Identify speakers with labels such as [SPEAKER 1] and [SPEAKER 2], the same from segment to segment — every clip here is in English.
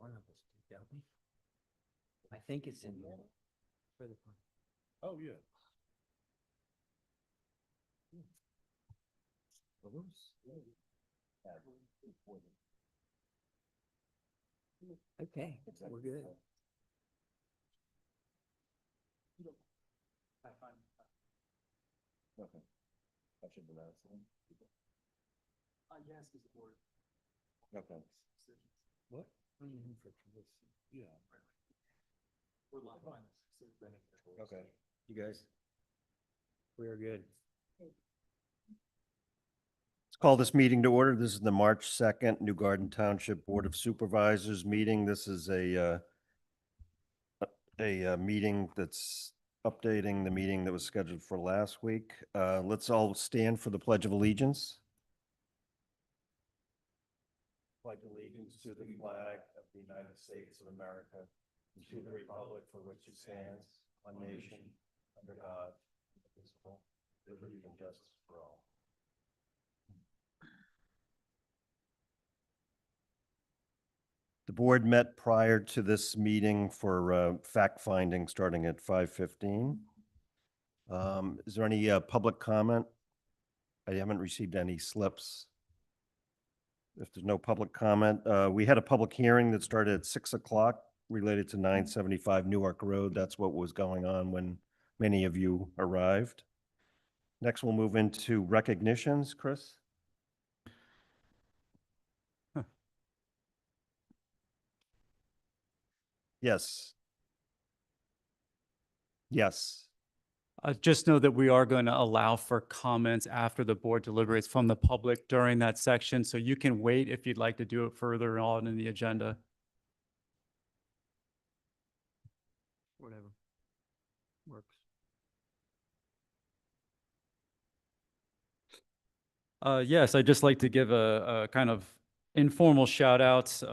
[SPEAKER 1] one of us do, don't we? I think it's in there. For the.
[SPEAKER 2] Oh, yeah.
[SPEAKER 1] Okay, we're good.
[SPEAKER 2] Okay. I should have asked them.
[SPEAKER 3] Yes, is the board.
[SPEAKER 2] Okay.
[SPEAKER 1] What?
[SPEAKER 2] Yeah.
[SPEAKER 3] We're live on this.
[SPEAKER 2] Okay.
[SPEAKER 1] You guys? We are good.
[SPEAKER 4] Let's call this meeting to order. This is the March 2nd New Garden Township Board of Supervisors meeting. This is a meeting that's updating the meeting that was scheduled for last week. Let's all stand for the Pledge of Allegiance. Pledge allegiance to the flag of the United States of America and to the republic for which it stands, one nation, under God, indivisible, with liberty and justice for all. The board met prior to this meeting for fact-finding starting at 5:15. Is there any public comment? I haven't received any slips. If there's no public comment, we had a public hearing that started at 6 o'clock related to 975 Newark Road. That's what was going on when many of you arrived. Next, we'll move into recognitions. Chris? Yes. Yes.
[SPEAKER 5] Just know that we are going to allow for comments after the board deliberates from the public during that section, so you can wait if you'd like to do it further on in the agenda.
[SPEAKER 1] Whatever. Works.
[SPEAKER 5] Yes, I'd just like to give a kind of informal shout out.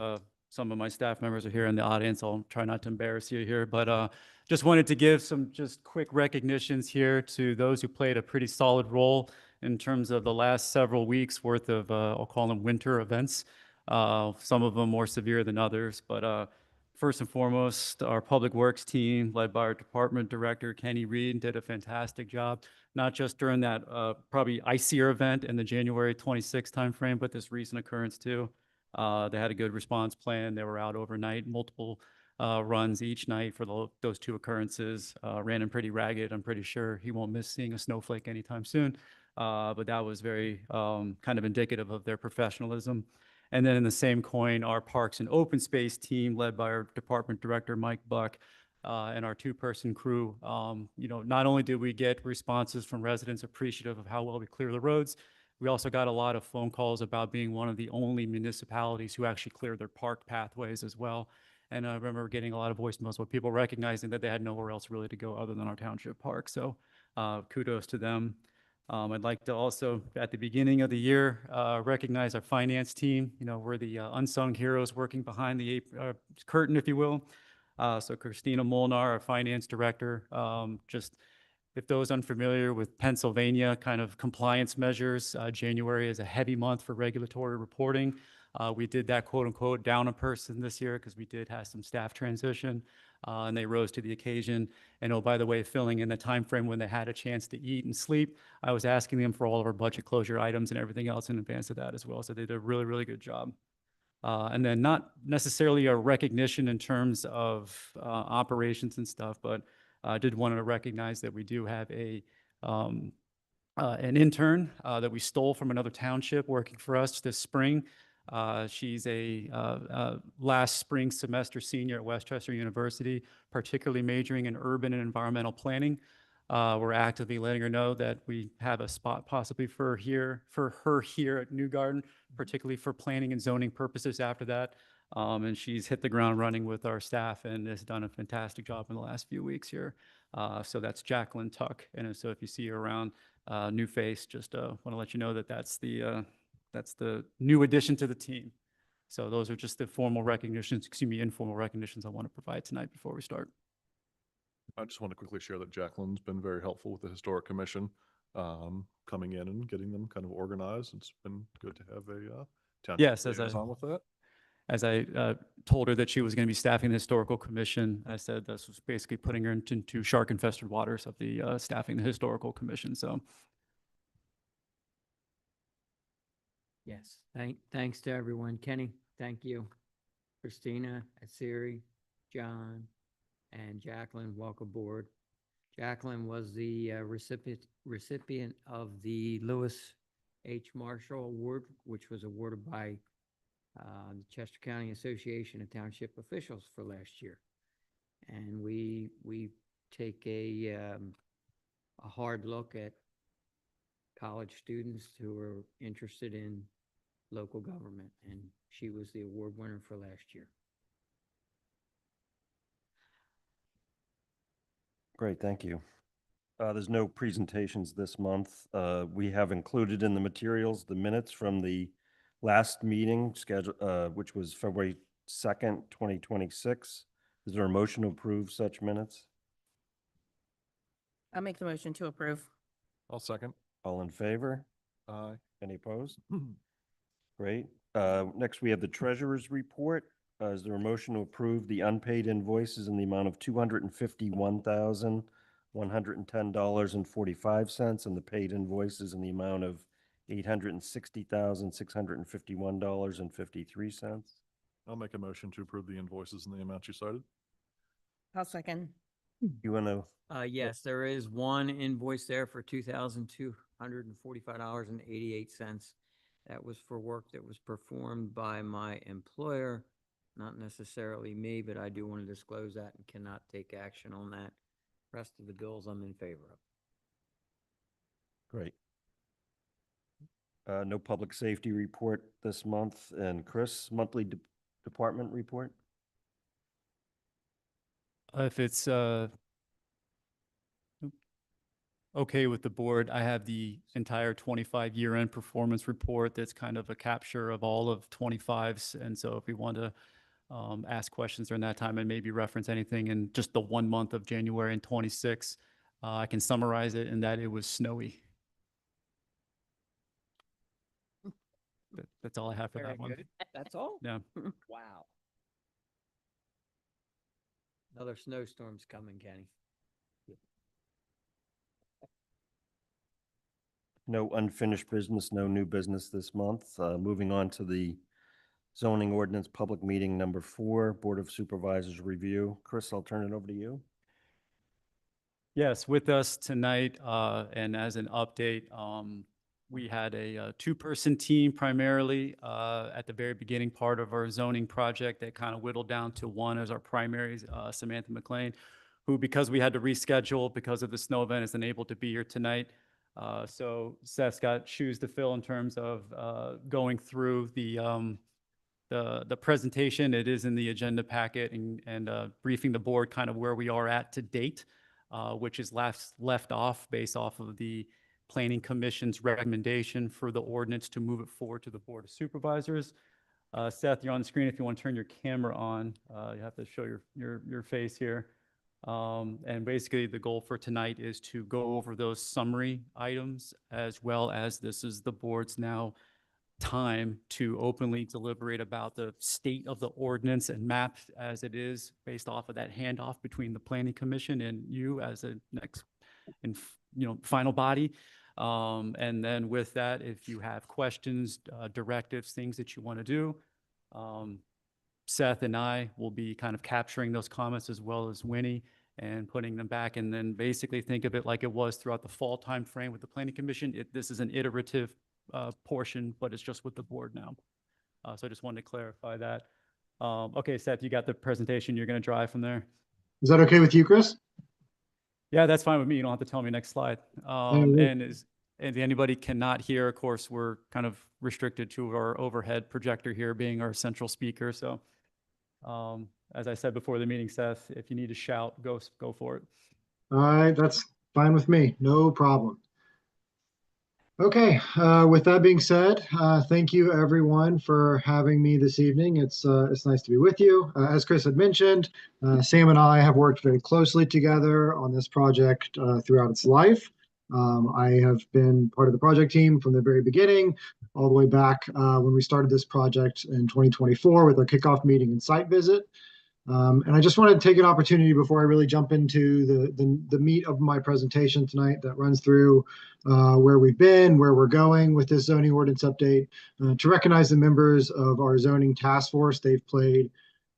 [SPEAKER 5] Some of my staff members are here in the audience. I'll try not to embarrass you here, but just wanted to give some just quick recognitions here to those who played a pretty solid role in terms of the last several weeks worth of, I'll call them winter events. Some of them more severe than others, but first and foremost, our public works team led by our department director, Kenny Reed, did a fantastic job, not just during that probably icier event in the January 26th timeframe, but this recent occurrence too. They had a good response plan. They were out overnight, multiple runs each night for those two occurrences. Ran him pretty ragged. I'm pretty sure he won't miss seeing a snowflake anytime soon. But that was very kind of indicative of their professionalism. And then in the same coin, our Parks and Open Space team, led by our department director, Mike Buck, and our two-person crew, not only did we get responses from residents appreciative of how well we clear the roads, we also got a lot of phone calls about being one of the only municipalities who actually clear their park pathways as well. And I remember getting a lot of voicemails with people recognizing that they had nowhere else really to go other than our township park. So kudos to them. I'd like to also, at the beginning of the year, recognize our finance team. We're the unsung heroes working behind the curtain, if you will. So Christina Molnar, our finance director, just if those unfamiliar with Pennsylvania kind of compliance measures, January is a heavy month for regulatory reporting. We did that quote unquote down a person this year because we did have some staff transition and they rose to the occasion. And oh, by the way, filling in the time frame when they had a chance to eat and sleep, I was asking them for all of our budget closure items and everything else in advance of that as well. So they did a really, really good job. And then not necessarily a recognition in terms of operations and stuff, but I did want to recognize that we do have an intern that we stole from another township working for us this spring. She's a last spring semester senior at Westchester University, particularly majoring in urban and environmental planning. We're actively letting her know that we have a spot possibly for her here at New Garden, particularly for planning and zoning purposes after that. And she's hit the ground running with our staff and has done a fantastic job in the last few weeks here. So that's Jacqueline Tuck. And so if you see her around, new face, just want to let you know that that's the new addition to the team. So those are just the informal recognitions I want to provide tonight before we start.
[SPEAKER 2] I just want to quickly share that Jacqueline's been very helpful with the Historic Commission, coming in and getting them kind of organized. It's been good to have a township
[SPEAKER 5] Yes,
[SPEAKER 2] liaison with that.
[SPEAKER 5] As I told her that she was going to be staffing the historical commission. I said this was basically putting her into shark infested waters of the staffing the historical commission. So
[SPEAKER 1] Yes, thanks to everyone. Kenny, thank you. Christina, Asiri, John, and Jacqueline, welcome aboard. Jacqueline was the recipient of the Lewis H. Marshall Award, which was awarded by the Chester County Association of Township Officials for last year. And we take a hard look at college students who are interested in local government, and she was the award winner for last year.
[SPEAKER 4] Great, thank you. There's no presentations this month. We have included in the materials the minutes from the last meeting schedule, which was February 2nd, 2026. Is there a motion to approve such minutes?
[SPEAKER 6] I'll make the motion to approve.
[SPEAKER 2] I'll second.
[SPEAKER 4] All in favor?
[SPEAKER 2] Aye.
[SPEAKER 4] Any opposed? Great. Next, we have the treasurer's report. Is there a motion to approve the unpaid invoices in the amount of $251,110.45 and the paid invoices in the amount of $860,651.53?
[SPEAKER 2] I'll make a motion to approve the invoices in the amount you cited.
[SPEAKER 6] I'll second.
[SPEAKER 4] You want to,
[SPEAKER 1] Yes, there is one invoice there for $2,245.88. That was for work that was performed by my employer, not necessarily me, but I do want to disclose that and cannot take action on that. Rest of the bills I'm in favor of.
[SPEAKER 4] great. No public safety report this month. And Chris, monthly department report?
[SPEAKER 5] if it's okay with the board, I have the entire 25 year-end performance report that's kind of a capture of all of 25s. And so if we want to ask questions during that time and maybe reference anything in just the 1 month of January and 26, I can summarize it in that it was snowy. That's all I have for
[SPEAKER 1] Very
[SPEAKER 5] that one.
[SPEAKER 1] good. That's all?
[SPEAKER 5] Yeah.
[SPEAKER 1] Wow. Another snowstorm's coming, Kenny.
[SPEAKER 4] No unfinished business, no new business this month. Moving on to the zoning ordinance public meeting number 4, Board of Supervisors review. Chris, I'll turn it over to you.
[SPEAKER 5] Yes, with us tonight, and as an update, we had a two-person team primarily at the very beginning part of our zoning project that kind of whittled down to one as our primary, Samantha McLean, who, because we had to reschedule because of the snow event, is unable to be here tonight. So Seth's got shoes to fill in terms of going through the presentation. It is in the agenda packet and briefing the board kind of where we are at to date, which is left off based off of the Planning Commission's recommendation for the ordinance to move it forward to the Board of Supervisors. Seth, you're on the screen. If you want to turn your camera on, you have to show your face here. And basically the goal for tonight is to go over those summary items, as well as this is the board's now time to openly deliberate about the state of the ordinance and map as it is based off of that handoff between the Planning Commission and you as a next and final body. And then with that, if you have questions, directives, things that you want to do, Seth and I will be kind of capturing those comments as well as Winnie and putting them back. And then basically think of it like it was throughout the fall timeframe with the Planning Commission. This is an iterative portion, but it's just with the board now. So I just wanted to clarify that. Okay, Seth, you got the presentation. You're going to drive from there.
[SPEAKER 3] Is that okay with you, Chris?
[SPEAKER 5] Yeah, that's fine with me. You don't have to tell me next slide. And anybody cannot hear, of course, we're kind of restricted to our overhead projector here being our central speaker. So as I said before the meeting, Seth, if you need to shout, go for it.
[SPEAKER 3] All right, that's fine with me. No problem. Okay, with that being said, thank you everyone for having me this evening. It's nice to be with you. As Chris had mentioned, Sam and I have worked very closely together on this project throughout its life. I have been part of the project team from the very beginning, all the way back when we started this project in 2024 with our kickoff meeting and site visit. And I just want to take an opportunity before I really jump into the meat of my presentation tonight that runs through where we've been, where we're going with this zoning ordinance update, to recognize the members of our zoning task force. They've played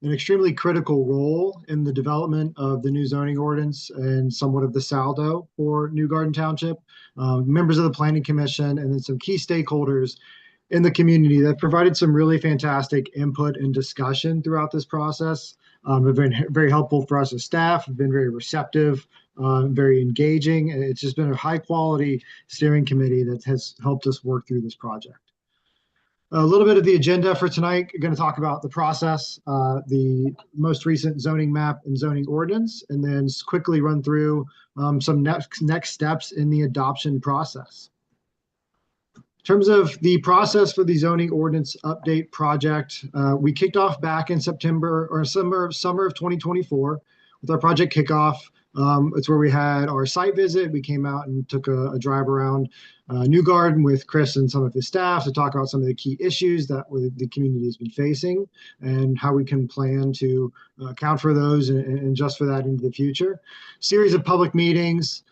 [SPEAKER 3] an extremely critical role in the development of the new zoning ordinance and somewhat of the saldo for New Garden Township. Members of the Planning Commission and then some key stakeholders in the community that provided some really fantastic input and discussion throughout this process. Have been very helpful for us as staff, have been very receptive, very engaging. It's just been a high quality steering committee that has helped us work through this project. A little bit of the agenda for tonight, going to talk about the process, the most recent zoning map and zoning ordinance, and then quickly run through some next steps in the adoption process. In terms of the process for the zoning ordinance update project, we kicked off back in September or summer of 2024 with our project kickoff. It's where we had our site visit. We came out and took a drive around New Garden with Chris and some of his staff to talk about some of the key issues that the community has been facing and how we can plan to account for those and adjust for that into the future. Series of public meetings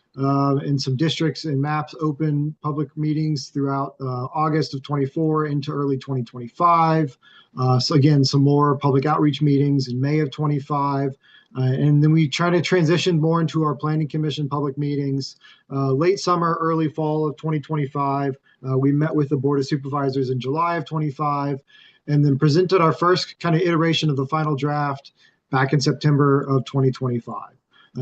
[SPEAKER 3] in some districts and maps, open public meetings throughout August of 24 into early 2025. So again, some more public outreach meetings in May of 25. And then we try to transition more into our Planning Commission public meetings. Late summer, early fall of 2025, we met with the Board of Supervisors in July of 25, and then presented our first kind of iteration of the final draft back in September of 2025.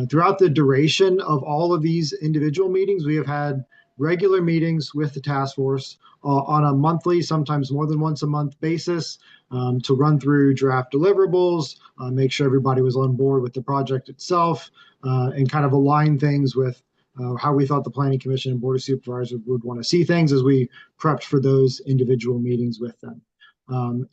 [SPEAKER 3] Throughout the duration of all of these individual meetings, we have had regular meetings with the task force on a monthly, sometimes more than once a month basis, to run through draft deliverables, make sure everybody was on board with the project itself, and kind of align things with how we thought the Planning Commission and Board of Supervisors would want to see things as we prepped for those individual meetings with them.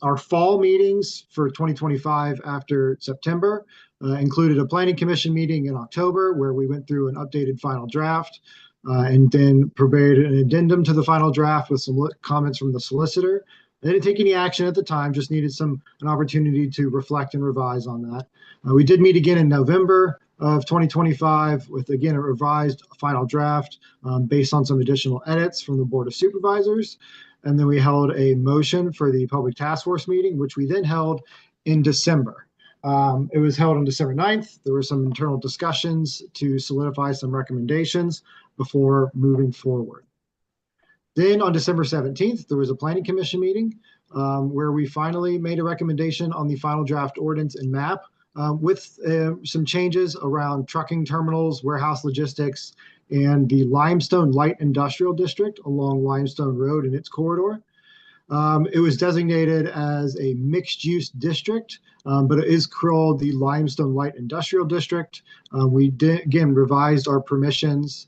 [SPEAKER 3] Our fall meetings for 2025 after September included a Planning Commission meeting in October where we went through an updated final draft and then prepared an addendum to the final draft with some comments from the solicitor. They didn't take any action at the time, just needed an opportunity to reflect and revise on that. We did meet again in November of 2025 with, again, a revised final draft based on some additional edits from the Board of Supervisors. And then we held a motion for the public task force meeting, which we then held in December. It was held on December 9th. There were some internal discussions to solidify some recommendations before moving forward. Then on December 17th, there was a Planning Commission meeting where we finally made a recommendation on the final draft ordinance and map with some changes around trucking terminals, warehouse logistics, and the Limestone Light Industrial District along Limestone Road and its corridor. It was designated as a mixed-use district, but it is called the Limestone Light Industrial District. We did, again, revised our permissions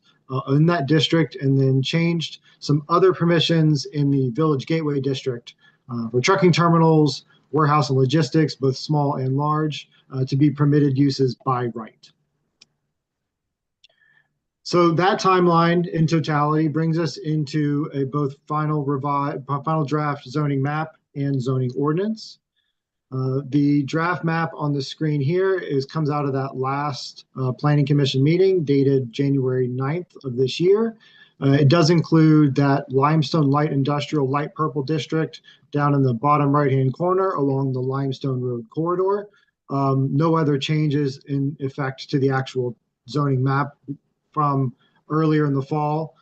[SPEAKER 3] in that district and then changed some other permissions in the Village Gateway District for trucking terminals, warehouse and logistics, both small and large, to be permitted uses by right. So that timeline in totality brings us into a both final draft zoning map and zoning ordinance. The draft map on the screen here comes out of that last Planning Commission meeting dated January 9th of this year. It does include that Limestone Light Industrial Light Purple District down in the bottom right-hand corner along the Limestone Road corridor. No other changes in effect to the actual zoning map from earlier in the fall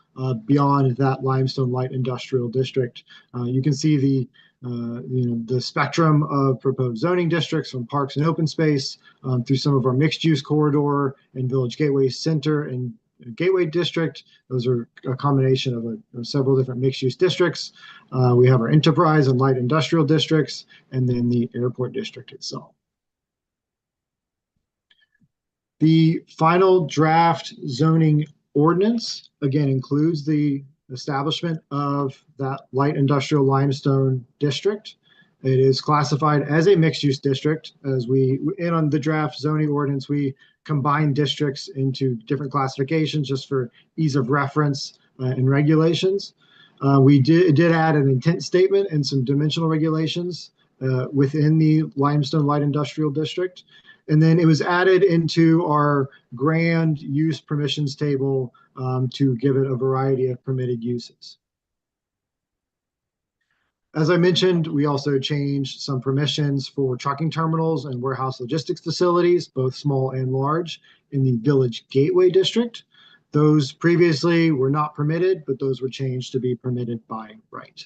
[SPEAKER 3] beyond that Limestone Light Industrial District. You can see the spectrum of proposed zoning districts from parks and open space through some of our mixed-use corridor and Village Gateway Center and Gateway District. Those are a combination of several different mixed-use districts. We have our enterprise and light industrial districts, and then the airport district itself. The final draft zoning ordinance, again, includes the establishment of that light industrial limestone district. It is classified as a mixed-use district. As on the draft zoning ordinance, we combine districts into different classifications just for ease of reference and regulations. We did add an intent statement and some dimensional regulations within the Limestone Light Industrial District. And then it was added into our grand use permissions table to give it a variety of permitted uses. As I mentioned, we also changed some permissions for trucking terminals and warehouse logistics facilities, both small and large, in the Village Gateway District. Those previously were not permitted, but those were changed to be permitted by right.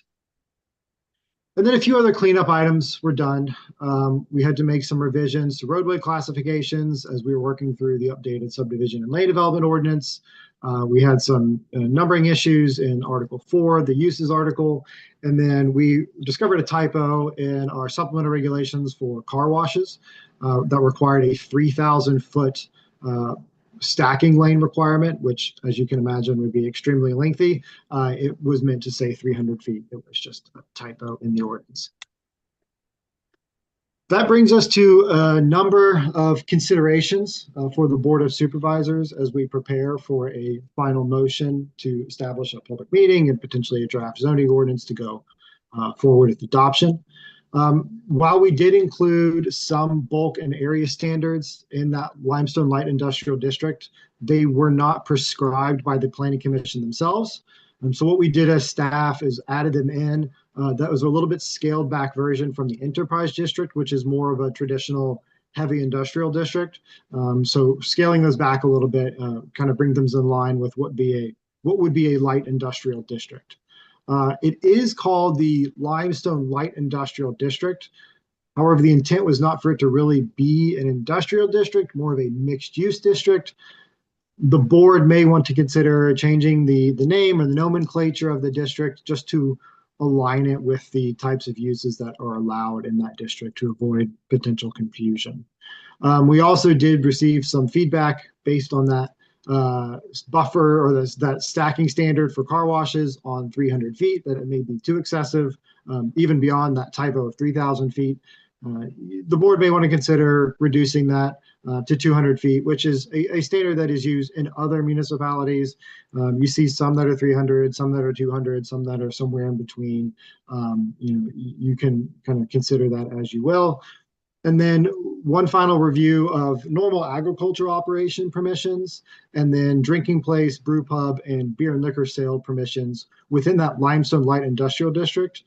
[SPEAKER 3] And then a few other cleanup items were done. We had to make some revisions to roadway classifications as we were working through the updated subdivision and land development ordinance. We had some numbering issues in Article 4, the uses article, and then we discovered a typo in our supplemental regulations for car washes that required a 3,000-foot stacking lane requirement, which, as you can imagine, would be extremely lengthy. It was meant to say 300 feet. It was just a typo in the ordinance. That brings us to a number of considerations for the Board of Supervisors as we prepare for a final motion to establish a public meeting and potentially a draft zoning ordinance to go forward with adoption. While we did include some bulk and area standards in that Limestone Light Industrial District, they were not prescribed by the Planning Commission themselves. So what we did as staff is added them in. That was a little bit scaled back version from the Enterprise District, which is more of a traditional heavy industrial district. So scaling those back a little bit kind of brings them in line with what would be a light industrial district. It is called the Limestone Light Industrial District. However, the intent was not for it to really be an industrial district, more of a mixed-use district. The board may want to consider changing the name or the nomenclature of the district just to align it with the types of uses that are allowed in that district to avoid potential confusion. We also did receive some feedback based on that buffer or that stacking standard for car washes on 300 feet, that it may be too excessive, even beyond that typo of 3,000 feet. The board may want to consider reducing that to 200 feet, which is a standard that is used in other municipalities. You see some that are 300, some that are 200, some that are somewhere in between. You can kind of consider that as you will. And then one final review of normal agriculture operation permissions, and then drinking place, brew pub, and beer and liquor sale permissions within that Limestone Light Industrial District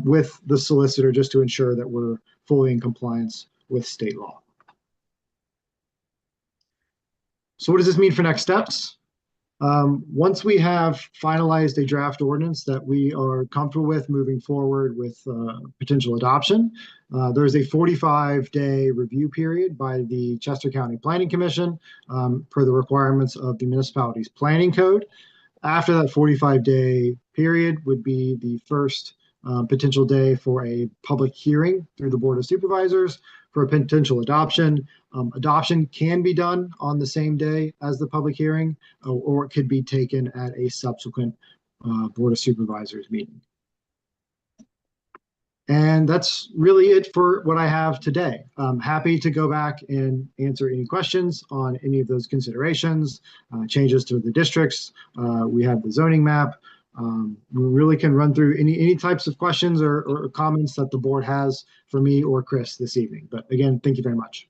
[SPEAKER 3] with the solicitor, just to ensure that we're fully in compliance with state law. So what does this mean for next steps? Once we have finalized a draft ordinance that we are comfortable with moving forward with potential adoption, there's a 45-day review period by the Chester County Planning Commission per the requirements of the municipality's planning code. After that 45-day period would be the first potential day for a public hearing through the Board of Supervisors for a potential adoption. Adoption can be done on the same day as the public hearing, or it could be taken at a subsequent Board of Supervisors meeting. And that's really it for what I have today. I'm happy to go back and answer any questions on any of those considerations, changes to the districts. We have the zoning map. We really can run through any types of questions or comments that the board has for me or Chris this evening. But again, thank you very much.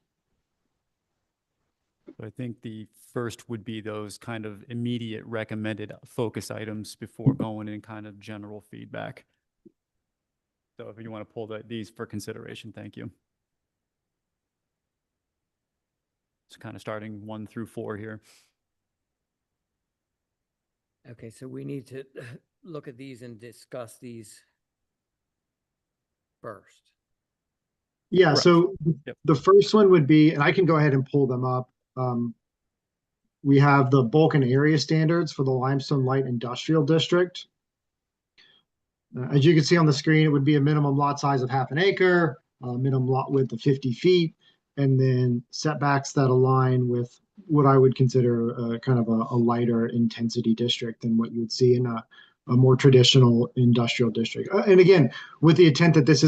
[SPEAKER 5] I think the first would be those kind of immediate recommended focus items before going in kind of general feedback. So if you want to pull these for consideration, thank you. It's kind of starting 1 through 4 here.
[SPEAKER 1] Okay, so we need to look at these and discuss these first.
[SPEAKER 3] Yeah,
[SPEAKER 5] Correct.
[SPEAKER 3] so
[SPEAKER 5] Yep.
[SPEAKER 3] the first one would be, and I can go ahead and pull them up. We have the bulk and area standards for the Limestone Light Industrial District. As you can see on the screen, it would be a minimum lot size of 1/2 acre, minimum lot width of 50 feet, and then setbacks that align with what I would consider kind of a lighter intensity district than what you would see in a more traditional industrial district. And again, with the intent that this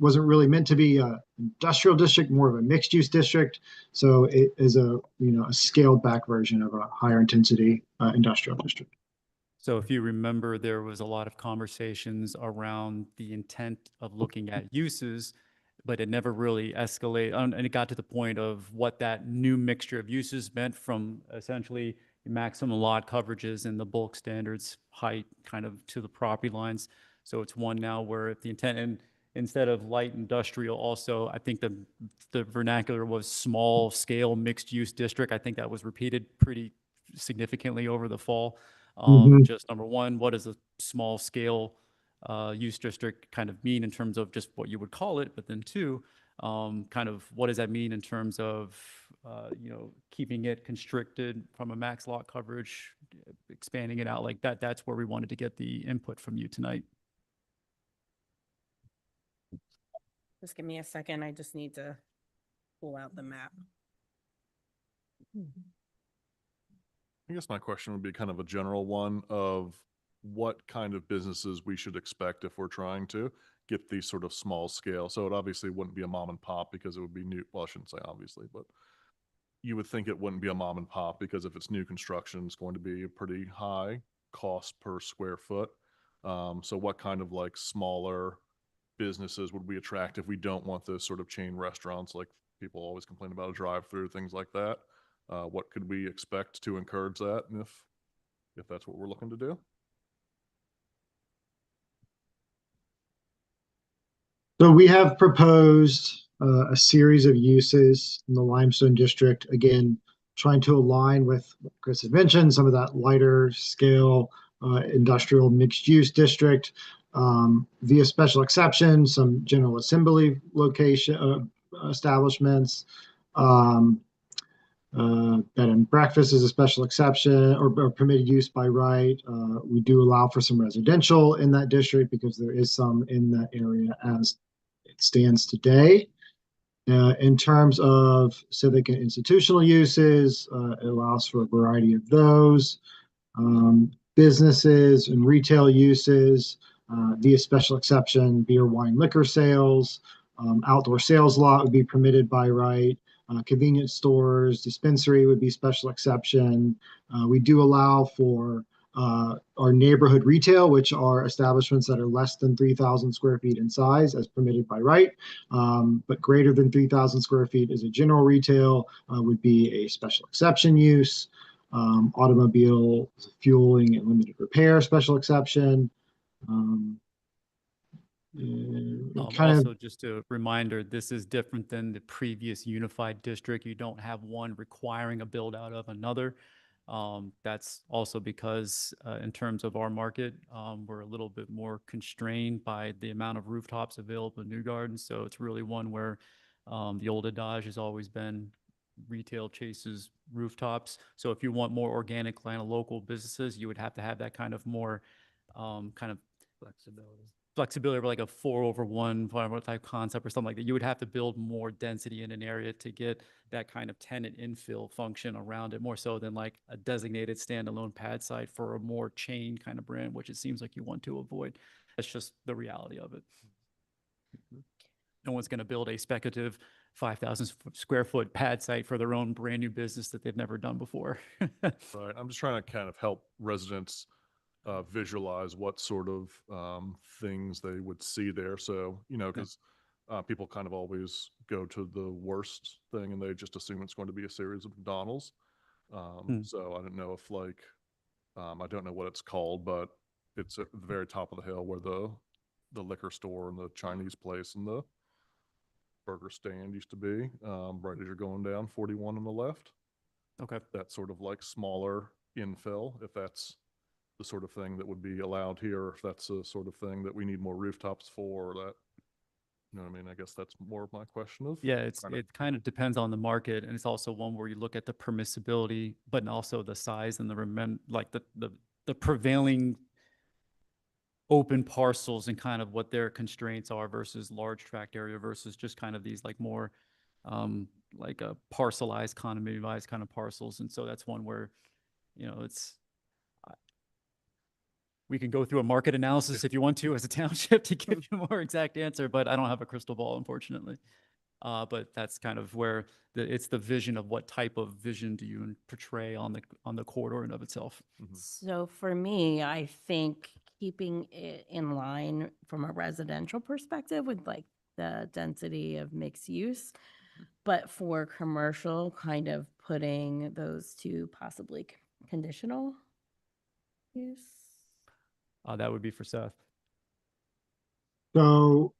[SPEAKER 3] wasn't really meant to be an industrial district, more of a mixed use district. So it is a scaled back version of a higher intensity industrial district.
[SPEAKER 5] So if you remember, there was a lot of conversations around the intent of looking at uses, but it never really escalated. And it got to the point of what that new mixture of uses meant, from essentially maximum lot coverages and the bulk standards height kind of to the property lines. So it's one now where if the intent, and instead of light industrial also, I think the vernacular was small scale mixed use district. I think that was repeated pretty significantly over the fall.
[SPEAKER 3] Mhm.
[SPEAKER 5] Just number one, what does a small scale use district kind of mean in terms of just what you would call it? But then two, kind of what does that mean in terms of, keeping it constricted from a max lot coverage, expanding it out like that? That's where we wanted to get the input from you tonight.
[SPEAKER 6] Just give me a second. I just need to pull out the map.
[SPEAKER 2] I guess my question would be kind of a general one of what kind of businesses we should expect if we're trying to get these sort of small scale. So it obviously wouldn't be a mom and pop because it would be new. Well, I shouldn't say obviously, but you would think it wouldn't be a mom and pop because if it's new construction, it's going to be a pretty high cost per square foot. So what kind of like smaller businesses would we attract if we don't want those sort of chain restaurants like people always complain about a drive-through, things like that? What could we expect to encourage that, and if that's what we're looking to do?
[SPEAKER 3] So we have proposed a series of uses in the limestone district, again, trying to align with what Chris had mentioned, some of that lighter scale industrial mixed use district, via special exception, some general assembly location establishments. Bed and breakfast is a special exception or permitted use by right. We do allow for some residential in that district because there is some in that area as it stands today. In terms of civic and institutional uses, it allows for a variety of those. Businesses and retail uses via special exception, beer, wine, liquor sales. Outdoor sales lot would be permitted by right. Convenience stores, dispensary would be special exception. We do allow for our neighborhood retail, which are establishments that are less than 3,000 square feet in size as permitted by right. But greater than 3,000 square feet is a general retail, would be a special exception use. Automobile fueling and limited repair, special exception. Kind of
[SPEAKER 5] Also, just a reminder, this is different than the previous unified district. You don't have one requiring a build out of another. That's also because in terms of our market, we're a little bit more constrained by the amount of rooftops available in New Gardens. So it's really one where the old adage has always been retail chases rooftops. So if you want more organic kind of local businesses, you would have to have that kind of more kind of flexibility of like a 4/1 type concept or something like that. You would have to build more density in an area to get that kind of tenant infill function around it, more so than like a designated standalone pad site for a more chain kind of brand, which it seems like you want to avoid. That's just the reality of it. No one's going to build a speculative 5,000 square foot pad site for their own brand new business that they've never done before.
[SPEAKER 2] Right. I'm just trying to kind of help residents visualize what sort of things they would see there. So, because people kind of always go to the worst thing and they just assume it's going to be a series of McDonald's. So I don't know if I don't know what it's called, but it's at the very top of the hill where the liquor store and the Chinese place and the burger stand used to be, right as you're going down 41 on the left.
[SPEAKER 5] Okay.
[SPEAKER 2] That sort of like smaller infill, if that's the sort of thing that would be allowed here, or if that's the sort of thing that we need more rooftops for, or that, you know what I mean? I guess that's more of my question of.
[SPEAKER 5] Yeah, it kind of depends on the market, and it's also one where you look at the permissibility, but also the size and the prevailing open parcels and kind of what their constraints are versus large tract area versus just kind of these like more like a parcelized condominiumized kind of parcels. And so that's one where, we can go through a market analysis if you want to as a township to give you a more exact answer, but I don't have a crystal ball, unfortunately. But that's kind of where it's the vision of what type of vision do you portray on the corridor in of itself.
[SPEAKER 6] So for me, I think keeping it in line from a residential perspective with like the density of mixed use, but for commercial, kind of putting those two possibly conditional use.
[SPEAKER 5] That would be for Seth.
[SPEAKER 3] So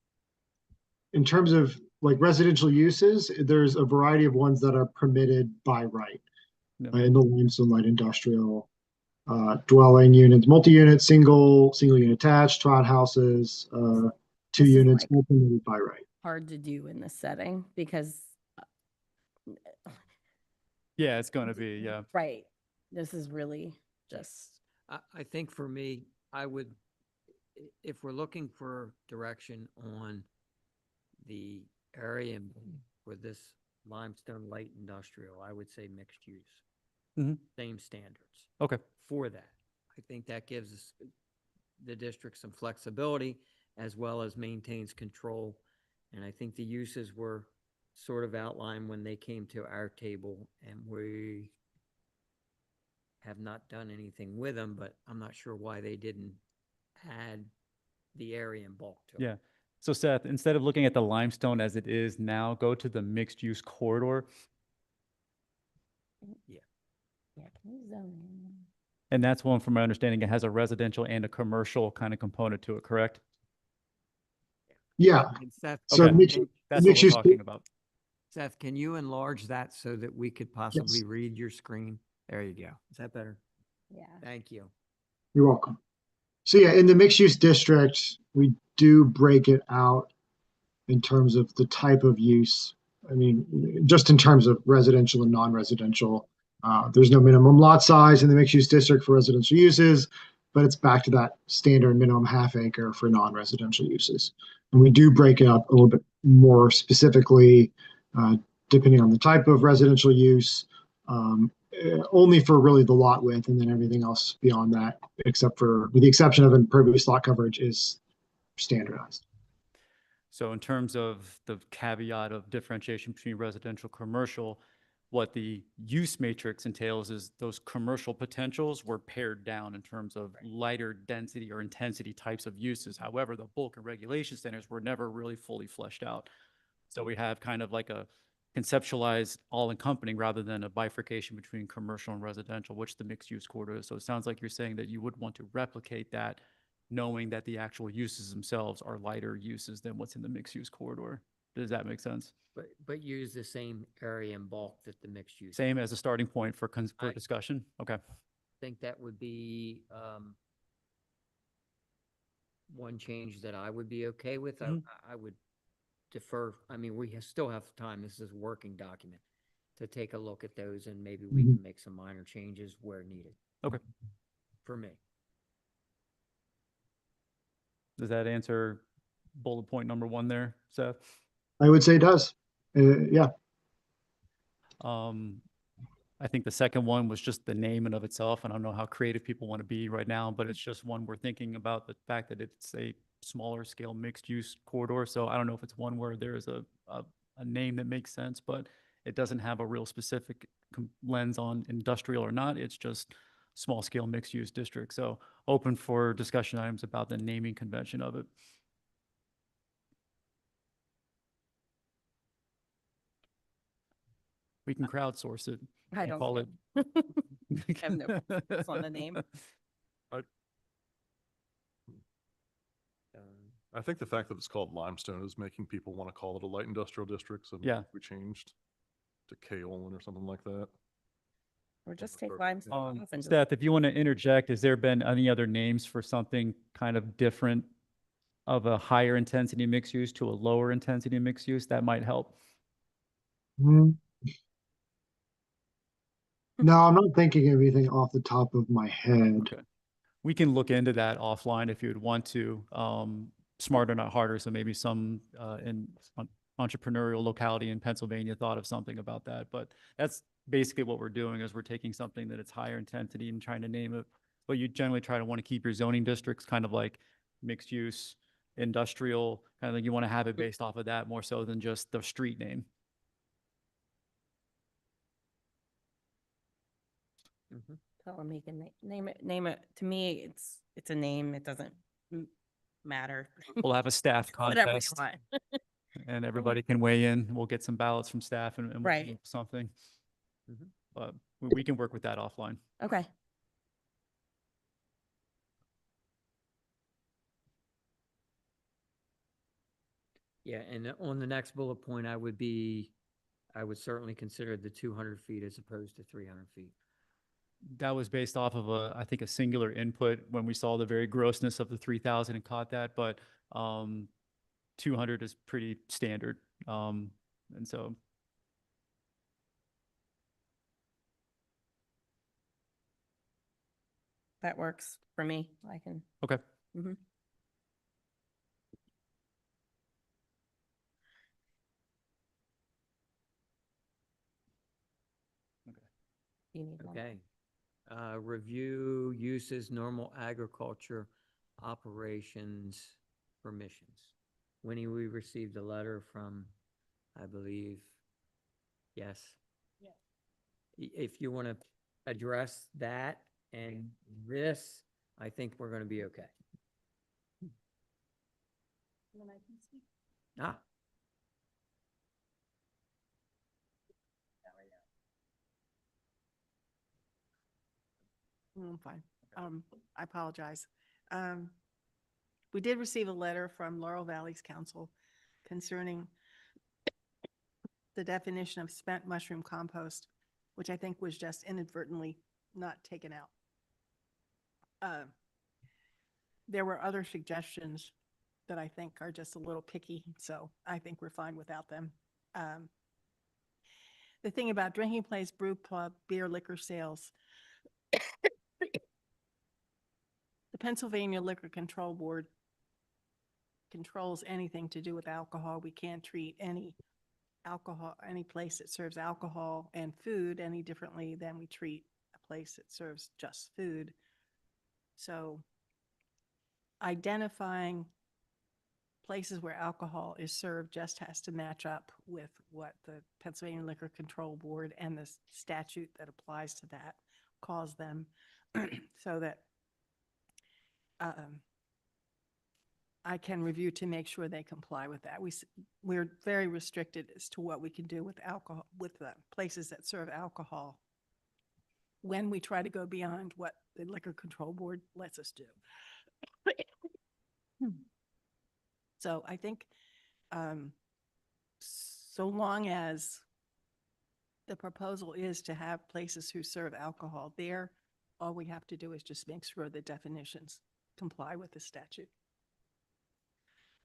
[SPEAKER 3] in terms of like residential uses, there's a variety of ones that are permitted by right
[SPEAKER 5] Yep.
[SPEAKER 3] in the limestone light industrial dwelling units, multi-unit, single unit attached, trot houses, 2
[SPEAKER 6] This is
[SPEAKER 3] units,
[SPEAKER 6] like-
[SPEAKER 3] all permitted by right.
[SPEAKER 6] Hard to do in this setting because,
[SPEAKER 5] Yeah, it's going to be, yeah.
[SPEAKER 6] right, this is really just,
[SPEAKER 1] I think for me, I would, if we're looking for direction on the area for this limestone light industrial, I would say mixed use.
[SPEAKER 5] Mhm.
[SPEAKER 1] Same standards
[SPEAKER 5] Okay.
[SPEAKER 1] for that. I think that gives us, the district some flexibility as well as maintains control. And I think the uses were sort of outlined when they came to our table, and we have not done anything with them, but I'm not sure why they didn't add the area in bulk to it.
[SPEAKER 5] Yeah. So Seth, instead of looking at the limestone as it is now, go to the mixed use corridor.
[SPEAKER 6] yeah, can you zone in?
[SPEAKER 5] And that's one, from my understanding, it has a residential and a commercial kind of component to it, correct?
[SPEAKER 3] Yeah,
[SPEAKER 1] And Seth,
[SPEAKER 3] so
[SPEAKER 5] Okay.
[SPEAKER 3] mixed,
[SPEAKER 5] That's what
[SPEAKER 3] mixed
[SPEAKER 5] we're
[SPEAKER 3] use,
[SPEAKER 5] talking about.
[SPEAKER 1] Seth, can you enlarge that so that we could possibly read your screen? There you go. Is that better?
[SPEAKER 6] Yeah.
[SPEAKER 1] Thank you.
[SPEAKER 3] you're welcome. So yeah, in the mixed use district, we do break it out in terms of the type of use. I mean, just in terms of residential and non-residential, there's no minimum lot size in the mixed use district for residential uses, but it's back to that standard minimum half acre for non-residential uses. And we do break it up a little bit more specifically, depending on the type of residential use, only for really the lot width, and then everything else beyond that, except for, with the exception of impervious lot coverage, is standardized.
[SPEAKER 5] So in terms of the caveat of differentiation between residential, commercial, what the use matrix entails is those commercial potentials were pared down in terms of lighter density or intensity types of uses. However, the bulk and regulation standards were never really fully fleshed out. So we have kind of like a conceptualized all-encompassing rather than a bifurcation between commercial and residential, which the mixed use corridor is. So it sounds like you're saying that you would want to replicate that, knowing that the actual uses themselves are lighter uses than what's in the mixed use corridor. Does that make sense?
[SPEAKER 1] But use the same area in bulk that the mixed use.
[SPEAKER 5] Same as a starting point for
[SPEAKER 1] I-
[SPEAKER 5] discussion? Okay.
[SPEAKER 1] Think that would be, one change that I would be okay with. I would defer, I mean, we still have time, this is a working document, to take a look at those, and maybe we can make some minor changes where needed.
[SPEAKER 5] Okay.
[SPEAKER 1] For me.
[SPEAKER 5] Does that answer bullet point number 1 there, Seth?
[SPEAKER 3] I would say it does. Yeah.
[SPEAKER 5] I think the second one was just the name in of itself. I don't know how creative people want to be right now, but it's just one we're thinking about the fact that it's a smaller scale mixed use corridor. So I don't know if it's one where there's a name that makes sense, but it doesn't have a real specific lens on industrial or not. It's just small scale mixed use district. So open for discussion items about the naming convention of it. We can crowdsource it.
[SPEAKER 6] I
[SPEAKER 5] and
[SPEAKER 6] don't
[SPEAKER 5] call it.
[SPEAKER 6] I have no preference on the name.
[SPEAKER 2] I think the fact that it's called limestone is making people want to call it a light industrial district, so
[SPEAKER 5] Yeah.
[SPEAKER 2] maybe we changed to kaolin or something like that.
[SPEAKER 6] Or just
[SPEAKER 2] Prefer-
[SPEAKER 6] take limestone off and just,
[SPEAKER 5] Seth, if you want to interject, has there been any other names for something kind of different of a higher intensity mixed use to a lower intensity mixed use? That might help.
[SPEAKER 3] Mm. No, I'm not thinking of anything off the top of my head.
[SPEAKER 5] Okay. We can look into that offline if you would want to. Smarter, not harder. So maybe some entrepreneurial locality in Pennsylvania thought of something about that. But that's basically what we're doing, is we're taking something that it's higher intensity and trying to name it. But you generally try to want to keep your zoning districts kind of like mixed use, industrial, kind of like you want to have it based off of that more so than just the street name.
[SPEAKER 1] Mhm.
[SPEAKER 6] Tell them he can name it. To me, it's a name. It doesn't matter.
[SPEAKER 5] We'll have a staff
[SPEAKER 6] Whatever you
[SPEAKER 5] contest
[SPEAKER 6] want.
[SPEAKER 5] and everybody can weigh in. We'll get some ballots from staff and we'll
[SPEAKER 6] Right.
[SPEAKER 5] come up with something.
[SPEAKER 1] Mhm.
[SPEAKER 5] But we can work with that offline.
[SPEAKER 6] Okay.
[SPEAKER 1] Yeah, and on the next bullet point, I would certainly consider the 200 feet as opposed to 300 feet.
[SPEAKER 5] That was based off of I think a singular input when we saw the very grossness of the 3,000 and caught that, but 200 is pretty standard. And so
[SPEAKER 6] That works for me. I can.
[SPEAKER 5] okay.
[SPEAKER 6] Mhm. You need one.
[SPEAKER 1] Okay. Review uses normal agriculture operations permissions. Winnie, we received a letter from, I believe, yes?
[SPEAKER 6] Yeah.
[SPEAKER 1] If you want to address that and this, I think we're going to be okay. Ah,
[SPEAKER 7] Fine. I apologize. We did receive a letter from Laurel Valley's council concerning the definition of spent mushroom compost, which I think was just inadvertently not taken out. There were other suggestions that I think are just a little picky, so I think we're fine without them. The thing about drinking place, brew pub, beer, liquor sales, the Pennsylvania Liquor Control Board controls anything to do with alcohol. We can't treat any place that serves alcohol and food any differently than we treat a place that serves just food. So identifying places where alcohol is served just has to match up with what the Pennsylvania Liquor Control Board and the statute that applies to that calls them, so that I can review to make sure they comply with that. We're very restricted as to what we can do with alcohol, with the places that serve alcohol, when we try to go beyond what the Liquor Control Board lets us do. So I think so long as the proposal is to have places who serve alcohol there, all we have to do is just make sure the definitions comply with the statute.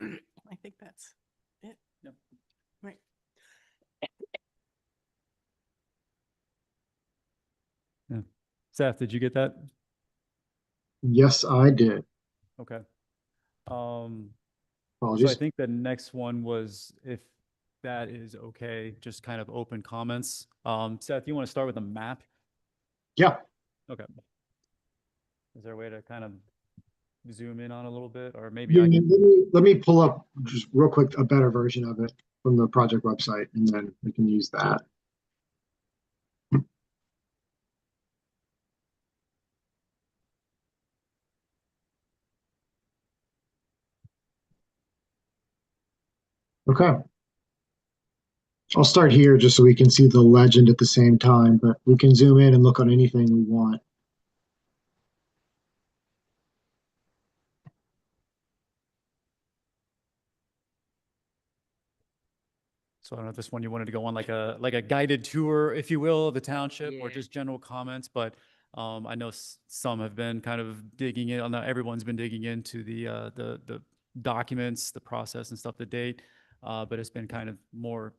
[SPEAKER 7] I think that's it.
[SPEAKER 5] Yep.
[SPEAKER 7] Right.
[SPEAKER 5] Yeah. Seth, did you get that?
[SPEAKER 3] Yes, I did.
[SPEAKER 5] Okay. So I
[SPEAKER 3] Apologies.
[SPEAKER 5] think the next one was, if that is okay, just kind of open comments. Seth, you want to start with a map?
[SPEAKER 3] Yeah.
[SPEAKER 5] Okay. Is there a way to kind of zoom in on a little bit, or maybe
[SPEAKER 3] Yeah,
[SPEAKER 5] I can?
[SPEAKER 3] let me pull up just real quick a better version of it from the project website, and then we can use that. Okay. I'll start here just so we can see the legend at the same time, but we can zoom in and look on anything we want.
[SPEAKER 5] So I don't know if this one you wanted to go on like a guided tour, if you will, of the township, or
[SPEAKER 1] Yeah.
[SPEAKER 5] just general comments, but I know some have been kind of digging in. Not everyone's been digging into the documents, the process and stuff to date, but it's been kind of more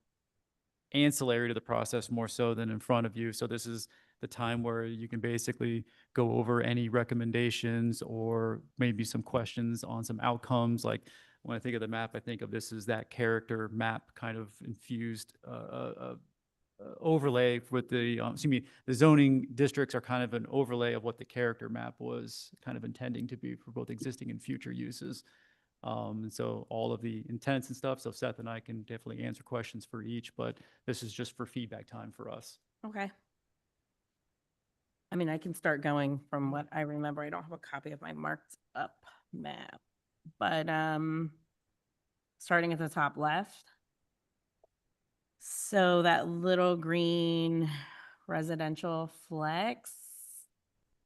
[SPEAKER 5] ancillary to the process more so than in front of you. So this is the time where you can basically go over any recommendations or maybe some questions on some outcomes. Like when I think of the map, I think of this as that character map kind of infused overlay with the, the zoning districts are kind of an overlay of what the character map was kind of intending to be for both existing and future uses. And so all of the intents and stuff, so Seth and I can definitely answer questions for each, but this is just for feedback time for us.
[SPEAKER 6] Okay. I mean, I can start going from what I remember. I don't have a copy of my marked up map, but, starting at the top left. So that little green residential flex,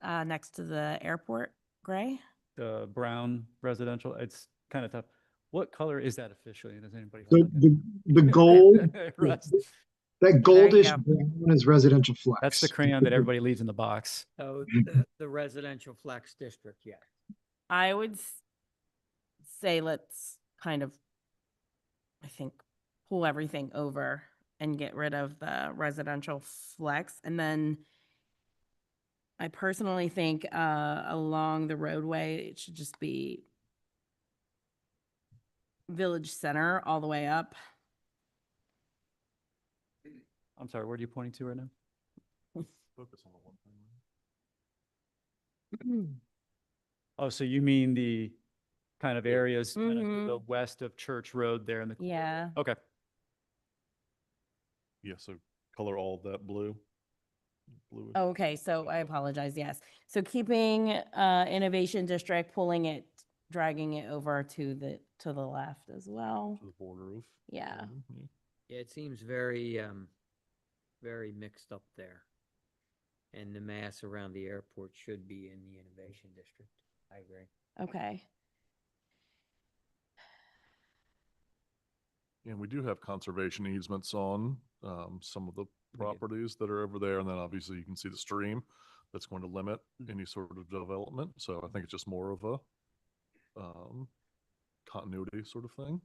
[SPEAKER 6] next to the airport, gray?
[SPEAKER 5] The brown residential, it's kind of tough. What color is that officially? Does anybody? have
[SPEAKER 3] The,
[SPEAKER 5] like a-
[SPEAKER 3] the, the gold,
[SPEAKER 5] Russ,
[SPEAKER 3] that
[SPEAKER 6] you
[SPEAKER 3] goldish
[SPEAKER 6] go.
[SPEAKER 3] brown is residential flex.
[SPEAKER 5] That's the crayon that everybody leaves in the box.
[SPEAKER 1] So the residential flex district, yeah.
[SPEAKER 6] I would say let's kind of, I think, pull everything over and get rid of the residential flex. And then I personally think along the roadway, it should just be Village Center all the way up.
[SPEAKER 5] I'm sorry, where are you pointing to right now?
[SPEAKER 2] Focus on the one thing.
[SPEAKER 5] Oh, so you mean the kind of areas kind of to the
[SPEAKER 6] Mhm.
[SPEAKER 5] west of Church Road there in the.
[SPEAKER 6] Yeah.
[SPEAKER 5] Okay,
[SPEAKER 2] Yeah, so color all of that blue. Bluish.
[SPEAKER 6] Okay, so I apologize, yes. So keeping Innovation District, pulling it, dragging it over to the left as well.
[SPEAKER 2] To the border of.
[SPEAKER 6] Yeah.
[SPEAKER 2] Mhm,
[SPEAKER 1] Yeah, it seems very, very mixed up there. And the mass around the airport should be in the innovation district. I agree.
[SPEAKER 6] Okay.
[SPEAKER 2] yeah. And we do have conservation easements on some of the properties that are over there. And then obviously you can see the stream that's going to limit any sort of development. So I think it's just more of a continuity sort of thing.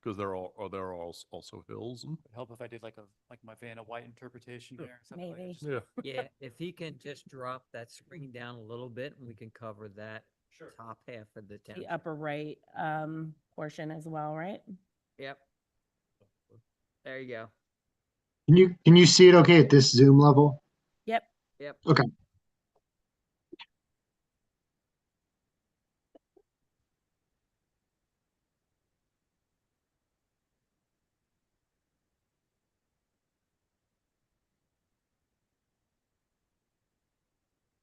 [SPEAKER 2] Because there are also hills and,
[SPEAKER 5] would help if I did like my Vanna White interpretation there. something like that.
[SPEAKER 6] Maybe.
[SPEAKER 5] Just-
[SPEAKER 2] yeah.
[SPEAKER 1] Yeah, if he can just drop that screen down a little bit and we can cover that
[SPEAKER 5] Sure.
[SPEAKER 1] top half of the
[SPEAKER 6] The
[SPEAKER 1] township.
[SPEAKER 6] upper right portion as well, right?
[SPEAKER 1] Yep. There you go.
[SPEAKER 3] Can you see it okay at this zoom level?
[SPEAKER 6] Yep.
[SPEAKER 1] Yep.
[SPEAKER 3] Okay.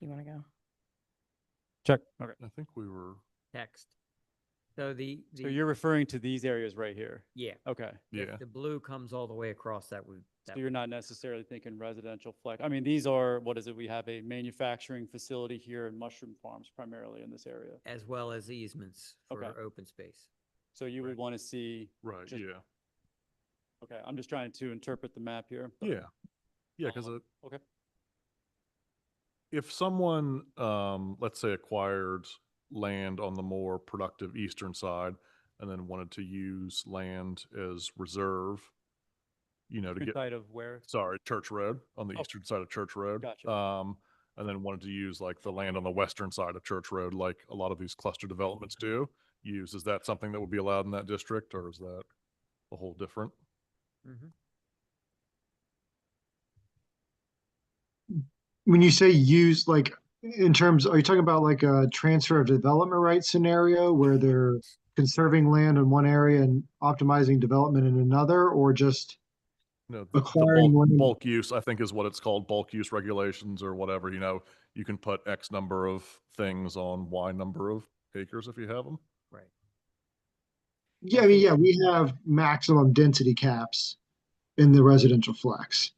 [SPEAKER 6] You want to go?
[SPEAKER 5] Check. Okay.
[SPEAKER 2] I think we were,
[SPEAKER 1] Text. So
[SPEAKER 5] So you're referring to these areas right here?
[SPEAKER 1] yeah.
[SPEAKER 5] Okay.
[SPEAKER 2] yeah.
[SPEAKER 1] If the blue comes all the way across, that would.
[SPEAKER 5] So you're not necessarily thinking residential flex. I mean, these are, what is it? We have a manufacturing facility here in Mushroom Farms primarily in this area.
[SPEAKER 1] As well as easements for
[SPEAKER 5] Okay.
[SPEAKER 1] open space.
[SPEAKER 5] So you would want to see,
[SPEAKER 2] Right,
[SPEAKER 5] Just-
[SPEAKER 2] yeah.
[SPEAKER 5] okay, I'm just trying to interpret the map here. but-
[SPEAKER 2] Yeah. Yeah, because
[SPEAKER 5] Okay.
[SPEAKER 2] if someone, let's say, acquired land on the more productive eastern side and then wanted to use land as reserve, to
[SPEAKER 5] Eastern
[SPEAKER 2] get,
[SPEAKER 5] side of where?
[SPEAKER 2] sorry, Church Road, on the
[SPEAKER 5] Oh.
[SPEAKER 2] eastern side of Church Road.
[SPEAKER 5] Gotcha.
[SPEAKER 2] And then wanted to use like the land on the western side of Church Road, like a lot of these cluster developments do use. Is that something that would be allowed in that district, or is that a whole different?
[SPEAKER 1] Mhm.
[SPEAKER 3] When you say use, like, in terms, are you talking about like a transfer of development rights scenario where they're conserving land in one area and optimizing development in another, or just
[SPEAKER 2] The
[SPEAKER 3] acquiring land?
[SPEAKER 2] bulk use, I think is what it's called, bulk use regulations or whatever, you can put X number of things on Y number of acres if you have them.
[SPEAKER 1] Right.
[SPEAKER 3] Yeah, I mean, yeah, we have maximum density caps in the residential flex.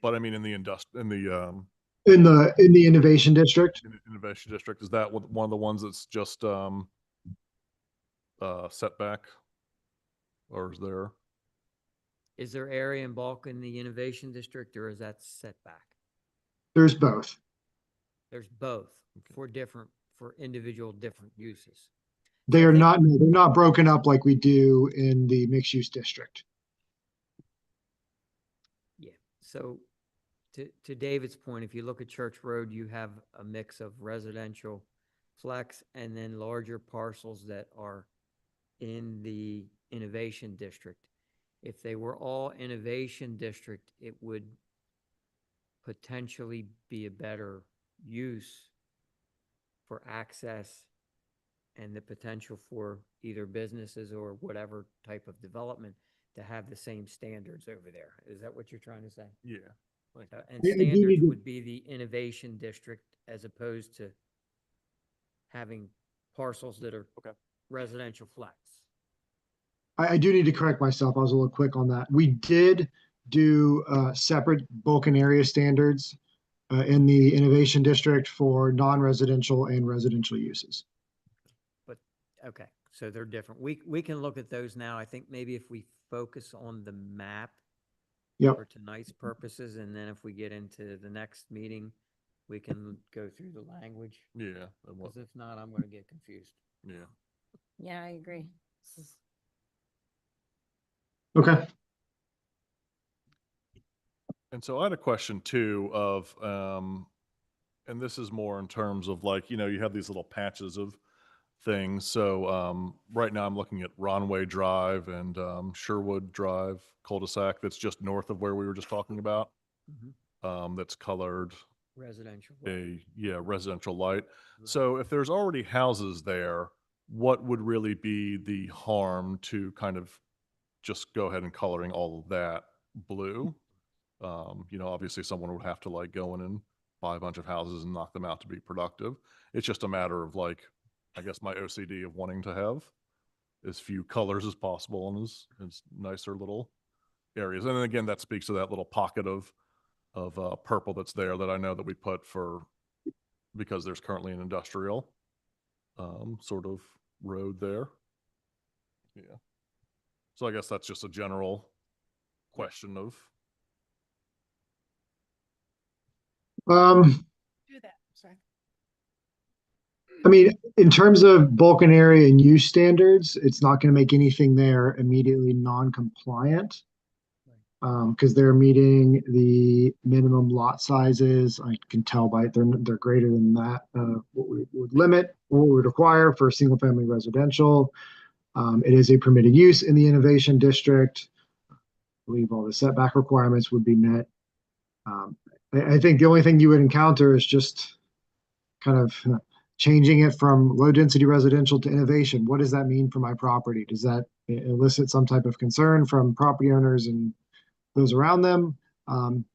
[SPEAKER 2] But I mean, in the
[SPEAKER 3] In the innovation district,
[SPEAKER 2] innovation district, is that one of the ones that's just, setback? Or is there?
[SPEAKER 1] Is there area and bulk in the innovation district or is that setback?
[SPEAKER 3] there's both.
[SPEAKER 1] There's both
[SPEAKER 2] Okay.
[SPEAKER 1] for individual different uses.
[SPEAKER 3] They
[SPEAKER 1] I
[SPEAKER 3] are
[SPEAKER 1] think-
[SPEAKER 3] they're not broken up like we do in the mixed use district.
[SPEAKER 1] Yeah, so to David's point, if you look at Church Road, you have a mix of residential flex and then larger parcels that are in the innovation district. If they were all innovation district, it would potentially be a better use for access and the potential for either businesses or whatever type of development to have the same standards over there. Is that what you're trying to say?
[SPEAKER 2] Yeah. Like,
[SPEAKER 1] And
[SPEAKER 3] I do need
[SPEAKER 1] standards
[SPEAKER 3] to-
[SPEAKER 1] would be the innovation district as opposed to having parcels that are
[SPEAKER 5] Okay.
[SPEAKER 1] residential flex.
[SPEAKER 3] I do need to correct myself. I was a little quick on that. We did do separate bulk and area standards in the innovation district for non-residential and residential uses.
[SPEAKER 1] But, okay, so they're different. We can look at those now. I think maybe if we focus on the map
[SPEAKER 3] Yep.
[SPEAKER 1] for tonight's purposes, and then if we get into the next meeting, we can go through the language,
[SPEAKER 2] yeah, and what,
[SPEAKER 1] because if not, I'm gonna get confused.
[SPEAKER 2] yeah.
[SPEAKER 6] Yeah, I agree.
[SPEAKER 3] Okay.
[SPEAKER 2] And so I had a question too of, and this is more in terms of like, you have these little patches of things. So, right now I'm looking at Ronway Drive and, Sherwood Drive cul-de-sac that's just north of where we were just talking about. That's colored
[SPEAKER 1] Residential.
[SPEAKER 2] residential light.
[SPEAKER 1] Right.
[SPEAKER 2] So if there's already houses there, what would really be the harm to kind of just go ahead and coloring all of that blue? Obviously someone would have to like go in and buy a bunch of houses and knock them out to be productive. It's just a matter of like, I guess my OCD of wanting to have as few colors as possible and as nicer little areas. And then again, that speaks to that little pocket of purple that's there that I know that we put because there's currently an industrial sort of road there. Yeah. So I guess that's just a general question of,
[SPEAKER 7] Do that, sorry.
[SPEAKER 3] I mean, in terms of bulk and area and use standards, it's not going to make anything there immediately non-compliant. Because they're meeting the minimum lot sizes. I can tell by they're greater than that. What we would limit, what we would require for single family residential. It is a permitted use in the innovation district. I believe all the setback requirements would be met. I think the only thing you would encounter is just kind of changing it from low density residential to innovation. What does that mean for my property? Does that elicit some type of concern from property owners and those around them?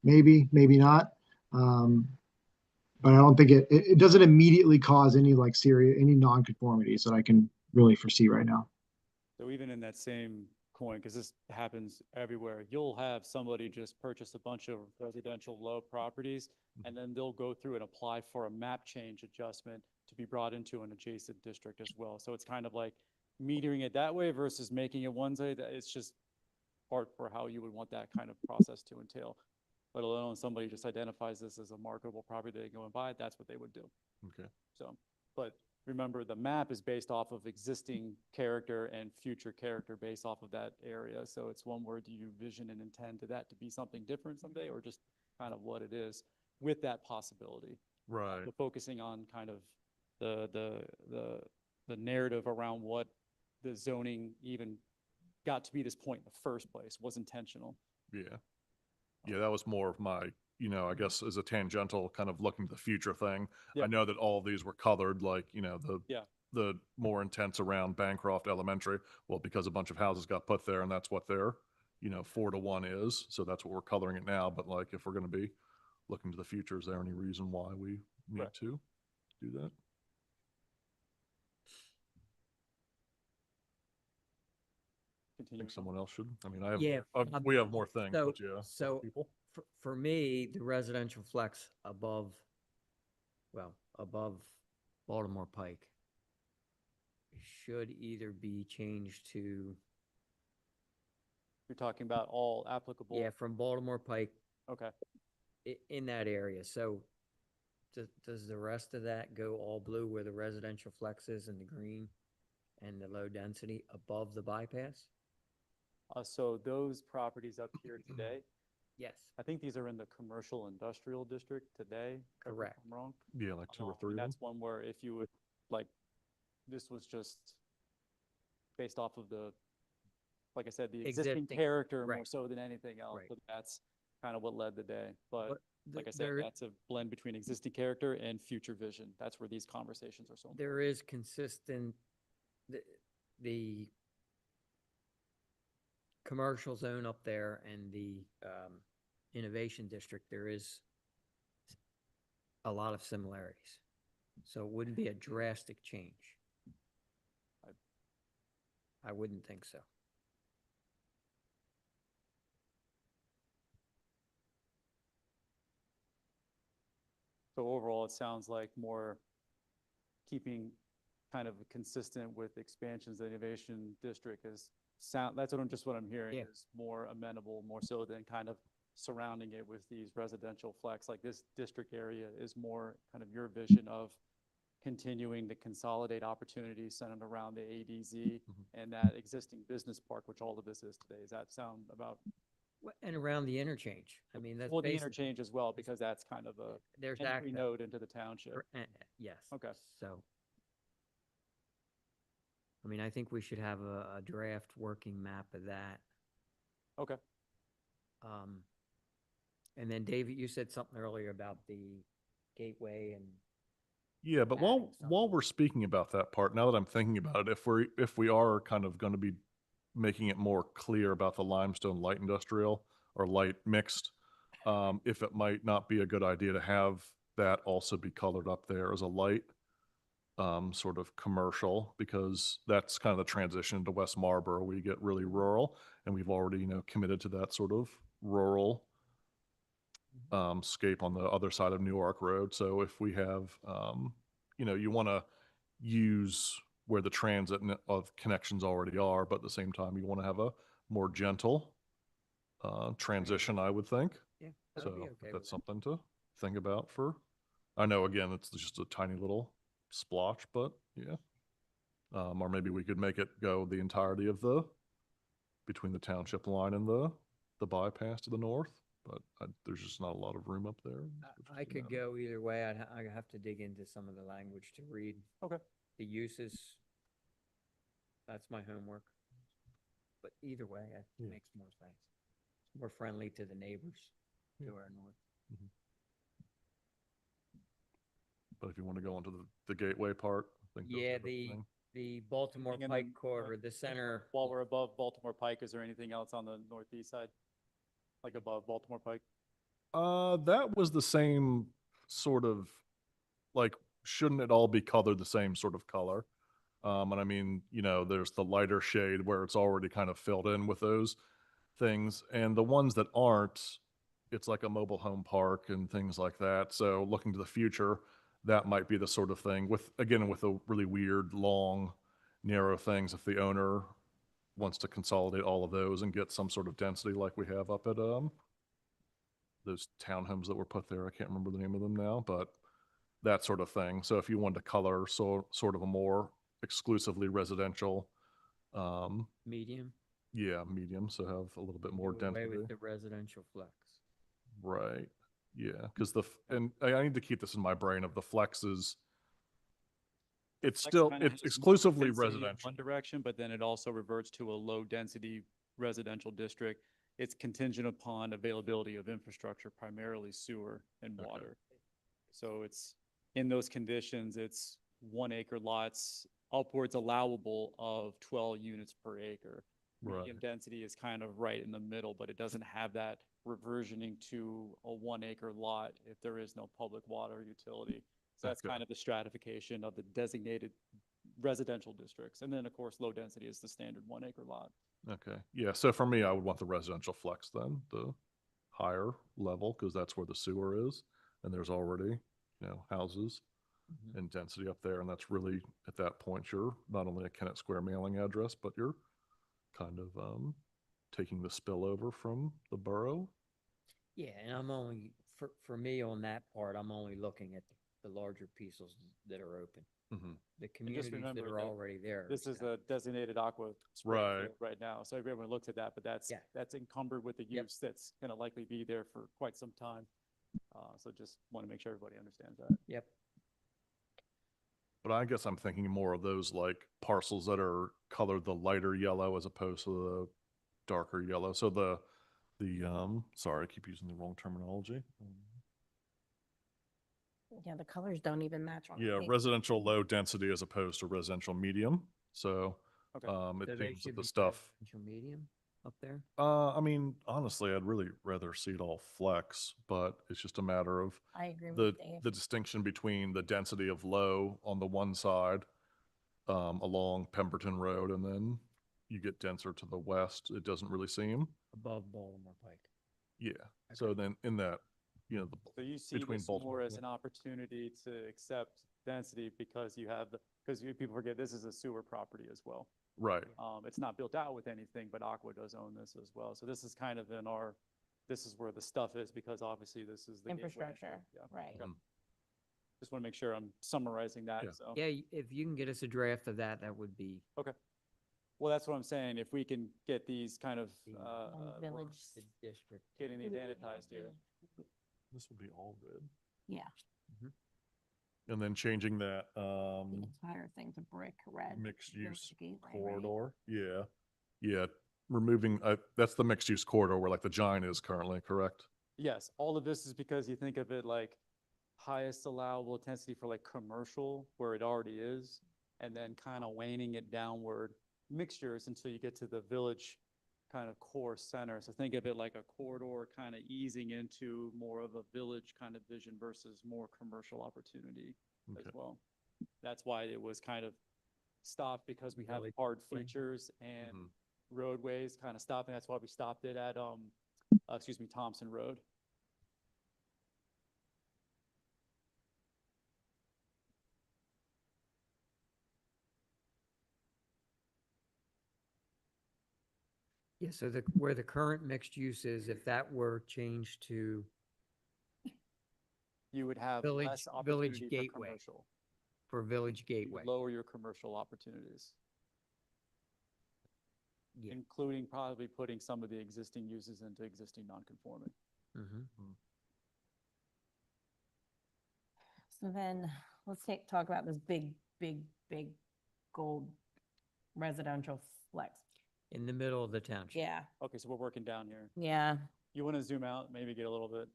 [SPEAKER 3] Maybe, maybe not. But I don't think it doesn't immediately cause any like serious, any non-conformities that I can really foresee right now.
[SPEAKER 5] So even in that same coin, because this happens everywhere, you'll have somebody just purchase a bunch of residential low properties, and then they'll go through and apply for a map change adjustment to be brought into an adjacent district as well. So it's kind of like metering it that way versus making it one way. That it's just part for how you would want that kind of process to entail. Let alone somebody just identifies this as a marketable property, they go and buy it, that's what they would do.
[SPEAKER 2] okay.
[SPEAKER 5] So, but remember, the map is based off of existing character and future character based off of that area. So it's one where do you vision and intend to that to be something different someday, or just kind of what it is with that possibility.
[SPEAKER 2] Right.
[SPEAKER 5] But focusing on kind of the narrative around what the zoning even got to be this point in the first place was intentional.
[SPEAKER 2] Yeah. Yeah, that was more of my, I guess as a tangential kind of looking to the future thing.
[SPEAKER 5] Yeah.
[SPEAKER 2] I know that all of these were colored like,
[SPEAKER 5] Yeah.
[SPEAKER 2] the more intense around Bancroft Elementary. Well, because a bunch of houses got put there and that's what their, 4-to-1 is. So that's what we're coloring it now. But like, if we're going to be looking to the future, is there any reason why we need
[SPEAKER 5] Right.
[SPEAKER 2] to do that? I
[SPEAKER 5] Continue.
[SPEAKER 2] think someone else should. I mean, I have,
[SPEAKER 1] Yeah,
[SPEAKER 2] we have more things,
[SPEAKER 1] so-
[SPEAKER 2] but yeah.
[SPEAKER 1] so-
[SPEAKER 2] people.
[SPEAKER 1] For me, the residential flex above Baltimore Pike should either be changed to,
[SPEAKER 5] You're talking about all applicable.
[SPEAKER 1] yeah, from Baltimore Pike
[SPEAKER 5] Okay.
[SPEAKER 1] in that area. So does the rest of that go all blue where the residential flex is and the green and the low density above the bypass?
[SPEAKER 5] So those properties up here today,
[SPEAKER 1] Yes.
[SPEAKER 5] I think these are in the commercial industrial district today. correct me if
[SPEAKER 1] Correct.
[SPEAKER 5] I'm wrong.
[SPEAKER 2] Yeah, like 2 or
[SPEAKER 5] And
[SPEAKER 2] 3 of them.
[SPEAKER 5] that's one where if you would, like, this was just based off of like I said, the existing
[SPEAKER 1] Existing,
[SPEAKER 5] character more
[SPEAKER 1] right.
[SPEAKER 5] so than anything else.
[SPEAKER 1] Right.
[SPEAKER 5] But that's kind of what led the day. But like I said,
[SPEAKER 1] there,
[SPEAKER 5] that's a blend between existing character and future vision. That's where these conversations are so important.
[SPEAKER 1] there is consistent the commercial zone up there and the innovation district, there is a lot of similarities. So it wouldn't be a drastic change. I wouldn't think so.
[SPEAKER 5] So overall, it sounds like more keeping kind of consistent with expansions of the innovation district is that's what I'm hearing
[SPEAKER 1] Yeah.
[SPEAKER 5] is more amenable, more so than kind of surrounding it with these residential flex. Like this district area is more kind of your vision of continuing to consolidate opportunities centered around the ADZ and that existing business park, which all of this is today. Does that sound about?
[SPEAKER 1] And around the interchange. I mean, that's
[SPEAKER 5] Well, the
[SPEAKER 1] basically,
[SPEAKER 5] interchange as well, because that's kind of a
[SPEAKER 1] there's
[SPEAKER 5] entry
[SPEAKER 1] access.
[SPEAKER 5] node into the township.
[SPEAKER 1] Yes.
[SPEAKER 5] Okay.
[SPEAKER 1] So, I mean, I think we should have a draft working map of that.
[SPEAKER 5] Okay.
[SPEAKER 1] And then David, you said something earlier about the gateway and
[SPEAKER 2] Yeah, but
[SPEAKER 1] adding
[SPEAKER 2] while
[SPEAKER 1] something.
[SPEAKER 2] we're speaking about that part, now that I'm thinking about it, if we are kind of going to be making it more clear about the limestone light industrial or light mixed, if it might not be a good idea to have that also be colored up there as a light sort of commercial, because that's kind of the transition to West Marlboro where you get really rural, and we've already, you know, committed to that sort of rural scape on the other side of Newark Road. So if we have, you know, you want to use where the transit of connections already are, but at the same time, you want to have a more gentle transition, I would think.
[SPEAKER 1] Yeah, I would be
[SPEAKER 2] So
[SPEAKER 1] okay with
[SPEAKER 2] that's
[SPEAKER 1] that.
[SPEAKER 2] something to think about for, I know, again, it's just a tiny little splotch, but yeah. Or maybe we could make it go the entirety of between the township line and the bypass to the north, but there's just not a lot of room up there.
[SPEAKER 1] I could go either way. I'd have to dig into some of the language to read.
[SPEAKER 5] Okay.
[SPEAKER 1] The uses. That's my homework. But either way, it
[SPEAKER 2] Yeah.
[SPEAKER 1] makes more sense. It's more friendly to the neighbors to our north.
[SPEAKER 2] But if you want to go into the gateway part, I think. those
[SPEAKER 1] Yeah,
[SPEAKER 2] are the thing.
[SPEAKER 1] the Baltimore
[SPEAKER 5] Anything in
[SPEAKER 1] Pike
[SPEAKER 5] the-
[SPEAKER 1] corridor, the center.
[SPEAKER 5] While we're above Baltimore Pike, is there anything else on the northeast side? Like above Baltimore Pike?
[SPEAKER 2] That was the same sort of, like, shouldn't it all be colored the same sort of color? And I mean, you know, there's the lighter shade where it's already kind of filled in with those things, and the ones that aren't, it's like a mobile home park and things like that. So looking to the future, that might be the sort of thing with, again, with the really weird, long, narrow things. If the owner wants to consolidate all of those and get some sort of density like we have up at those townhomes that were put there. I can't remember the name of them now, but that sort of thing. So if you wanted to color sort of a more exclusively residential,
[SPEAKER 1] Medium.
[SPEAKER 2] yeah, medium, so have a little bit more
[SPEAKER 1] do away
[SPEAKER 2] density.
[SPEAKER 1] with the residential flex.
[SPEAKER 2] Right. Yeah, because and I need to keep this in my brain of the flexes. It's
[SPEAKER 5] Flex
[SPEAKER 2] still,
[SPEAKER 5] kinda
[SPEAKER 2] it's
[SPEAKER 5] has more
[SPEAKER 2] exclusively
[SPEAKER 5] density in
[SPEAKER 2] residential.
[SPEAKER 5] One direction, but then it also reverts to a low density residential district. It's contingent upon availability of infrastructure, primarily sewer and
[SPEAKER 2] Okay.
[SPEAKER 5] water. So it's, in those conditions, it's 1 acre lots, upwards allowable of 12 units per acre. Medium
[SPEAKER 2] Right.
[SPEAKER 5] density is kind of right in the middle, but it doesn't have that reversioning to a 1 acre lot if there is no public water utility. So that's
[SPEAKER 2] Okay.
[SPEAKER 5] kind of the stratification of the designated residential districts. And then, of course, low density is the standard 1 acre lot.
[SPEAKER 2] Okay. Yeah, so for me, I would want the residential flex then, the higher level, because that's where the sewer is. And there's already, you know, houses and density up there. And that's really, at that point, you're not only a Kennett Square mailing address, but you're kind of taking the spillover from the borough.
[SPEAKER 1] Yeah, and I'm only, for me on that part, I'm only looking at the larger pieces that are open.
[SPEAKER 2] Mhm.
[SPEAKER 1] The communities that
[SPEAKER 5] remember
[SPEAKER 1] are
[SPEAKER 5] that
[SPEAKER 1] already there.
[SPEAKER 5] This is
[SPEAKER 1] so-
[SPEAKER 5] a designated aqua
[SPEAKER 2] Right.
[SPEAKER 5] field right now. So everyone looks at that, but that's
[SPEAKER 1] Yeah.
[SPEAKER 5] encumbered with the
[SPEAKER 1] Yep.
[SPEAKER 5] use that's going to likely be there for quite some time. So just want to make sure everybody understands that.
[SPEAKER 1] Yep.
[SPEAKER 2] But I guess I'm thinking more of those like parcels that are colored the lighter yellow as opposed to the darker yellow. So sorry, I keep using the wrong terminology.
[SPEAKER 6] Yeah, the colors don't even match on the
[SPEAKER 2] Yeah,
[SPEAKER 6] page.
[SPEAKER 2] residential low density as opposed to residential medium. So,
[SPEAKER 5] Okay.
[SPEAKER 2] it
[SPEAKER 1] So they
[SPEAKER 2] seems that
[SPEAKER 1] should
[SPEAKER 2] the
[SPEAKER 1] be
[SPEAKER 2] stuff,
[SPEAKER 1] residential medium up there?
[SPEAKER 2] I mean, honestly, I'd really rather see it all flex, but it's just a matter of
[SPEAKER 6] I agree
[SPEAKER 2] the,
[SPEAKER 6] with Dave.
[SPEAKER 2] the distinction between the density of low on the one side, along Pemberton Road, and then you get denser to the west. It doesn't really seem.
[SPEAKER 1] Above Baltimore Pike.
[SPEAKER 2] Yeah. So then in that,
[SPEAKER 5] So you see
[SPEAKER 2] between
[SPEAKER 5] this
[SPEAKER 2] Baltimore
[SPEAKER 5] more as
[SPEAKER 2] and-
[SPEAKER 5] an opportunity to accept density because you have because people forget this is a sewer property as well.
[SPEAKER 2] right.
[SPEAKER 5] It's not built out with anything, but Aqua does own this as well. So this is kind of this is where the stuff is because obviously this is the gateway.
[SPEAKER 6] Infrastructure,
[SPEAKER 5] Yeah.
[SPEAKER 6] right.
[SPEAKER 2] Mm.
[SPEAKER 5] Just want to make sure I'm summarizing that,
[SPEAKER 2] Yeah.
[SPEAKER 5] so.
[SPEAKER 1] Yeah, if you can get us a draft of that, that would be.
[SPEAKER 5] Well, that's what I'm saying. If we can get these kind of,
[SPEAKER 1] The,
[SPEAKER 6] Village.
[SPEAKER 1] the district.
[SPEAKER 5] getting these annotated here.
[SPEAKER 2] This will be all red.
[SPEAKER 6] Yeah,
[SPEAKER 2] And then changing that,
[SPEAKER 6] the entire thing to brick red.
[SPEAKER 2] mixed
[SPEAKER 6] Village
[SPEAKER 2] use
[SPEAKER 6] Gateway, right?
[SPEAKER 2] corridor. Yeah. Yeah. Removing, that's the mixed use corridor where like the Giant is currently, correct?
[SPEAKER 5] Yes, all of this is because you think of it like highest allowable intensity for like commercial where it already is, and then kind of waning it downward mixtures until you get to the village kind of core center. So think of it like a corridor kind of easing into more of a village kind of vision versus more commercial opportunity as
[SPEAKER 2] Okay.
[SPEAKER 5] well. That's why it was kind of stopped because we have
[SPEAKER 1] Village
[SPEAKER 5] hard
[SPEAKER 1] gateway.
[SPEAKER 5] features and
[SPEAKER 2] Mhm.
[SPEAKER 5] roadways kind of stopping. That's why we stopped it at, Thompson Road.
[SPEAKER 1] Yeah, so where the current mixed use is, if that were changed to
[SPEAKER 5] You would have
[SPEAKER 1] Village-
[SPEAKER 5] less
[SPEAKER 1] Village
[SPEAKER 5] opportunity for
[SPEAKER 1] Gateway.
[SPEAKER 5] commercial.
[SPEAKER 1] for Village
[SPEAKER 5] You
[SPEAKER 1] Gateway.
[SPEAKER 5] would lower your commercial opportunities,
[SPEAKER 1] Yeah.
[SPEAKER 5] including probably putting some of the existing uses into existing non-conforming.
[SPEAKER 1] Mhm.
[SPEAKER 6] So then, let's talk about this big gold residential flex.
[SPEAKER 1] In the middle of the township.
[SPEAKER 6] Yeah,
[SPEAKER 5] Okay, so we're working down here.
[SPEAKER 6] yeah,
[SPEAKER 5] You want to zoom out, maybe get a little bit.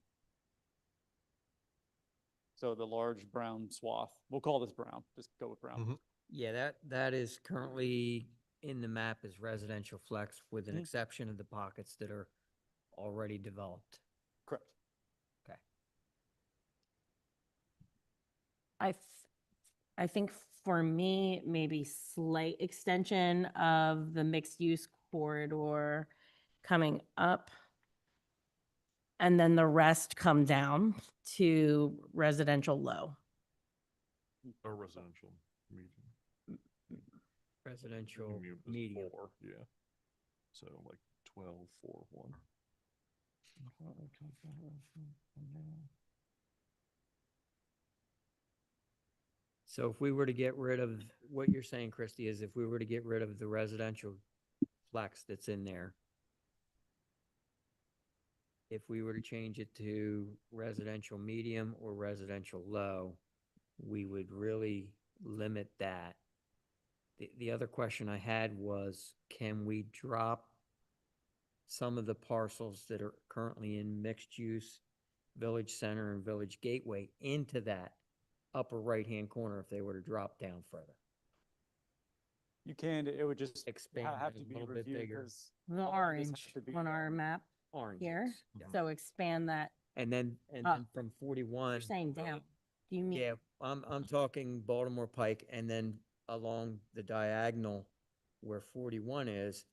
[SPEAKER 5] So the large brown swath, we'll call this brown, just go with brown.
[SPEAKER 2] Mhm.
[SPEAKER 1] Yeah, that is currently in the map as residential flex with an
[SPEAKER 5] Mhm.
[SPEAKER 1] exception of the pockets that are already developed.
[SPEAKER 5] Correct.
[SPEAKER 1] Okay.
[SPEAKER 6] I think for me, maybe slight extension of the mixed use corridor coming up. And then the rest come down to residential low.
[SPEAKER 2] Or residential medium.
[SPEAKER 1] Residential
[SPEAKER 2] Medium is
[SPEAKER 1] medium.
[SPEAKER 2] 4, yeah. So like 12, 4, 1.
[SPEAKER 1] So if we were to get rid of, what you're saying, Christie, is if we were to get rid of the residential flex that's in there, if we were to change it to residential medium or residential low, we would really limit that. The other question I had was, can we drop some of the parcels that are currently in mixed use, Village Center and Village Gateway into that upper right-hand corner if they were to drop down further?
[SPEAKER 5] You can, it would just
[SPEAKER 1] Expand
[SPEAKER 5] have
[SPEAKER 1] it
[SPEAKER 5] to
[SPEAKER 1] a
[SPEAKER 5] be
[SPEAKER 1] little bit
[SPEAKER 5] reviewed
[SPEAKER 1] bigger.
[SPEAKER 5] because.
[SPEAKER 6] The
[SPEAKER 5] all of this has
[SPEAKER 6] orange
[SPEAKER 5] to be
[SPEAKER 6] on our
[SPEAKER 5] done.
[SPEAKER 6] map
[SPEAKER 1] Oranges.
[SPEAKER 6] here,
[SPEAKER 1] Yeah.
[SPEAKER 6] so expand that.
[SPEAKER 1] And then
[SPEAKER 6] Up.
[SPEAKER 1] from 41.
[SPEAKER 6] You're saying down. Do you mean?
[SPEAKER 1] Yeah, I'm talking Baltimore Pike and then along the diagonal where 41 is,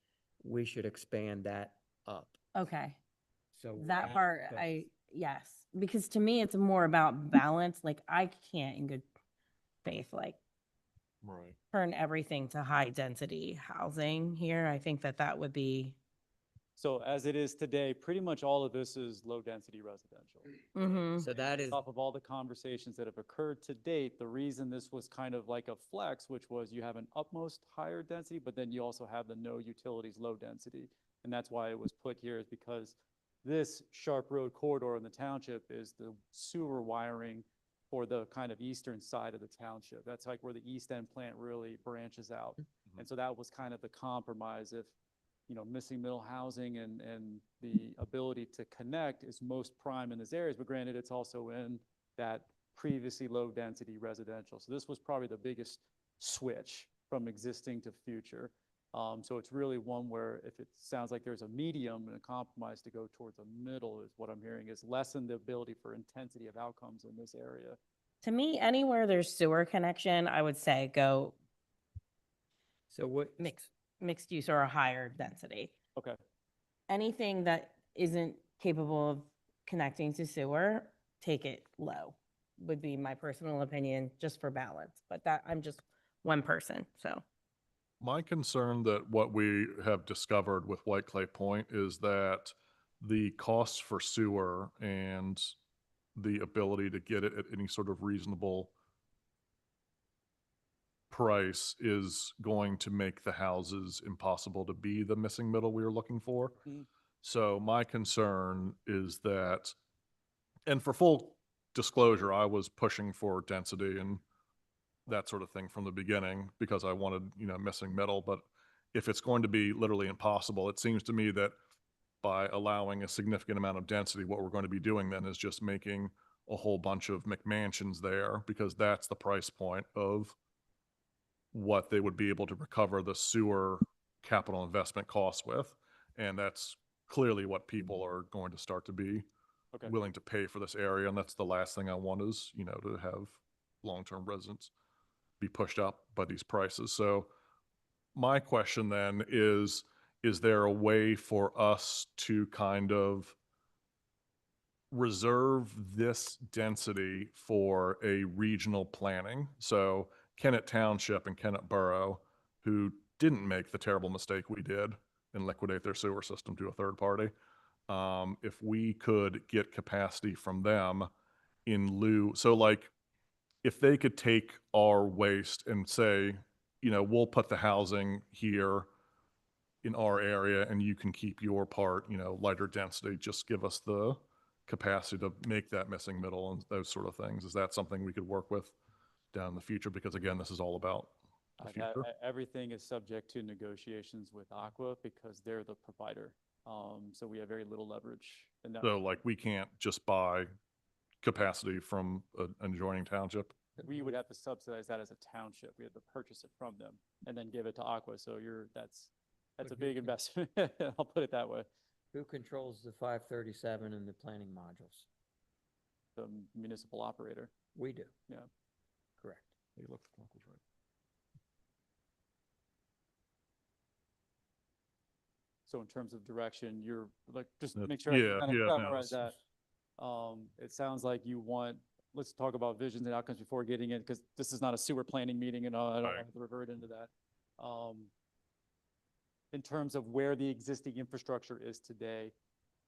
[SPEAKER 1] we should expand that up.
[SPEAKER 6] Okay,
[SPEAKER 1] So
[SPEAKER 6] that part,
[SPEAKER 1] goes-
[SPEAKER 6] yes, because to me, it's more about balance. Like I can't in good faith, like
[SPEAKER 2] Right.
[SPEAKER 6] turn everything to high density housing here. I think that would be.
[SPEAKER 5] So as it is today, pretty much all of this is low-density residential.
[SPEAKER 6] Mhm.
[SPEAKER 1] So that is,
[SPEAKER 5] Off of all the conversations that have occurred to date, the reason this was kind of like a flex, which was you have an utmost higher density, but then you also have the no utilities, low density. And that's why it was put here is because this Sharp Road corridor in the township is the sewer wiring for the kind of eastern side of the township. That's like where the east end plant really branches out. And so that was kind of the compromise if, missing middle housing and the ability to connect is most prime in these areas, but granted, it's also in that previously low-density residential. So this was probably the biggest switch from existing to future. So it's really one where if it sounds like there's a medium and a compromise to go towards a middle is what I'm hearing, is lessen the ability for intensity of outcomes in this area.
[SPEAKER 6] To me, anywhere there's sewer connection, I would say go
[SPEAKER 1] So what,
[SPEAKER 6] mixed use or a higher density.
[SPEAKER 5] Okay.
[SPEAKER 6] Anything that isn't capable of connecting to sewer, take it low, would be my personal opinion, just for balance. But that, I'm just one person, so.
[SPEAKER 2] My concern that what we have discovered with White Clay Point is that the costs for sewer and the ability to get it at any sort of reasonable price is going to make the houses impossible to be the missing middle we were looking for.
[SPEAKER 5] Mhm.
[SPEAKER 2] So my concern is that, and for full disclosure, I was pushing for density and that sort of thing from the beginning because I wanted, missing middle. But if it's going to be literally impossible, it seems to me that by allowing a significant amount of density, what we're going to be doing then is just making a whole bunch of McMansions there, because that's the price point of what they would be able to recover the sewer capital investment costs with. And that's clearly what people are going to start to be
[SPEAKER 5] Okay.
[SPEAKER 2] willing to pay for this area. And that's the last thing I want is, to have long-term residents be pushed up by these prices. So my question then is there a way for us to kind of reserve this density for a regional planning? So Kennett Township and Kennett Borough, who didn't make the terrible mistake we did and liquidate their sewer system to a third party, if we could get capacity from them in lieu, so like if they could take our waste and say, we'll put the housing here in our area and you can keep your part, lighter density, just give us the capacity to make that missing middle and those sort of things. Is that something we could work with down in the future? Because again, this is all about the future.
[SPEAKER 5] Everything is subject to negotiations with Aqua because they're the provider. So we have very little leverage in that.
[SPEAKER 2] So like we can't just buy capacity from an adjoining township?
[SPEAKER 5] We would have to subsidize that as a township. We had to purchase it from them and then give it to Aqua. So that's
[SPEAKER 1] But
[SPEAKER 5] a
[SPEAKER 1] who
[SPEAKER 5] big
[SPEAKER 1] can-
[SPEAKER 5] investment. I'll put it that way.
[SPEAKER 1] who controls the 537 and the planning modules?
[SPEAKER 5] The municipal operator.
[SPEAKER 1] We do.
[SPEAKER 5] Yeah.
[SPEAKER 1] Correct.
[SPEAKER 2] Hey, look, the clock was right.
[SPEAKER 5] So in terms of direction, you're like, just
[SPEAKER 2] That-
[SPEAKER 5] make sure I
[SPEAKER 2] yeah,
[SPEAKER 5] kind of
[SPEAKER 2] yeah, no,
[SPEAKER 5] summarize
[SPEAKER 2] it's-
[SPEAKER 5] that. It sounds like you want, let's talk about visions and outcomes before getting in, because this is not a sewer planning meeting and I don't
[SPEAKER 2] Right.
[SPEAKER 5] want to revert into that. In terms of where the existing infrastructure is today,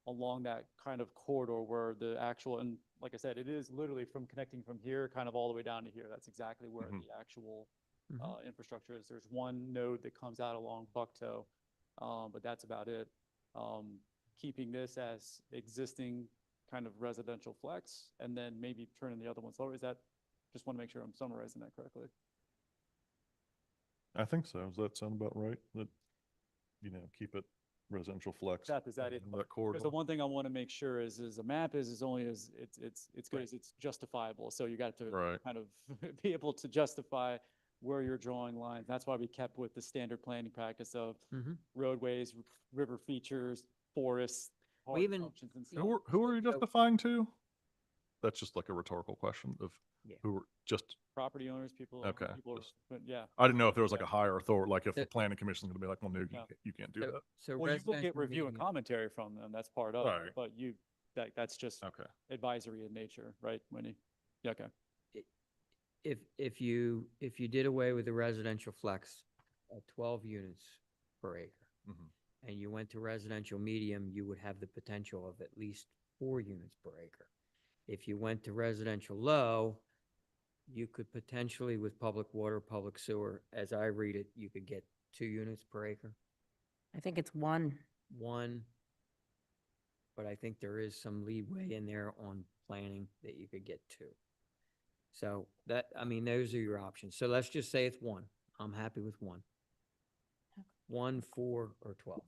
[SPEAKER 5] along that kind of corridor where the actual, and like I said, it is literally from connecting from here, kind of all the way down to here. That's exactly where
[SPEAKER 2] Mhm.
[SPEAKER 5] the actual
[SPEAKER 1] Mhm.
[SPEAKER 5] infrastructure is. There's one node that comes out along Bucktoe, but that's about it. Keeping this as existing kind of residential flex, and then maybe turning the other ones lower. Is that, just want to make sure I'm summarizing that correctly.
[SPEAKER 2] I think so. Does that sound about right? That, keep it residential flex.
[SPEAKER 5] Seth, is that it?
[SPEAKER 2] in that
[SPEAKER 5] Because
[SPEAKER 2] corridor.
[SPEAKER 5] the one thing I want to make sure is a map is only as it's good as it's justifiable. So you got to
[SPEAKER 2] Right.
[SPEAKER 5] kind of be able to justify where you're drawing lines. That's why we kept with the standard planning practice of
[SPEAKER 1] Mhm.
[SPEAKER 5] roadways, river features, forests, park
[SPEAKER 1] even-
[SPEAKER 5] functions and
[SPEAKER 1] you
[SPEAKER 5] stuff.
[SPEAKER 2] Who are you
[SPEAKER 1] So-
[SPEAKER 2] justifying to? That's just like a rhetorical question of
[SPEAKER 1] Yeah.
[SPEAKER 2] who were just,
[SPEAKER 5] Property owners, people.
[SPEAKER 2] Okay,
[SPEAKER 5] people are-
[SPEAKER 2] just-
[SPEAKER 5] but yeah.
[SPEAKER 2] I didn't know if there was like a higher authority, like if the
[SPEAKER 1] So-
[SPEAKER 2] planning commission is gonna be like, well, no,
[SPEAKER 5] No.
[SPEAKER 2] you can't do that.
[SPEAKER 1] So
[SPEAKER 5] Well, you will get
[SPEAKER 1] residential
[SPEAKER 5] review and
[SPEAKER 1] medium-
[SPEAKER 5] commentary from them. That's part of
[SPEAKER 2] Right.
[SPEAKER 5] it. But that's just
[SPEAKER 2] Okay.
[SPEAKER 5] advisory in nature, right, Winnie? Yeah, okay.
[SPEAKER 1] If you did away with the residential flex at 12 units per acre,
[SPEAKER 2] Mhm.
[SPEAKER 1] and you went to residential medium, you would have the potential of at least 4 units per acre. If you went to residential low, you could potentially, with public water, public sewer, as I read it, you could get 2 units per acre,
[SPEAKER 6] I think it's one.
[SPEAKER 1] 1. But I think there is some leeway in there on planning that you could get 2. So those are your options. So let's just say it's 1. I'm happy with 1. 1, 4, or 12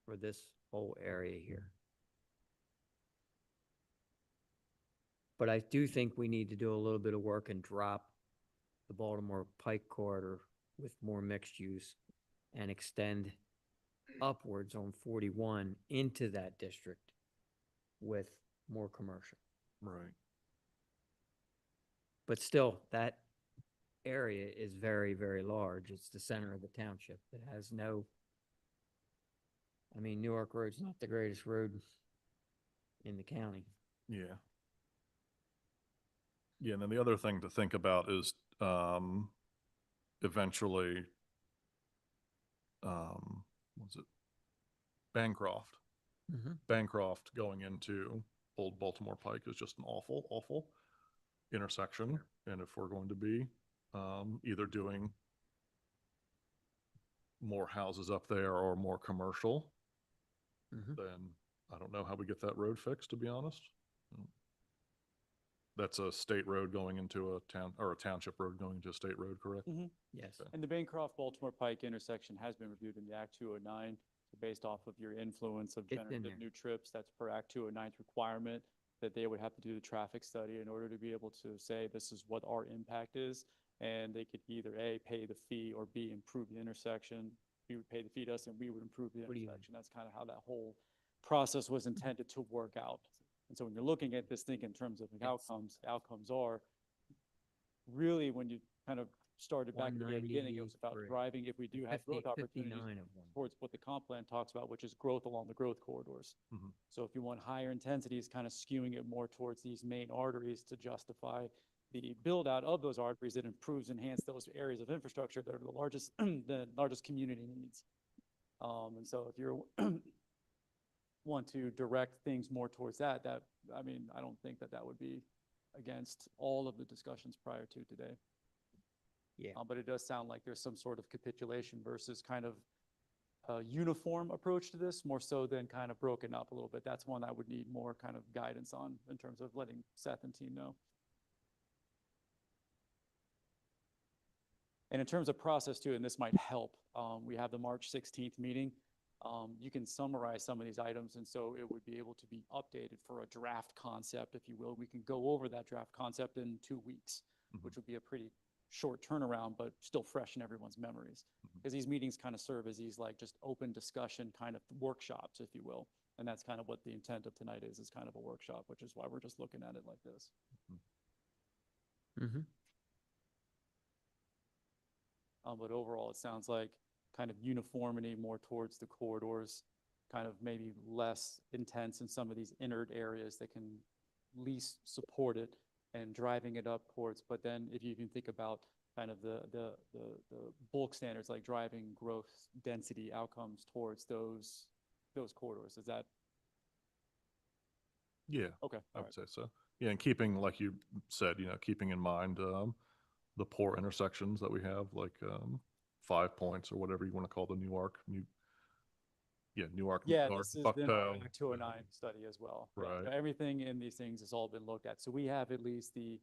[SPEAKER 1] for this whole area here. But I do think we need to do a little bit of work and drop the Baltimore Pike corridor with more mixed use and extend upwards on 41 into that district with more commercial.
[SPEAKER 2] Right.
[SPEAKER 1] But still, that area is very, very large. It's the center of the township. It has no, I mean, Newark Road's not the greatest road in the county.
[SPEAKER 2] Yeah. Yeah, and then the other thing to think about is, eventually, what's it? Bancroft.
[SPEAKER 1] Mm-hmm.
[SPEAKER 2] Bancroft going into Old Baltimore Pike is just an awful, awful intersection. And if we're going to be, either doing more houses up there or more commercial,
[SPEAKER 1] Mm-hmm.
[SPEAKER 2] then I don't know how we get that road fixed, to be honest. That's a state road going into a town, or a township road going into a state road, correct?
[SPEAKER 1] Yes.
[SPEAKER 2] Okay.
[SPEAKER 5] And the Bancroft-Baltimore Pike intersection has been reviewed in the Act 209, so based off of your influence of
[SPEAKER 1] It's in
[SPEAKER 5] generative
[SPEAKER 1] there.
[SPEAKER 5] new trips, that's per Act 209's requirement, that they would have to do the traffic study in order to be able to say, this is what our impact is, and they could either A, pay the fee, or B, improve the intersection. We would pay the fee to us, and we would improve the
[SPEAKER 1] What do you-
[SPEAKER 5] intersection. That's kind of how that whole process was intended to work out. And so when you're looking at this thing in terms of the outcomes are really, when you kind of started back at the very beginning, it was about
[SPEAKER 1] 193.
[SPEAKER 5] driving, if we do have growth opportunities,
[SPEAKER 1] 59 of one.
[SPEAKER 5] towards what the comp plan talks about, which is growth along the growth corridors.
[SPEAKER 2] Mhm.
[SPEAKER 5] So if you want higher intensities, kind of skewing it more towards these main arteries to justify the build out of those arteries, that improves, enhance those areas of infrastructure that are the largest, the largest community needs. And so if you're want to direct things more towards that, I mean, I don't think that would be against all of the discussions prior to today.
[SPEAKER 1] Yeah.
[SPEAKER 5] But it does sound like there's some sort of capitulation versus kind of a uniform approach to this, more so than kind of broken up a little bit. That's one I would need more kind of guidance on in terms of letting Seth and team know. And in terms of process too, and this might help, we have the March 16th meeting. You can summarize some of these items, and so it would be able to be updated for a draft concept, if you will. We can go over that draft concept in 2 weeks, which would be a pretty short turnaround, but still fresh in everyone's memories. Because these meetings kind of serve as these like just open discussion kind of workshops, if you will. And that's kind of what the intent of tonight is kind of a workshop, which is why we're just looking at it like this.
[SPEAKER 1] Mm-hmm.
[SPEAKER 5] But overall, it sounds like kind of uniformity more towards the corridors, kind of maybe less intense in some of these inner areas that can least support it, and driving it up towards. But then if you can think about kind of the bulk standards, like driving growth, density outcomes towards those corridors, is that
[SPEAKER 2] Yeah,
[SPEAKER 5] okay?
[SPEAKER 2] I
[SPEAKER 5] All
[SPEAKER 2] would
[SPEAKER 5] right.
[SPEAKER 2] say so. Yeah, and keeping, like you said, keeping in mind, the poor intersections that we have, like, 5 Points or whatever you want to call the Newark, Newark,
[SPEAKER 5] Yeah, this is the
[SPEAKER 2] Bucktown.
[SPEAKER 5] Act 209 study as well. Yeah,
[SPEAKER 2] Right.
[SPEAKER 5] so everything in these things has all been looked at. So we have at least the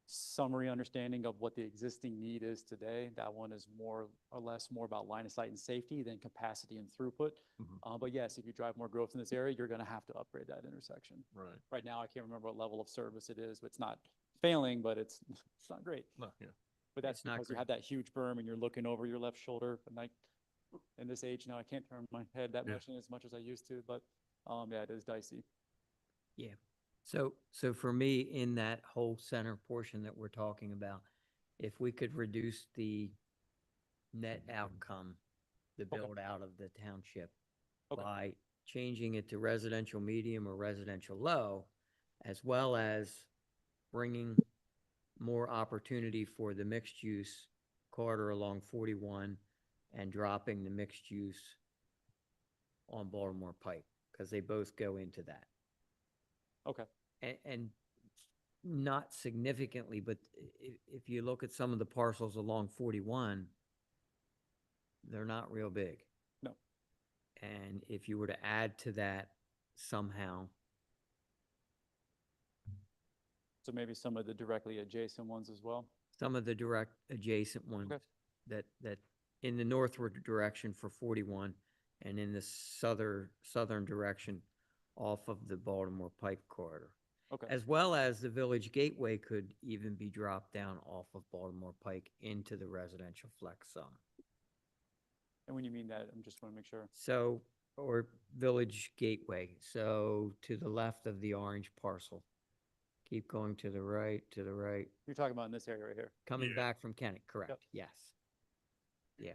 [SPEAKER 5] summary understanding of what the existing need is today. That one is more or less more about line of sight and safety than capacity and throughput.
[SPEAKER 2] Mhm.
[SPEAKER 5] But yes, if you drive more growth in this area, you're going to have to upgrade that intersection.
[SPEAKER 2] Right.
[SPEAKER 5] Right now, I can't remember what level of service it is. It's not failing, but it's not great.
[SPEAKER 2] No, yeah.
[SPEAKER 5] But that's
[SPEAKER 1] It's not
[SPEAKER 5] because you
[SPEAKER 1] great.
[SPEAKER 5] have that huge berm and you're looking over your left shoulder. And like in this age now, I can't turn my head that
[SPEAKER 2] Yeah.
[SPEAKER 5] much as I used to. But yeah, it is dicey.
[SPEAKER 1] Yeah. So for me, in that whole center portion that we're talking about, if we could reduce the net outcome, the
[SPEAKER 5] Okay.
[SPEAKER 1] build out of the township
[SPEAKER 5] Okay.
[SPEAKER 1] by changing it to residential medium or residential low, as well as bringing more opportunity for the mixed use corridor along 41 and dropping the mixed use on Baltimore Pike, because they both go into that.
[SPEAKER 5] Okay.
[SPEAKER 1] And not significantly, but if you look at some of the parcels along 41, they're not real big.
[SPEAKER 5] No.
[SPEAKER 1] And if you were to add to that somehow,
[SPEAKER 5] So maybe some of the directly adjacent ones as well.
[SPEAKER 1] some of the direct adjacent ones
[SPEAKER 5] Okay.
[SPEAKER 1] that in the northward direction for 41 and in the southern direction off of the Baltimore Pike corridor.
[SPEAKER 5] Okay.
[SPEAKER 1] As well as the Village Gateway could even be dropped down off of Baltimore Pike into the residential flex zone.
[SPEAKER 5] And when you mean that, I'm just want to make sure.
[SPEAKER 1] So, or Village Gateway, so to the left of the orange parcel. Keep going to the right,
[SPEAKER 5] You're talking about in this area right here.
[SPEAKER 1] coming
[SPEAKER 2] Yeah.
[SPEAKER 1] back from Kennet, correct? Yes. Yeah.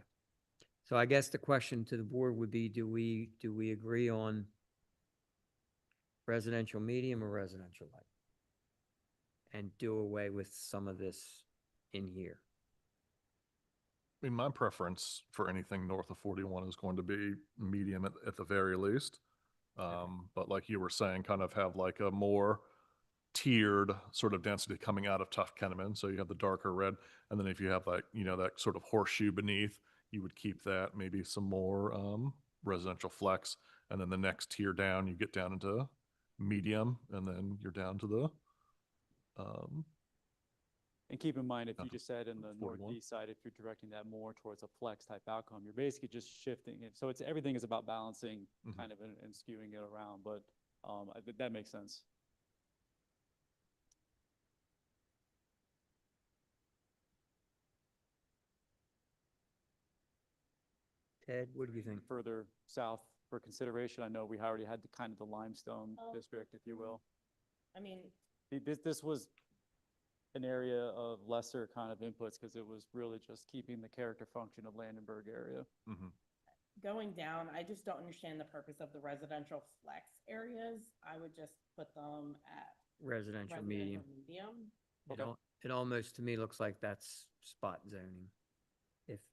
[SPEAKER 1] So I guess the question to the board would be, do we agree on residential medium or residential light? And do away with some of this in here?
[SPEAKER 2] I mean, my preference for anything north of 41 is going to be medium at the very least. But like you were saying, kind of have like a more tiered sort of density coming out of Tough Kenneman. So you have the darker red, and then if you have like, you know, that sort of horseshoe beneath, you would keep that, maybe some more residential flex. And then the next tier down, you get down into medium, and then you're down to the
[SPEAKER 5] And keep in mind, if you
[SPEAKER 2] Nothing.
[SPEAKER 5] just said in the
[SPEAKER 2] 41.
[SPEAKER 5] northeast side, if you're directing that more towards a flex type outcome, you're basically just shifting it. So it's, everything is about balancing
[SPEAKER 2] Mhm.
[SPEAKER 5] kind of and skewing it around, but that makes sense.
[SPEAKER 1] Ted, what do you think?
[SPEAKER 5] Further south for consideration, I know we already had the kind of the limestone district, if you will.
[SPEAKER 6] I mean,
[SPEAKER 5] This was an area of lesser kind of inputs because it was really just keeping the character function of Landenberg area.
[SPEAKER 2] Mhm.
[SPEAKER 6] going down, I just don't understand the purpose of the residential flex areas. I would just put them at
[SPEAKER 1] Residential medium.
[SPEAKER 6] medium.
[SPEAKER 1] It it almost to me looks like that's spot zoning.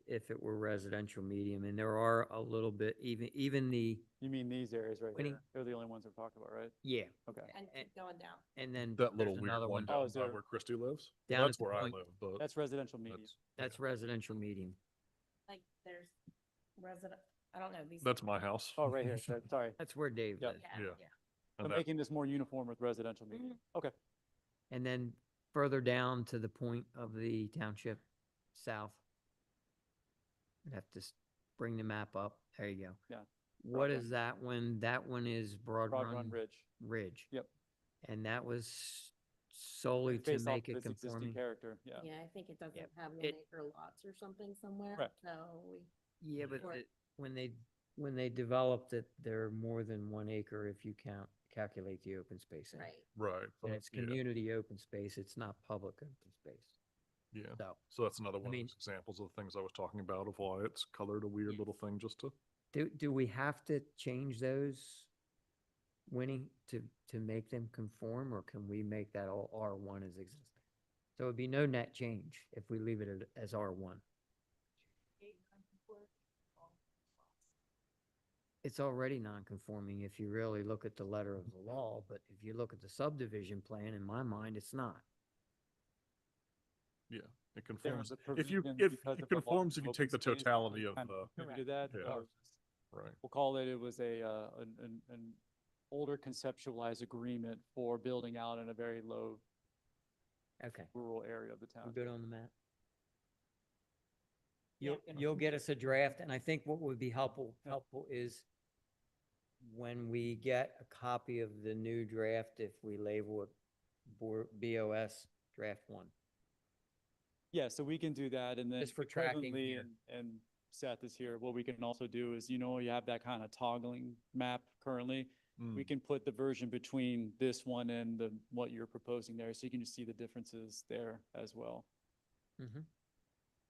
[SPEAKER 1] If it were residential medium, and there are a little bit, even the,
[SPEAKER 5] You mean these areas right
[SPEAKER 1] Winnie?
[SPEAKER 5] here? They're the only ones we're talking about, right?
[SPEAKER 1] yeah,
[SPEAKER 5] Okay.
[SPEAKER 6] And keep going down.
[SPEAKER 1] and then
[SPEAKER 2] That little
[SPEAKER 1] there's
[SPEAKER 2] weird
[SPEAKER 1] another
[SPEAKER 2] one
[SPEAKER 1] one.
[SPEAKER 5] Oh,
[SPEAKER 2] down
[SPEAKER 5] is
[SPEAKER 2] by
[SPEAKER 5] there-
[SPEAKER 2] where Christy lives.
[SPEAKER 1] Down
[SPEAKER 2] Well, that's
[SPEAKER 1] at the
[SPEAKER 2] where I
[SPEAKER 1] point-
[SPEAKER 2] live, but
[SPEAKER 5] That's residential medium.
[SPEAKER 1] That's residential medium.
[SPEAKER 6] Like there's resident, I don't know, these.
[SPEAKER 2] that's my house.
[SPEAKER 5] Oh, right here. Sorry.
[SPEAKER 1] That's where Dave
[SPEAKER 5] Yep.
[SPEAKER 1] lives.
[SPEAKER 2] Yeah.
[SPEAKER 5] So
[SPEAKER 2] And that-
[SPEAKER 5] making this more uniform with residential medium. Okay.
[SPEAKER 1] And then further down to the point of the township south. I'd have to bring the map up. There you go.
[SPEAKER 5] Yeah.
[SPEAKER 1] What
[SPEAKER 5] Broad
[SPEAKER 1] is that one? That one is Broad
[SPEAKER 5] Broad Run
[SPEAKER 1] Run
[SPEAKER 5] Ridge.
[SPEAKER 1] Ridge.
[SPEAKER 5] Yep.
[SPEAKER 1] And that was solely to
[SPEAKER 5] Based off
[SPEAKER 1] make
[SPEAKER 5] of
[SPEAKER 1] it
[SPEAKER 5] its existing
[SPEAKER 1] conforming.
[SPEAKER 5] character, yeah.
[SPEAKER 6] Yeah, I think it doesn't
[SPEAKER 1] Yep.
[SPEAKER 6] have
[SPEAKER 1] It-
[SPEAKER 6] 1 acre lots or something somewhere.
[SPEAKER 5] Correct.
[SPEAKER 6] So we,
[SPEAKER 1] Yeah, but
[SPEAKER 6] Or-
[SPEAKER 1] when they developed it, they're more than 1 acre if you calculate the open space in.
[SPEAKER 6] right.
[SPEAKER 2] Right.
[SPEAKER 1] And
[SPEAKER 2] but
[SPEAKER 1] it's
[SPEAKER 2] yeah,
[SPEAKER 1] community open space. It's not public open space.
[SPEAKER 2] Yeah.
[SPEAKER 1] So,
[SPEAKER 2] So that's another one
[SPEAKER 1] mean-
[SPEAKER 2] of those examples of things I was talking about of why it's colored a weird
[SPEAKER 1] Yes.
[SPEAKER 2] little thing just to.
[SPEAKER 1] do we have to change those, Winnie, to make them conform, or can we make that all R1 as existing? So it'd be no net change if we leave it as R1. It's already non-conforming if you really look at the letter of the law, but if you look at the subdivision plan, in my mind, it's not.
[SPEAKER 2] Yeah, it
[SPEAKER 5] There
[SPEAKER 2] conforms.
[SPEAKER 5] was a
[SPEAKER 2] If you,
[SPEAKER 5] provision
[SPEAKER 2] if
[SPEAKER 5] because
[SPEAKER 2] it
[SPEAKER 5] of the law
[SPEAKER 2] conforms, if you
[SPEAKER 5] open
[SPEAKER 2] take the
[SPEAKER 5] space that
[SPEAKER 2] totality of
[SPEAKER 5] kind
[SPEAKER 2] the,
[SPEAKER 5] contributed that,
[SPEAKER 2] Yeah.
[SPEAKER 5] or
[SPEAKER 2] right.
[SPEAKER 5] we'll call it, it was an older conceptualized agreement for building out in a very low
[SPEAKER 1] Okay,
[SPEAKER 5] rural area of the
[SPEAKER 1] we're
[SPEAKER 5] town.
[SPEAKER 1] good on the map.
[SPEAKER 6] Yeah.
[SPEAKER 1] You'll get us a draft, and I think what would be helpful
[SPEAKER 5] Yeah.
[SPEAKER 1] is when we get a copy of the new draft, if we label it BOS Draft 1.
[SPEAKER 5] Yeah, so we can do that, and then
[SPEAKER 1] Just for
[SPEAKER 5] because when
[SPEAKER 1] tracking
[SPEAKER 5] Lee
[SPEAKER 1] here.
[SPEAKER 5] and Seth is here, what we can also do is, you know, you have that kind of toggling map currently. We
[SPEAKER 2] Mm,
[SPEAKER 5] can put the version between this one and what you're proposing there, so you can just see the differences there as well.
[SPEAKER 1] Mhm.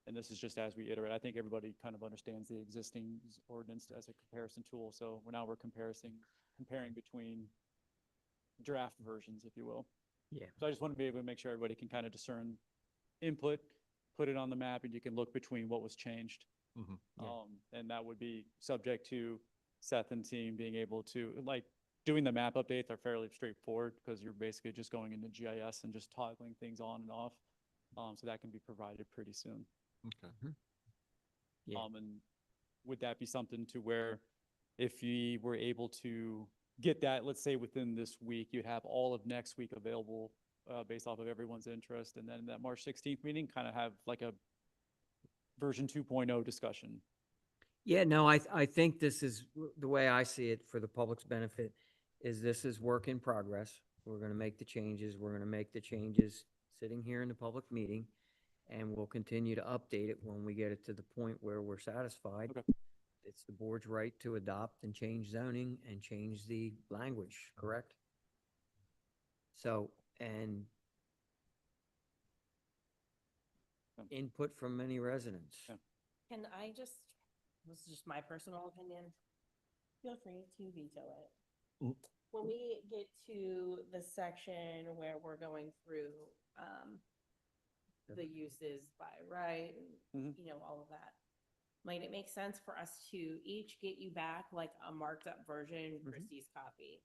[SPEAKER 5] And this is just as we iterate. I think everybody kind of understands the existing ordinance as a comparison tool, so we're comparing between draft versions, if you will.
[SPEAKER 1] Yeah.
[SPEAKER 5] So I just want to be able to make sure everybody can kind of discern input, put it on the map, and you can look between what was changed.
[SPEAKER 2] mhm.
[SPEAKER 1] Yeah.
[SPEAKER 5] And that would be subject to Seth and team being able to, like, doing the map updates are fairly straightforward because you're basically just going into GIS and just toggling things on and off. So that can be provided pretty soon.
[SPEAKER 2] Okay.
[SPEAKER 1] Yeah.
[SPEAKER 5] And would that be something to where if you were able to get that, let's say within this week, you'd have all of next week available based off of everyone's interest, and then that March 16th meeting, kind of have like a version 2.0 discussion?
[SPEAKER 1] Yeah, no, I think this is, the way I see it for the public's benefit, is this is work in progress. we're gonna make the changes, we're gonna make the changes sitting here in the public meeting, and we'll continue to update it when we get it to the point where we're satisfied.
[SPEAKER 5] Okay.
[SPEAKER 1] It's the board's right to adopt and change zoning and change the language, correct? So, and input from many residents.
[SPEAKER 5] Yeah.
[SPEAKER 6] Can I just, this is just my personal opinion, feel free to veto it.
[SPEAKER 4] Mm.
[SPEAKER 6] When we get to the section where we're going through, the uses by right, and,
[SPEAKER 5] Mhm.
[SPEAKER 6] you know, all of that, might it make sense for us to each get you back like a marked up version, Christie's copy?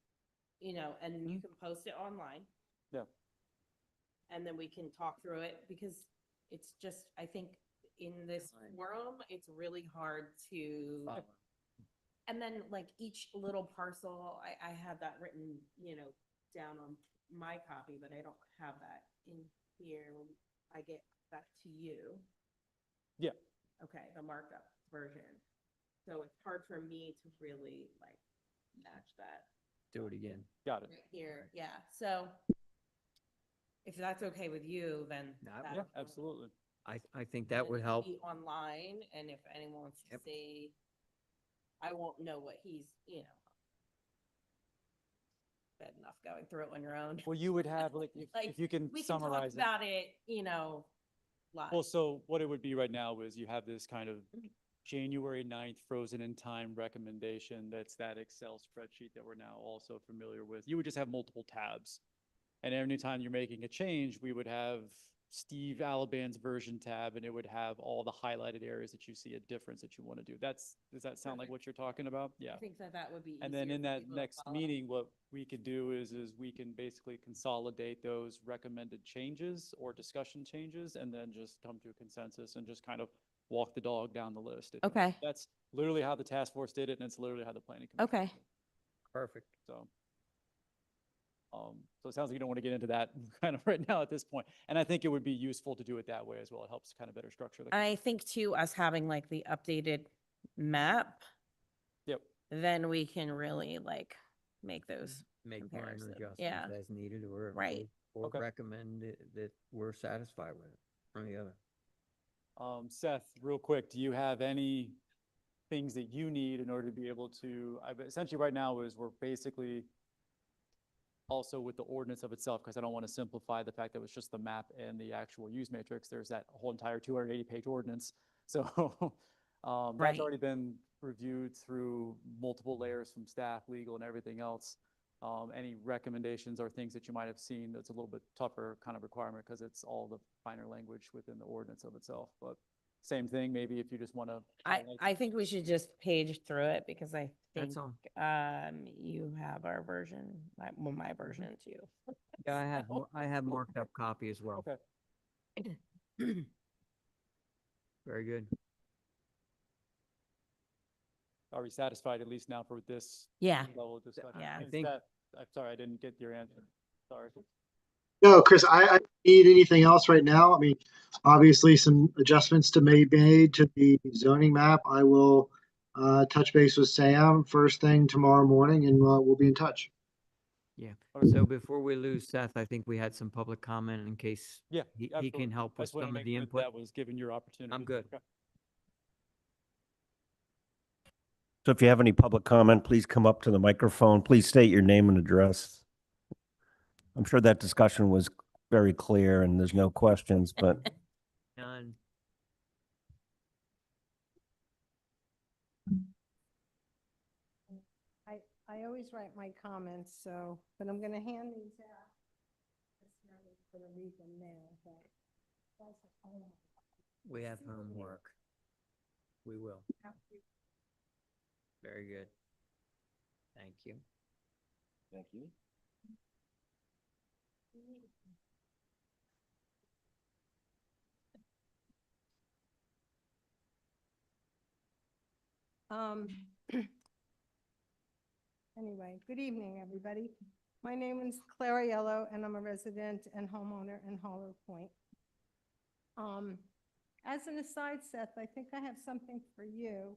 [SPEAKER 6] You know, and you can post it online.
[SPEAKER 5] Yeah.
[SPEAKER 6] And then we can talk through it, because it's just, I think in this forum, it's really hard to. And then like each little parcel, I have that written, you know, down on my copy, but I don't have that in here when I get that to you.
[SPEAKER 5] Yeah.
[SPEAKER 6] Okay, the marked up version. So it's hard for me to really like match that
[SPEAKER 1] Do it again.
[SPEAKER 5] Got it.
[SPEAKER 6] right here. Yeah, so if that's okay with you, then.
[SPEAKER 1] That
[SPEAKER 6] that-
[SPEAKER 5] Yeah, absolutely.
[SPEAKER 1] I think that would
[SPEAKER 6] it'll
[SPEAKER 1] help.
[SPEAKER 6] be online, and if anyone wants to
[SPEAKER 1] Yep.
[SPEAKER 6] see, I won't know what he's, you know. Bad enough going through it on your own.
[SPEAKER 5] Well, you would have, like,
[SPEAKER 6] Like,
[SPEAKER 5] if you can
[SPEAKER 6] We can talk
[SPEAKER 5] summarize it.
[SPEAKER 6] about it, you know, live.
[SPEAKER 5] Well, so what it would be right now is you have this kind of January 9th frozen in time recommendation. That's that Excel spreadsheet that we're now also familiar with. You would just have multiple tabs. And every time you're making a change, we would have Steve Alaban's version tab, and it would have all the highlighted areas that you see a difference that you want to do. Does that sound like
[SPEAKER 6] Perfect.
[SPEAKER 5] what you're talking about? Yeah.
[SPEAKER 6] I think that would be
[SPEAKER 5] And then
[SPEAKER 6] easier
[SPEAKER 5] in
[SPEAKER 6] for
[SPEAKER 5] that
[SPEAKER 6] people to
[SPEAKER 5] next
[SPEAKER 6] follow.
[SPEAKER 5] meeting, what we could do is we can basically consolidate those recommended changes or discussion changes, and then just come to a consensus and just kind of walk the dog down the list.
[SPEAKER 6] Okay,
[SPEAKER 5] That's literally how the task force did it, and it's literally how the planning commission.
[SPEAKER 6] okay.
[SPEAKER 5] did it.
[SPEAKER 1] Perfect.
[SPEAKER 5] So it sounds like you don't want to get into that kind of right now at this point. And I think it would be useful to do it that way as well. It helps kind of better structure the.
[SPEAKER 6] I think too, us having like the updated map,
[SPEAKER 5] Yep.
[SPEAKER 6] then we can really like make those.
[SPEAKER 1] Make minor
[SPEAKER 6] Comparison,
[SPEAKER 1] adjustments
[SPEAKER 6] yeah.
[SPEAKER 1] as needed or.
[SPEAKER 6] Right.
[SPEAKER 1] Or
[SPEAKER 5] Okay.
[SPEAKER 1] recommend that we're satisfied with it from the other.
[SPEAKER 5] Seth, real quick, do you have any things that you need in order to be able to, essentially right now is we're basically also with the ordinance of itself, because I don't want to simplify the fact that it's just the map and the actual use matrix. There's that whole entire 280-page ordinance. So that's
[SPEAKER 6] Right.
[SPEAKER 5] already been reviewed through multiple layers from staff, legal, and everything else. Any recommendations or things that you might have seen that's a little bit tougher kind of requirement, because it's all the finer language within the ordinance of itself. But same thing, maybe if you just want to.
[SPEAKER 6] I think we should just page through it, because I think,
[SPEAKER 1] That's all.
[SPEAKER 6] you have our version, my version too.
[SPEAKER 1] Yeah, I have marked up copy as well.
[SPEAKER 5] Okay.
[SPEAKER 1] Very good.
[SPEAKER 5] Are we satisfied at least now for this
[SPEAKER 6] Yeah,
[SPEAKER 5] level of discussion?
[SPEAKER 6] Yeah.
[SPEAKER 1] I
[SPEAKER 5] And
[SPEAKER 1] think-
[SPEAKER 5] Seth, I'm sorry, I didn't get your answer. Sorry.
[SPEAKER 3] No, Chris, I don't need anything else right now. I mean, obviously some adjustments to be made to the zoning map. I will touch base with Sam first thing tomorrow morning, and we'll be in touch.
[SPEAKER 1] Yeah.
[SPEAKER 5] Okay.
[SPEAKER 1] So before we lose Seth, I think we had some public comment in case
[SPEAKER 5] Yeah,
[SPEAKER 1] he
[SPEAKER 5] absolutely.
[SPEAKER 1] can help
[SPEAKER 5] I
[SPEAKER 1] with
[SPEAKER 5] just wanted
[SPEAKER 1] some
[SPEAKER 5] to
[SPEAKER 1] of
[SPEAKER 5] make
[SPEAKER 1] the
[SPEAKER 5] sure
[SPEAKER 1] input.
[SPEAKER 5] that was given your opportunity.
[SPEAKER 1] I'm good.
[SPEAKER 5] Okay.
[SPEAKER 4] So if you have any public comment, please come up to the microphone. Please state your name and address. I'm sure that discussion was very clear and there's no questions, but
[SPEAKER 1] None.
[SPEAKER 8] I always write my comments, so, but I'm gonna hand these out. It's not gonna read them now, but that's a whole-
[SPEAKER 1] We have homework. We will. Very good. Thank you.
[SPEAKER 4] thank you.
[SPEAKER 8] Anyway, good evening, everybody. My name is Clara Yellow, and I'm a resident and homeowner in Hollow Point. As an aside, Seth, I think I have something for you.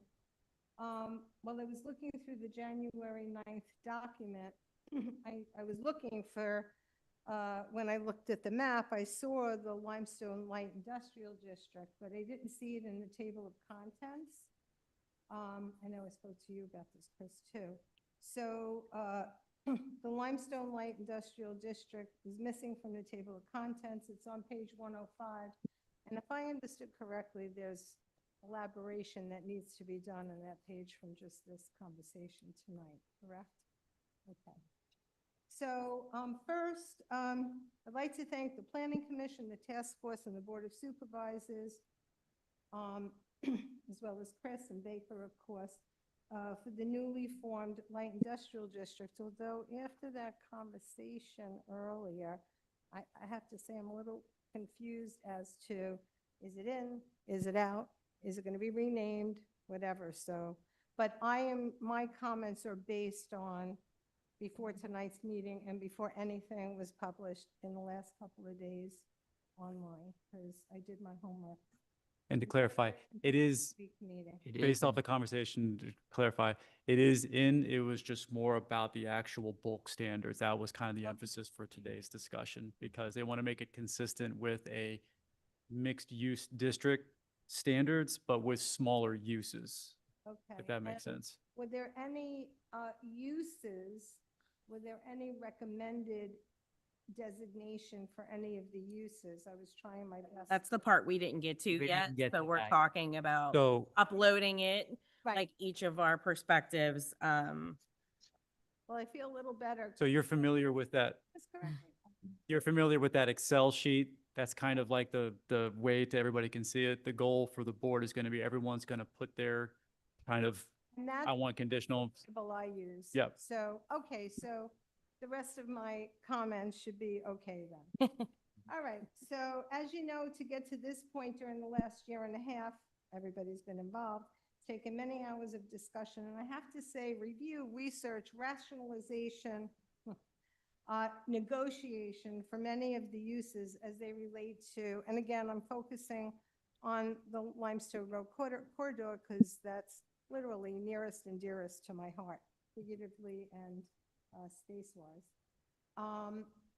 [SPEAKER 8] While I was looking through the January 9th document, I was looking for, when I looked at the map, I saw the Limestone Light Industrial District, but I didn't see it in the table of contents. I know I spoke to you about this, Chris, too. So the Limestone Light Industrial District is missing from the table of contents. It's on page 105. And if I understood correctly, there's elaboration that needs to be done on that page from just this conversation tonight, correct? Okay. So first, I'd like to thank the Planning Commission, the Task Force, and the Board of Supervisors, as well as Chris and Baker, of course, for the newly formed Light Industrial District. Although after that conversation earlier, I have to say I'm a little confused as to, is it in, is it out, is it going to be renamed, whatever. So, but my comments are based on before tonight's meeting and before anything was published in the last couple of days online, because I did my homework.
[SPEAKER 5] And to clarify, it is,
[SPEAKER 8] Week meeting.
[SPEAKER 1] It is
[SPEAKER 5] based off
[SPEAKER 1] in-
[SPEAKER 5] the conversation, to clarify, it is in, it was just more about the actual bulk standards. That was kind of the emphasis for today's discussion, because they want to make it consistent with a mixed-use district standards, but with smaller uses,
[SPEAKER 8] Okay.
[SPEAKER 5] if that makes
[SPEAKER 8] And
[SPEAKER 5] sense.
[SPEAKER 8] Were there any uses, were there any recommended designation for any of the uses? I was trying my best.
[SPEAKER 6] That's the part we didn't get to
[SPEAKER 1] We
[SPEAKER 6] yet.
[SPEAKER 1] didn't get
[SPEAKER 6] So
[SPEAKER 1] to
[SPEAKER 6] we're
[SPEAKER 1] that.
[SPEAKER 6] talking about
[SPEAKER 5] So,
[SPEAKER 6] uploading it,
[SPEAKER 8] Right.
[SPEAKER 6] like each of our perspectives.
[SPEAKER 8] Well, I feel a little better.
[SPEAKER 5] so you're familiar with that,
[SPEAKER 8] That's correct.
[SPEAKER 5] you're familiar with that Excel sheet? That's kind of like the way to everybody can see it. The goal for the board is going to be everyone's going to put their kind of,
[SPEAKER 8] And
[SPEAKER 5] I
[SPEAKER 8] that's
[SPEAKER 5] want conditional.
[SPEAKER 8] the label I use.
[SPEAKER 5] Yep.
[SPEAKER 8] So, okay, so the rest of my comments should be okay then. All right, so as you know, to get to this point during the last year and a half, everybody's been involved, taken many hours of discussion, and I have to say, review, research, rationalization, negotiation for many of the uses as they relate to, and again, I'm focusing on the Limestone Road corridor because that's literally nearest and dearest to my heart, figuratively and space-wise.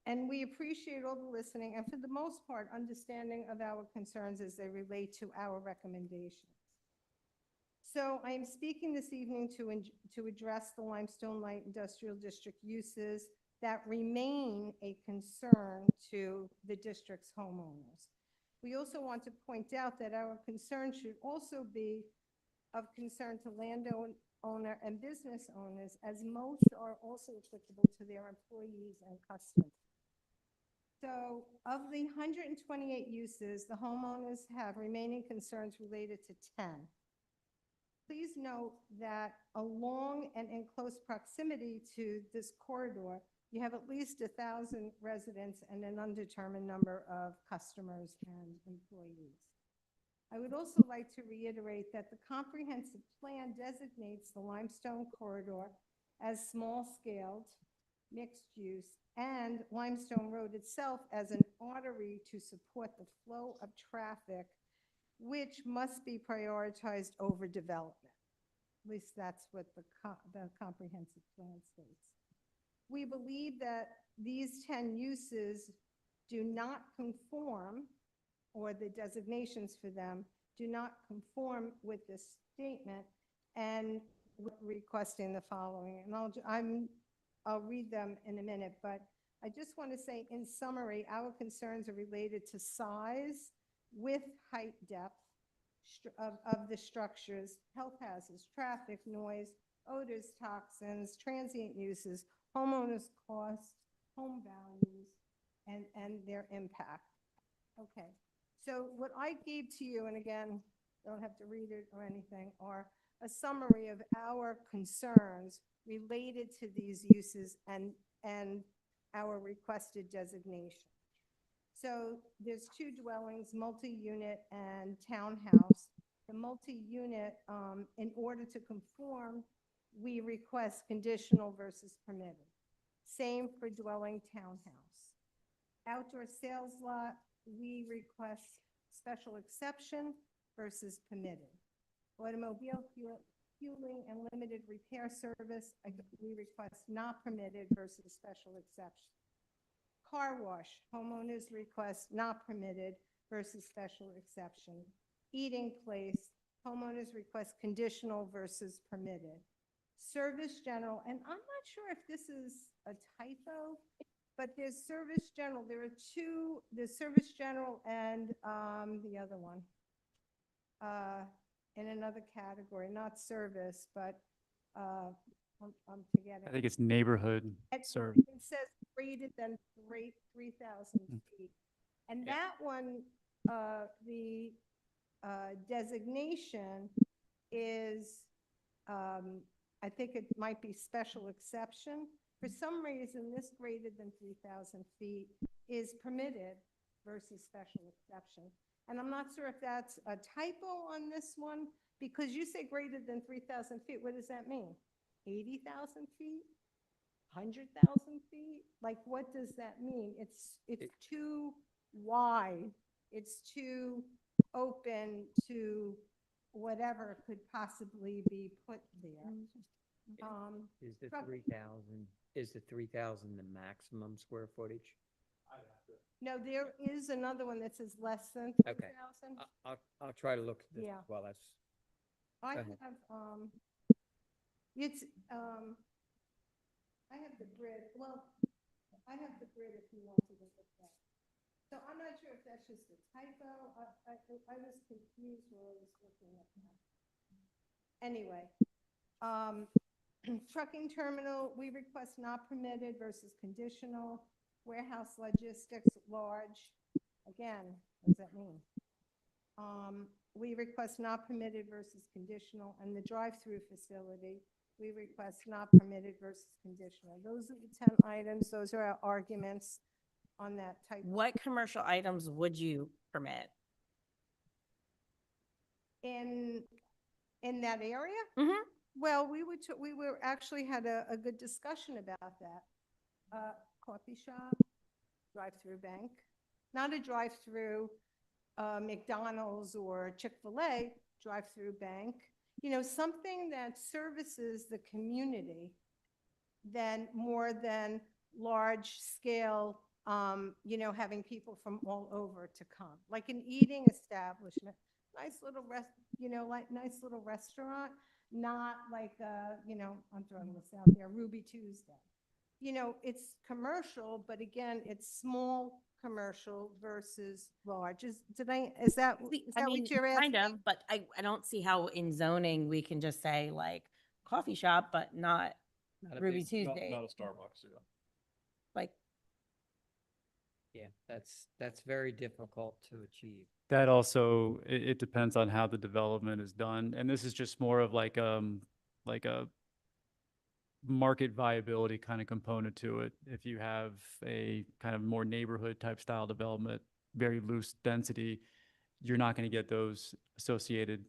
[SPEAKER 8] And we appreciate all the listening and for the most part, understanding of our concerns as they relate to our recommendations. So I am speaking this evening to address the Limestone Light Industrial District uses that remain a concern to the district's homeowners. We also want to point out that our concern should also be of concern to landowner and business owners, as most are also applicable to their employees and customers. So of the 128 uses, the homeowners have remaining concerns related to 10. Please note that along and in close proximity to this corridor, you have at least 1,000 residents and an undetermined number of customers and employees. I would also like to reiterate that the comprehensive plan designates the Limestone corridor as small-scaled, mixed-use, and Limestone Road itself as an artery to support the flow of traffic, which must be prioritized over development. At least that's what the comprehensive plan states. We believe that these 10 uses do not conform, or the designations for them do not conform with this statement, and we're requesting the following. And I'll read them in a minute, but I just want to say in summary, our concerns are related to size, width, height, depth of the structures, health hazards, traffic, noise, odors, toxins, transient uses, homeowners' costs, home values, and their impact. Okay, so what I gave to you, and again, don't have to read it or anything, are a summary of our concerns related to these uses and our requested designation. So there's 2 dwellings, multi-unit and townhouse. The multi-unit, in order to conform, we request conditional versus permitted. Same for dwelling townhouse. Outdoor sales lot, we request special exception versus permitted. Automobile fueling and limited repair service, we request not permitted versus special exception. Car wash, homeowners request not permitted versus special exception. Eating place, homeowners request conditional versus permitted. Service general, and I'm not sure if this is a typo, but there's service general, there are two, there's service general and the other one. In another category, not service, but I'm forgetting.
[SPEAKER 5] I think it's neighborhood
[SPEAKER 8] It
[SPEAKER 5] serve.
[SPEAKER 8] it says greater than 3,000 feet. And
[SPEAKER 5] Yeah.
[SPEAKER 8] that one, the designation is, I think it might be special exception. For some reason, this greater than 3,000 feet is permitted versus special exception. And I'm not sure if that's a typo on this one, because you say greater than 3,000 feet. What does that mean? 80,000 feet? 100,000 feet? Like, what does that mean? It's too wide. It's too open to whatever could possibly be put there.
[SPEAKER 1] Is the
[SPEAKER 8] truck-
[SPEAKER 1] 3,000, is the 3,000 the maximum square footage?
[SPEAKER 8] No, there is another one that says less than
[SPEAKER 1] Okay.
[SPEAKER 8] 3,000.
[SPEAKER 1] I'll try to look at this.
[SPEAKER 8] Yeah.
[SPEAKER 1] Well, that's,
[SPEAKER 8] I
[SPEAKER 1] go
[SPEAKER 8] have,
[SPEAKER 1] ahead.
[SPEAKER 8] it's, I have the grid, well, I have the grid if you want to look at that. So I'm not sure if that's just a typo, I was confused when I was looking at that. Anyway, trucking terminal, we request not permitted versus conditional. Warehouse logistics, large, again, what does that mean? We request not permitted versus conditional, and the drive-through facility, we request not permitted versus conditional. Those are the 10 items, those are our arguments on that type.
[SPEAKER 6] What commercial items would you permit?
[SPEAKER 8] In that area?
[SPEAKER 6] Mhm.
[SPEAKER 8] Well, we were actually had a good discussion about that. Coffee shop, drive-through bank, not a drive-through McDonald's or Chick-fil-A, drive-through bank. You know, something that services the community then more than large scale, you know, having people from all over to come, like an eating establishment, nice little like nice little restaurant, not like, you know, I'm throwing this out there, Ruby Tuesday. You know, it's commercial, but again, it's small commercial versus large. Is that what you're asking?
[SPEAKER 6] Kind of, but I don't see how in zoning we can just say like coffee shop, but not
[SPEAKER 1] Not a
[SPEAKER 6] Ruby
[SPEAKER 1] big-
[SPEAKER 6] Tuesday.
[SPEAKER 2] Not a Starbucks, yeah.
[SPEAKER 6] Like,
[SPEAKER 1] Yeah, that's very difficult to achieve.
[SPEAKER 5] That also, it depends on how the development is done. And this is just more of like a market viability kind of component to it. If you have a kind of more neighborhood type style development, very loose density, you're not going to get those associated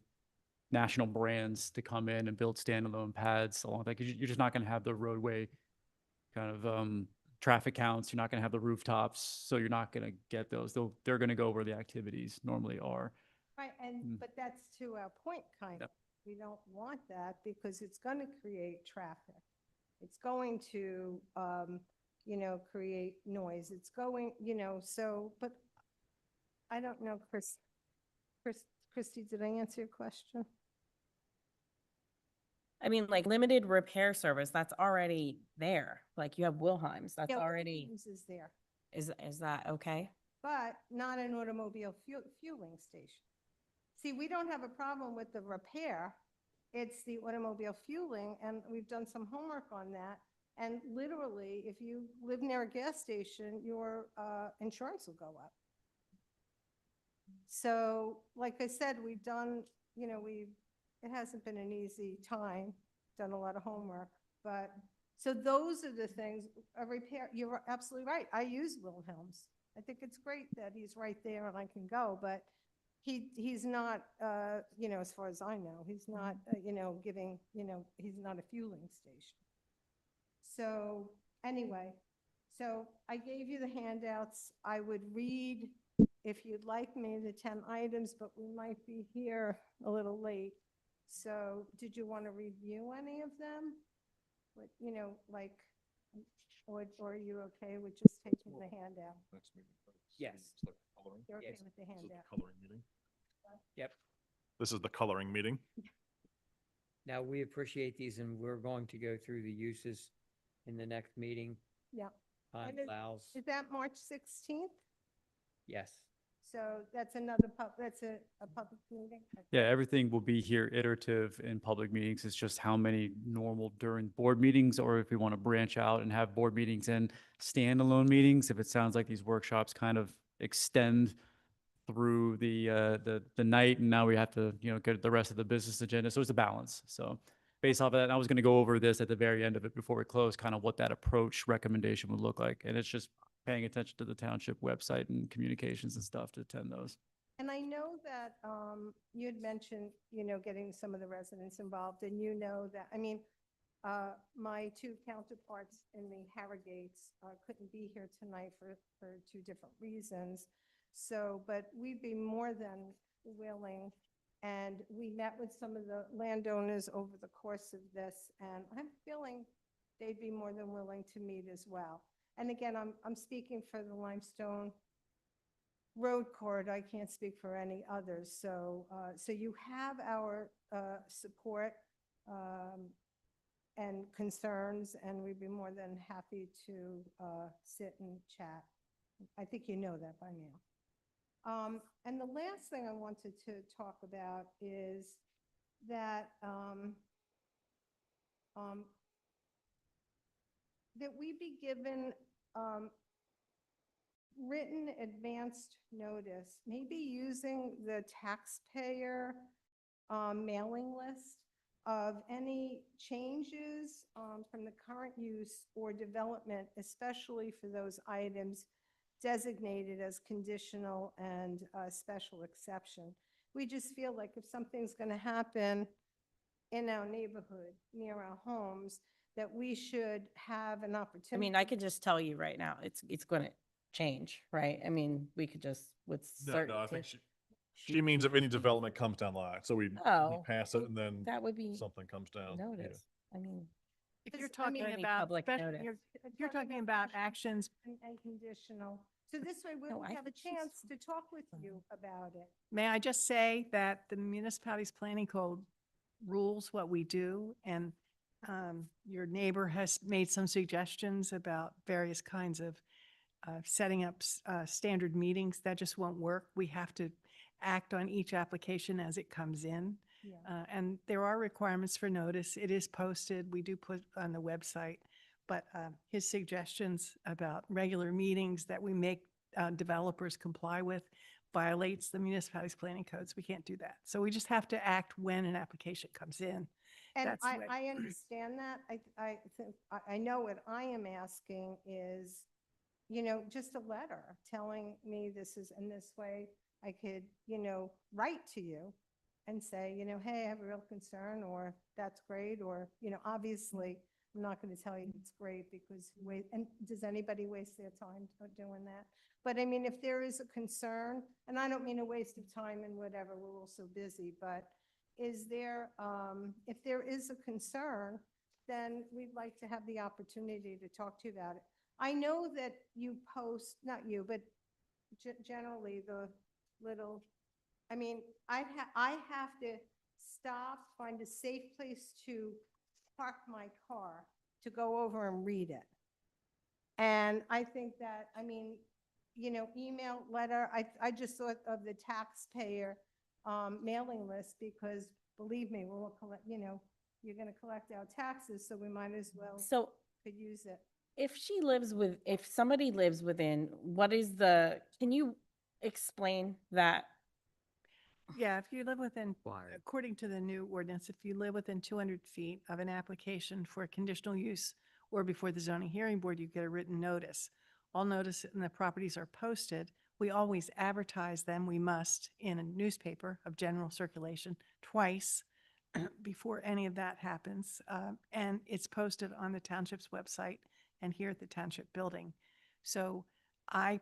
[SPEAKER 5] national brands to come in and build standalone pads along that, 'cause you're just not going to have the roadway kind of traffic counts. You're not going to have the rooftops, so you're not going to get those. They're going to go where the activities normally are.
[SPEAKER 8] Right, but that's to our point, kind of.
[SPEAKER 5] Yep.
[SPEAKER 8] We don't want that because it's going to create traffic. It's going to, you know, create noise. It's going, you know, so, but I don't know, Christy, did I answer your question?
[SPEAKER 6] I mean, like limited repair service, that's already there. Like you have Wilhelm's, that's
[SPEAKER 8] Yeah,
[SPEAKER 6] already,
[SPEAKER 8] Williams is there,
[SPEAKER 6] is that okay?
[SPEAKER 8] but not an automobile fueling station. See, we don't have a problem with the repair. It's the automobile fueling, and we've done some homework on that. And literally, if you live near a gas station, your insurance will go up. So, like I said, we've done, you know, it hasn't been an easy time, done a lot of homework, but, so those are the things, a repair, you're absolutely right. I use Wilhelm's. I think it's great that he's right there and I can go, but he's not, you know, as far as I know, he's not, you know, giving, you know, he's not a fueling station. So anyway, so I gave you the handouts. I would read, if you'd like me, the 10 items, but we might be here a little late. So did you want to review any of them? What, like, or are you okay with just taking the handout?
[SPEAKER 1] Yes.
[SPEAKER 8] You're okay
[SPEAKER 1] Yes.
[SPEAKER 8] with the handout?
[SPEAKER 2] Coloring meeting.
[SPEAKER 1] Yep.
[SPEAKER 2] This is the coloring meeting.
[SPEAKER 1] Now, we appreciate these and we're going to go through the uses in the next meeting.
[SPEAKER 8] Yeah.
[SPEAKER 1] Time
[SPEAKER 8] And is-
[SPEAKER 1] allows,
[SPEAKER 8] Is that March 16th?
[SPEAKER 1] yes.
[SPEAKER 8] So that's another that's a public meeting? Okay.
[SPEAKER 5] Yeah, everything will be here iterative in public meetings. It's just how many normal during board meetings, or if we want to branch out and have board meetings and standalone meetings, if it sounds like these workshops kind of extend through the night, and now we have to, get the rest of the business agenda. So it's a balance. So based off of that, and I was going to go over this at the very end of it before we close, kind of what that approach recommendation would look like. And it's just paying attention to the township website and communications and stuff to attend those.
[SPEAKER 8] And I know that you had mentioned, getting some of the residents involved, and that, my two counterparts in the Harrogates couldn't be here tonight for two different reasons. So, but we'd be more than willing, and we met with some of the landowners over the course of this, and I'm feeling they'd be more than willing to meet as well. And again, I'm speaking for the Limestone Road Corridor. I can't speak for any others. So, so you have our support and concerns, and we'd be more than happy to sit and chat. I think you know that by now. And the last thing I wanted to talk about is that that we be given written advanced notice, maybe using the taxpayer mailing list of any changes from the current use or development, especially for those items designated as conditional and special exception. We just feel like if something's going to happen in our neighborhood, near our homes, that we should have an opportunity.
[SPEAKER 6] I mean, I could just tell you right now, it's going to change, right? I mean, we could just with certainty.
[SPEAKER 2] No, I think she means if any development comes down the line. So we
[SPEAKER 6] Oh,
[SPEAKER 2] pass it and then
[SPEAKER 6] that would be
[SPEAKER 2] something comes down. yeah.
[SPEAKER 6] notice. I mean,
[SPEAKER 7] If
[SPEAKER 8] Because,
[SPEAKER 7] you're
[SPEAKER 8] I mean,
[SPEAKER 7] talking
[SPEAKER 6] any
[SPEAKER 7] about,
[SPEAKER 6] public notice.
[SPEAKER 7] you're talking about actions,
[SPEAKER 8] And conditional. So this way we'll
[SPEAKER 6] No, I
[SPEAKER 8] have a
[SPEAKER 6] think she's
[SPEAKER 8] chance to talk with you about it.
[SPEAKER 7] may I just say that the municipality's planning code rules what we do, and your neighbor has made some suggestions about various kinds of setting up standard meetings. That just won't work. We have to act on each application as it comes in.
[SPEAKER 8] Yeah.
[SPEAKER 7] And there are requirements for notice. It is posted. We do put on the website. But his suggestions about regular meetings that we make developers comply with violates the municipality's planning codes. We can't do that. So we just have to act when an application comes in.
[SPEAKER 8] And
[SPEAKER 7] That's what-
[SPEAKER 8] I understand that. I know what I am asking is, just a letter telling me this is in this way. I could, write to you and say, hey, I have a real concern, or that's great, or, obviously, I'm not going to tell you it's great because and does anybody waste their time doing that? But I mean, if there is a concern, and I don't mean a waste of time and whatever, we're all so busy, but is there, if there is a concern, then we'd like to have the opportunity to talk to you about it. I know that you post, not you, but generally the little, I mean, I have to stop, find a safe place to park my car to go over and read it. And I think that, email, letter, I just thought of the taxpayer mailing list, because believe me, we'll collect, you're going to collect our taxes, so we might as well
[SPEAKER 6] so
[SPEAKER 8] could use it.
[SPEAKER 6] if somebody lives within, can you explain that?
[SPEAKER 7] Yeah, if you live within,
[SPEAKER 1] Required.
[SPEAKER 7] according to the new ordinance, if you live within 200 feet of an application for conditional use or before the zoning hearing board, you get a written notice. All notice and the properties are posted. We always advertise them. We must in a newspaper of general circulation twice before any of that happens. And it's posted on the township's website and here at the township building. So I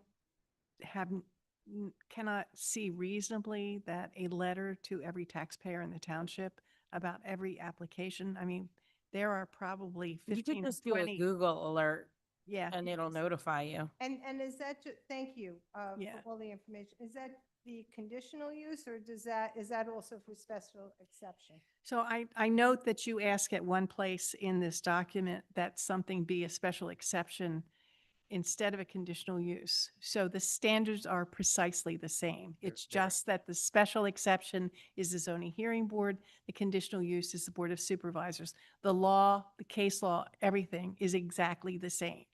[SPEAKER 7] cannot see reasonably that a letter to every taxpayer in the township about every application. I mean, there are probably
[SPEAKER 6] You
[SPEAKER 7] 15
[SPEAKER 6] could
[SPEAKER 7] to
[SPEAKER 6] just do a
[SPEAKER 7] 20.
[SPEAKER 6] Google alert
[SPEAKER 7] Yeah.
[SPEAKER 6] and it'll notify you.
[SPEAKER 8] And is that, thank you,
[SPEAKER 7] Yeah.
[SPEAKER 8] for all the information. Is that the conditional use or is that also for special exception?
[SPEAKER 7] So I note that you ask at one place in this document that something be a special exception instead of a conditional use. So the standards are precisely the same. It's just that the special exception is the zoning hearing board, the conditional use is the Board of Supervisors. The law, the case law, everything is exactly the same.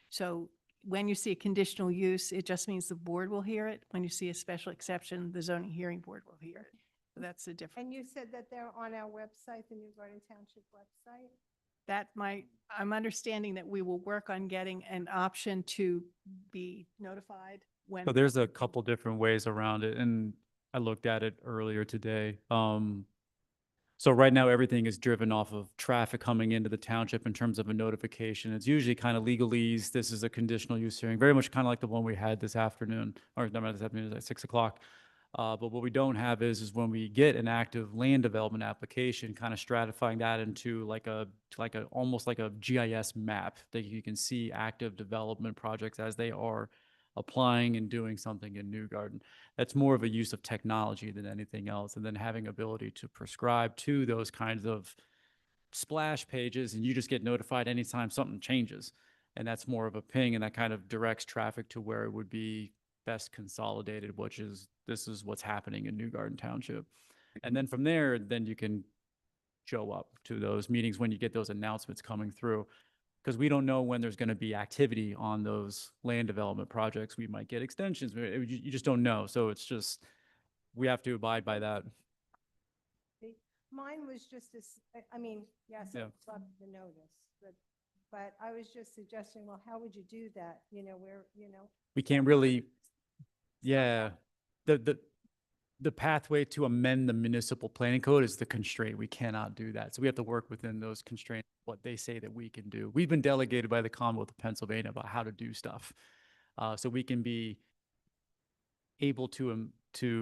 [SPEAKER 7] So when you see a conditional use, it just means the board will hear it. When you see a special exception, the zoning hearing board will hear it. So that's the difference.
[SPEAKER 8] And you said that they're on our website, the New Garden Township website?
[SPEAKER 7] I'm understanding that we will work on getting an option to be notified when.
[SPEAKER 5] So there's a couple different ways around it, and I looked at it earlier today. So right now, everything is driven off of traffic coming into the township in terms of a notification. It's usually kind of legalese. This is a conditional use hearing, very much kind of like the one we had this afternoon, or not this afternoon, it's at 6 o'clock. But what we don't have is when we get an active land development application, kind of stratifying that into almost like a GIS map that you can see active development projects as they are applying and doing something in New Garden. That's more of a use of technology than anything else. And then having ability to prescribe to those kinds of splash pages, and you just get notified anytime something changes. And that's more of a ping, and that kind of directs traffic to where it would be best consolidated, which is, this is what's happening in New Garden Township. And then from there, then you can show up to those meetings when you get those announcements coming through. Because we don't know when there's going to be activity on those land development projects. We might get extensions. You just don't know. So it's just, we have to abide by that.
[SPEAKER 8] Mine was just I mean, yes, I
[SPEAKER 5] Yeah.
[SPEAKER 8] love the notice, but I was just suggesting, well, how would you do that? You know, where,
[SPEAKER 5] We can't really, yeah. The pathway to amend the municipal planning code is the constraint. We cannot do that. So we have to work within those constraints, what they say that we can do. We've been delegated by the Commonwealth of Pennsylvania about how to do stuff. So we can be able to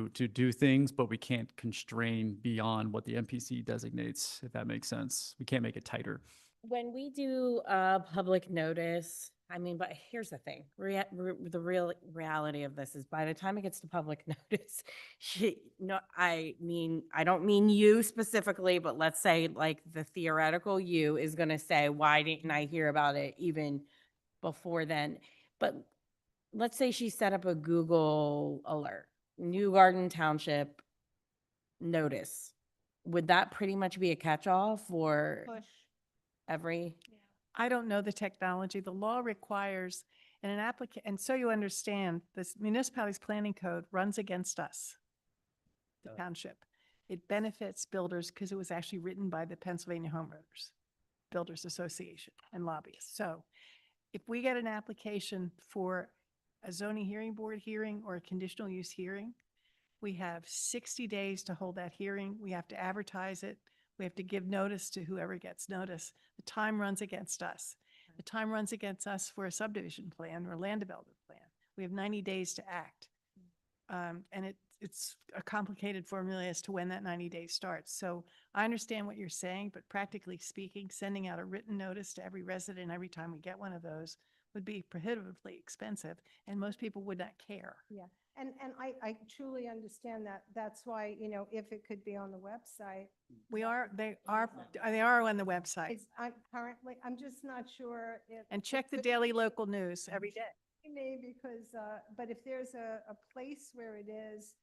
[SPEAKER 5] do things, but we can't constrain beyond what the MPC designates, if that makes sense. We can't make it tighter.
[SPEAKER 6] When we do a public notice, I mean, but here's the thing, the real reality of this is by the time it gets to public notice, no, I mean, I don't mean you specifically, but let's say like the theoretical you is gonna say, why didn't I hear about it even before then? But let's say she set up a Google alert, New Garden Township notice. Would that pretty much be a catch-all for
[SPEAKER 8] push.
[SPEAKER 6] every?
[SPEAKER 7] I don't know the technology. The law requires, and an applicant, and so you understand, this municipality's planning code runs against us, the township. It benefits builders because it was actually written by the Pennsylvania Homeowners Builders Association and lobbyists. So if we get an application for a zoning hearing board hearing or a conditional use hearing, we have 60 days to hold that hearing. We have to advertise it. We have to give notice to whoever gets notice. The time runs against us. The time runs against us for a subdivision plan or a land development plan. We have 90 days to act. And it's a complicated formula as to when that 90 days starts. So I understand what you're saying, but practically speaking, sending out a written notice to every resident every time we get one of those would be prohibitively expensive, and most people would not care.
[SPEAKER 8] Yeah, and I truly understand that. That's why, if it could be on the website.
[SPEAKER 7] They are on the website.
[SPEAKER 8] I'm just not sure if.
[SPEAKER 7] And check the daily local news every day.
[SPEAKER 8] Because, but if there's a place where it is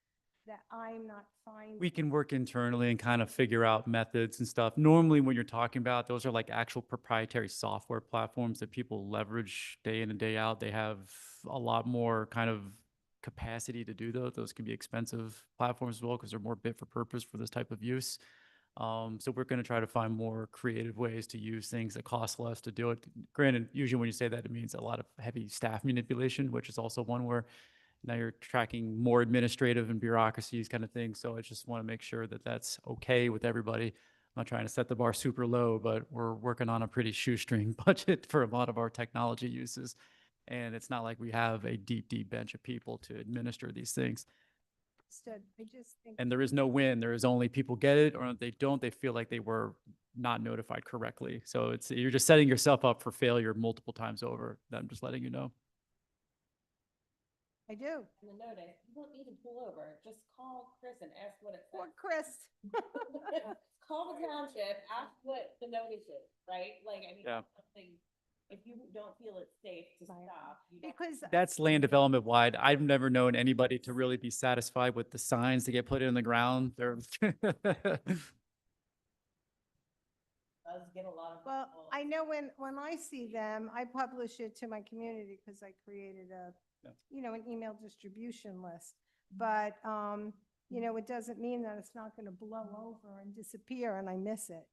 [SPEAKER 8] that I'm not finding.
[SPEAKER 5] We can work internally and kind of figure out methods and stuff. Normally, when you're talking about, those are like actual proprietary software platforms that people leverage day in and day out. They have a lot more kind of capacity to do those. Those can be expensive platforms as well because they're more fit for purpose for this type of use. So we're going to try to find more creative ways to use things that cost less to do it. Granted, usually when you say that, it means a lot of heavy staff manipulation, which is also one where now you're tracking more administrative and bureaucracies kind of thing. So I just want to make sure that that's okay with everybody. I'm not trying to set the bar super low, but we're working on a pretty shoestring budget for a lot of our technology uses. And it's not like we have a deep bench of people to administer these things.
[SPEAKER 8] Understood. I just think.
[SPEAKER 5] And there is no win. There is only people get it, or if they don't, they feel like they were not notified correctly. So you're just setting yourself up for failure multiple times over. I'm just letting you know.
[SPEAKER 8] I do.
[SPEAKER 6] In the notice, you don't need to pull over, just call Chris and ask what it
[SPEAKER 8] Poor
[SPEAKER 6] says.
[SPEAKER 8] Chris.
[SPEAKER 6] Call the township, ask what the notice is, right? Like, I mean,
[SPEAKER 5] Yeah.
[SPEAKER 6] something, if you don't feel it's safe to
[SPEAKER 8] Right.
[SPEAKER 6] stop. you don't-
[SPEAKER 8] Because
[SPEAKER 5] That's land development wide. I've never known anybody to really be satisfied with the signs that get put in the ground. They're
[SPEAKER 6] Does get a lot of.
[SPEAKER 8] Well,
[SPEAKER 6] calls.
[SPEAKER 8] I know when I see them, I publish it to my community because I created a,
[SPEAKER 5] Yeah.
[SPEAKER 8] an email distribution list. But, it doesn't mean that it's not going to blow over and disappear and I miss it,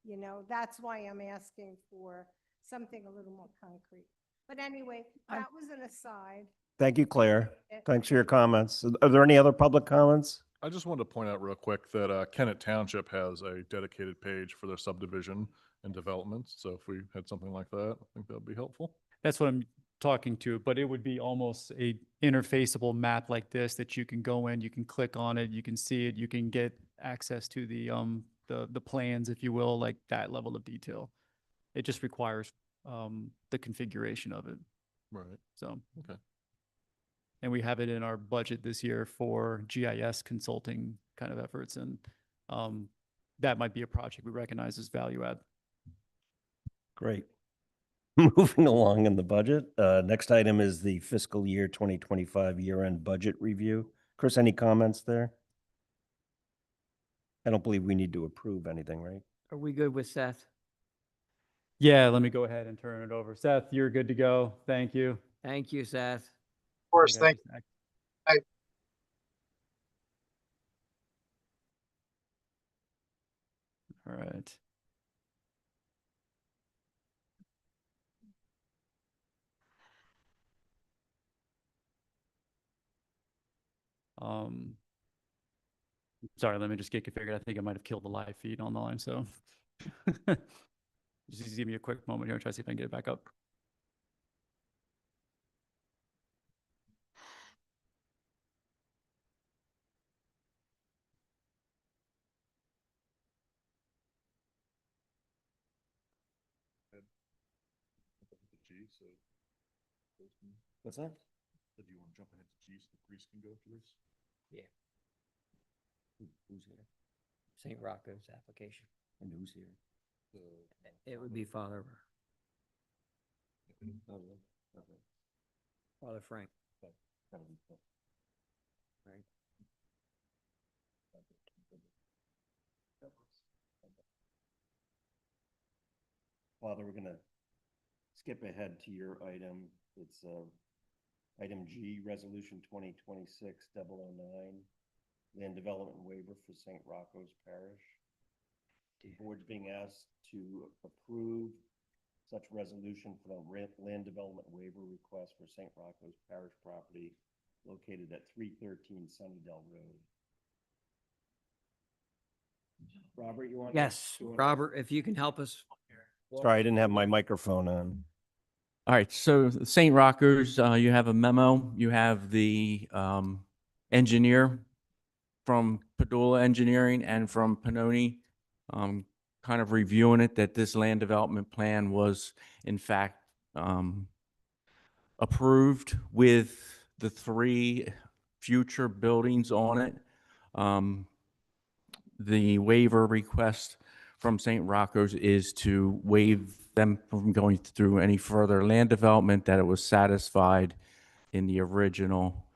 [SPEAKER 8] That's why I'm asking for something a little more concrete. But anyway, that was an aside.
[SPEAKER 4] Thank you, Claire. Thanks for your comments. Are there any other public comments?
[SPEAKER 2] I just wanted to point out real quick that Kennett Township has a dedicated page for their subdivision and developments. So if we had something like that, I think that would be helpful.
[SPEAKER 5] That's what I'm talking to, but it would be almost a interfaceable map like this that you can go in, you can click on it, you can see it, you can get access to the plans, if you will, like that level of detail. It just requires the configuration of it.
[SPEAKER 2] Right.
[SPEAKER 5] So.
[SPEAKER 2] Okay.
[SPEAKER 5] And we have it in our budget this year for GIS consulting kind of efforts, and that might be a project we recognize as value add.
[SPEAKER 4] Great. Moving along in the budget, next item is the fiscal year 2025 year-end budget review. Chris, any comments there? I don't believe we need to approve anything, right?
[SPEAKER 1] Are we good with Seth?
[SPEAKER 5] Yeah, let me go ahead and turn it over. Seth, you're good to go. Thank you.
[SPEAKER 1] Thank you, Seth.
[SPEAKER 3] Of course,
[SPEAKER 5] I got
[SPEAKER 3] thank
[SPEAKER 5] this next.
[SPEAKER 3] Bye.
[SPEAKER 5] All right. Sorry, let me just get configured. I think I might have killed the live feed online, so just give me a quick moment here and try to see if I can get it back up.
[SPEAKER 4] What's that?
[SPEAKER 2] Do you want to jump ahead to G so the priest can go through this?
[SPEAKER 1] Yeah,
[SPEAKER 4] Who's here?
[SPEAKER 1] St. Rocco's application.
[SPEAKER 4] And who's here?
[SPEAKER 1] It would be Father
[SPEAKER 4] Oh, really? Okay.
[SPEAKER 1] Father Frank. Right.
[SPEAKER 4] Father, we're gonna skip ahead to your item. It's item G, Resolution 2026-009, land development waiver for St. Rocco's Parish. The board's being asked to approve such resolution for the land development waiver request for St. Rocco's Parish property located at 313 Sunnydale Road. Robert, you want?
[SPEAKER 1] Yes, Robert, if you can help us.
[SPEAKER 4] Sorry, I didn't have my microphone on.
[SPEAKER 9] All right, so St. Rocco's, you have a memo, you have the engineer from Padula Engineering and from Pannoni, kind of reviewing it, that this land development plan was in fact approved with the 3 future buildings on it. The waiver request from St. Rocco's is to waive them from going through any further land development, that it was satisfied in the original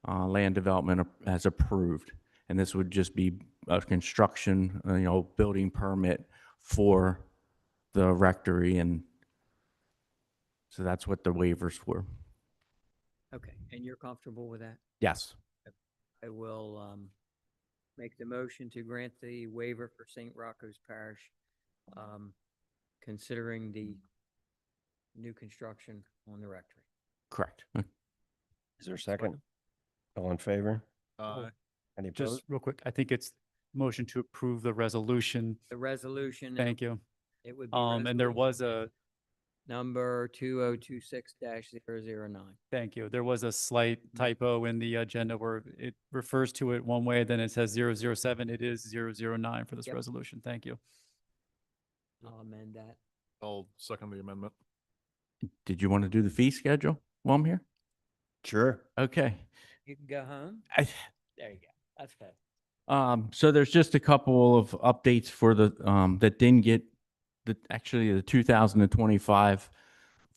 [SPEAKER 9] land development as approved. And this would just be a construction, building permit for the rectory. And so that's what the waivers were.
[SPEAKER 1] Okay, and you're comfortable with that?
[SPEAKER 9] Yes.
[SPEAKER 1] I will make the motion to grant the waiver for St. Rocco's Parish, considering the new construction on the rectory.
[SPEAKER 9] Correct.
[SPEAKER 4] Is there a second? All in favor? Any
[SPEAKER 5] Just
[SPEAKER 4] opposed?
[SPEAKER 5] real quick, I think it's motion to approve the resolution.
[SPEAKER 1] The resolution.
[SPEAKER 5] Thank you.
[SPEAKER 1] It would be.
[SPEAKER 5] And there
[SPEAKER 1] resolution.
[SPEAKER 5] was a
[SPEAKER 1] number 2026-009.
[SPEAKER 5] Thank you. There was a slight typo in the agenda where it refers to it one way, then it says 007. It is 009 for this
[SPEAKER 1] Yep.
[SPEAKER 5] resolution. Thank you.
[SPEAKER 1] I'll amend that.
[SPEAKER 2] I'll second the amendment.
[SPEAKER 9] Did you want to do the fee schedule while I'm here?
[SPEAKER 4] Sure.
[SPEAKER 9] Okay.
[SPEAKER 1] You can go home. There you go. That's okay.
[SPEAKER 9] So there's just a couple of updates for the, that didn't get, actually the 2025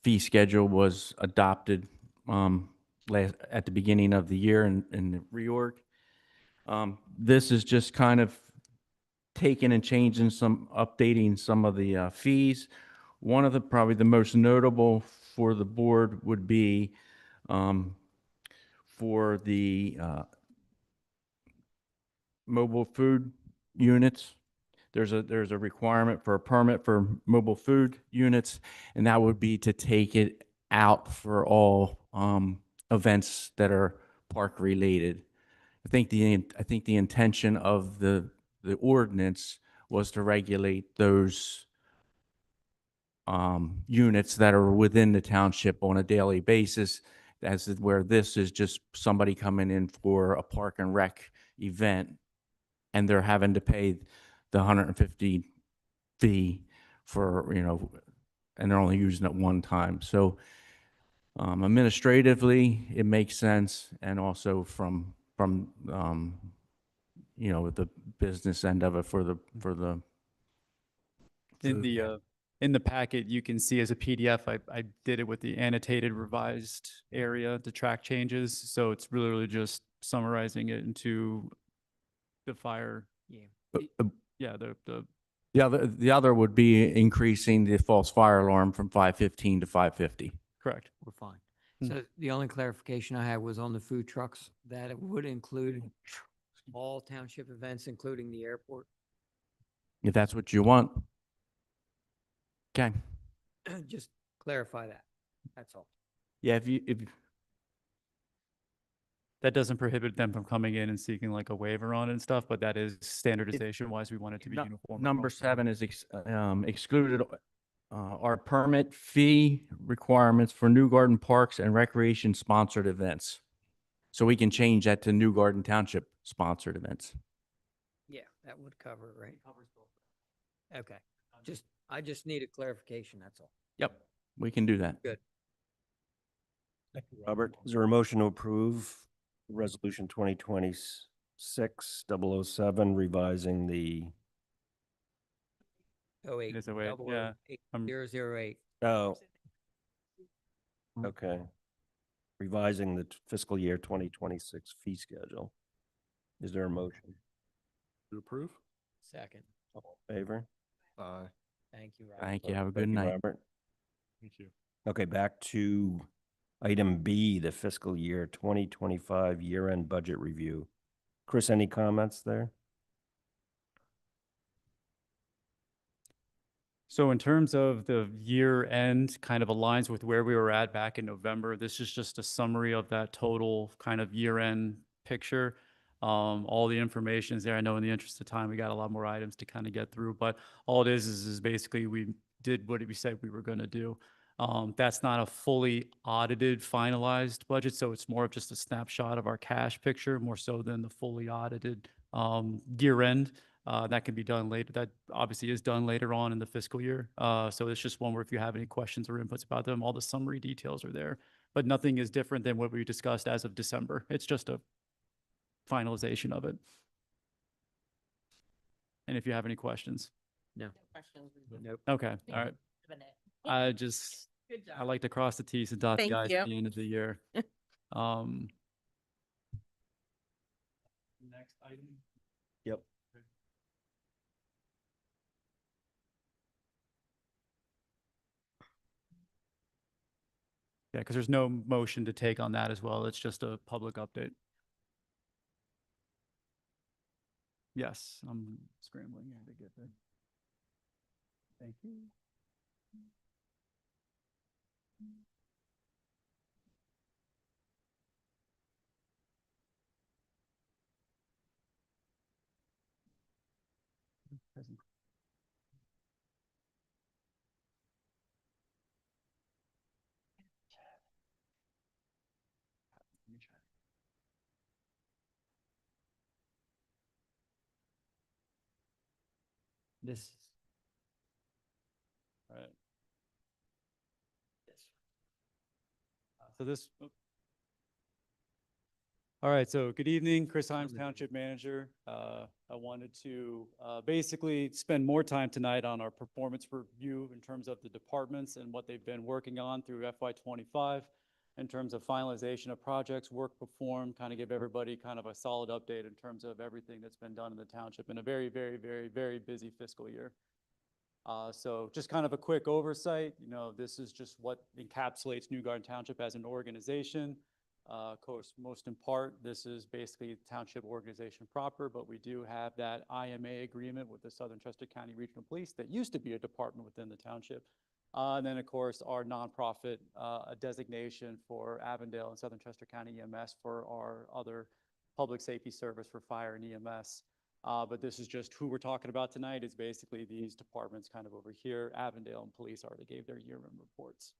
[SPEAKER 9] fee schedule was adopted, at the beginning of the year in the reorg. This is just kind of taking and changing updating some of the, fees. One of the, probably the most notable for the board would be, for the, mobile food units. There's a requirement for a permit for mobile food units, and that would be to take it out for all events that are park related. I think the intention of the ordinance was to regulate those units that are within the township on a daily basis, where this is just somebody coming in for a park and rec event, and they're having to pay the 150 fee for, and they're only using it one time. So administratively, it makes sense, and also from the business end of it for the
[SPEAKER 5] In the in the packet, you can see as a PDF, I did it with the annotated revised area, the track changes. So it's really just summarizing it into the fire.
[SPEAKER 1] Yeah.
[SPEAKER 5] Yeah,
[SPEAKER 9] the other would be increasing the false fire alarm from 515 to 550.
[SPEAKER 5] correct.
[SPEAKER 1] We're fine.
[SPEAKER 5] Hmm.
[SPEAKER 1] So the only clarification I had was on the food trucks, that it would include all township events, including the airport.
[SPEAKER 9] If that's what you want. Okay.
[SPEAKER 1] Just clarify that. That's all.
[SPEAKER 9] Yeah, if
[SPEAKER 5] That doesn't prohibit them from coming in and seeking like a waiver on it and stuff, but that is standardization wise, we want it to be
[SPEAKER 9] Nu-
[SPEAKER 5] uniform.
[SPEAKER 9] Number
[SPEAKER 5] across the board.
[SPEAKER 9] 7 is excluded are permit fee requirements for New Garden Parks and Recreation sponsored events. So we can change that to New Garden Township sponsored events.
[SPEAKER 1] Yeah, that would cover it, right? Okay. I just need a clarification, that's all.
[SPEAKER 9] Yep, we can do that.
[SPEAKER 1] Good.
[SPEAKER 4] Thank you, Robert. Is there a motion to approve Resolution 2026-007, revising the,
[SPEAKER 1] Oh, eight.
[SPEAKER 5] It is a wait, yeah.
[SPEAKER 1] 008.
[SPEAKER 4] oh, okay. Revising the fiscal year 2026 fee schedule. Is there a motion?
[SPEAKER 2] To approve?
[SPEAKER 1] Second.
[SPEAKER 4] All in favor?
[SPEAKER 2] Aye.
[SPEAKER 1] Thank you, Rob.
[SPEAKER 9] Thank you. Have a
[SPEAKER 4] Thank
[SPEAKER 9] good
[SPEAKER 4] you,
[SPEAKER 9] night.
[SPEAKER 4] Robert.
[SPEAKER 2] Thank you.
[SPEAKER 4] Okay, back to item B, the fiscal year 2025 year-end budget review. Chris, any comments there?
[SPEAKER 5] So in terms of the year end, kind of aligns with where we were at back in November. This is just a summary of that total kind of year end picture. All the information is there. I know in the interest of time, we got a lot more items to kind of get through, but all it is basically we did what we said we were going to do. That's not a fully audited, finalized budget, so it's more of just a snapshot of our cash picture, more so than the fully audited year end. That can be done later. That obviously is done later on in the fiscal year. So it's just one where if you have any questions or inputs about them, all the summary details are there. But nothing is different than what we discussed as of December. It's just a finalization of it. And if you have any questions.
[SPEAKER 1] No. Nope.
[SPEAKER 5] Okay, all right. I like to cross the Ts and dot the
[SPEAKER 6] Thank
[SPEAKER 5] Is
[SPEAKER 6] you.
[SPEAKER 5] at the end of the year. Next item.
[SPEAKER 4] Yep.
[SPEAKER 5] Yeah, because there's no motion to take on that as well. It's just a public update. Yes, I'm scrambling here to get there. Thank you. Present.
[SPEAKER 1] This.
[SPEAKER 5] All right. So this. All right, so good evening, Chris Himes, Township Manager. I wanted to basically spend more time tonight on our performance review in terms of the departments and what they've been working on through FY25 in terms of finalization of projects, work performed, kind of give everybody kind of a solid update in terms of everything that's been done in the township in a very, very, very, very busy fiscal year. So just kind of a quick oversight, you know, this is just what encapsulates New Garden Township as an organization. Of course, most in part, this is basically township organization proper, but we do have that IMA agreement with the Southern Chester County Regional Police that used to be a department within the township. And then, of course, our nonprofit designation for Avondale and Southern Chester County EMS for our other public safety service for fire and EMS. But this is just who we're talking about tonight is basically these departments kind of over here. Avondale and police already gave their year-end reports.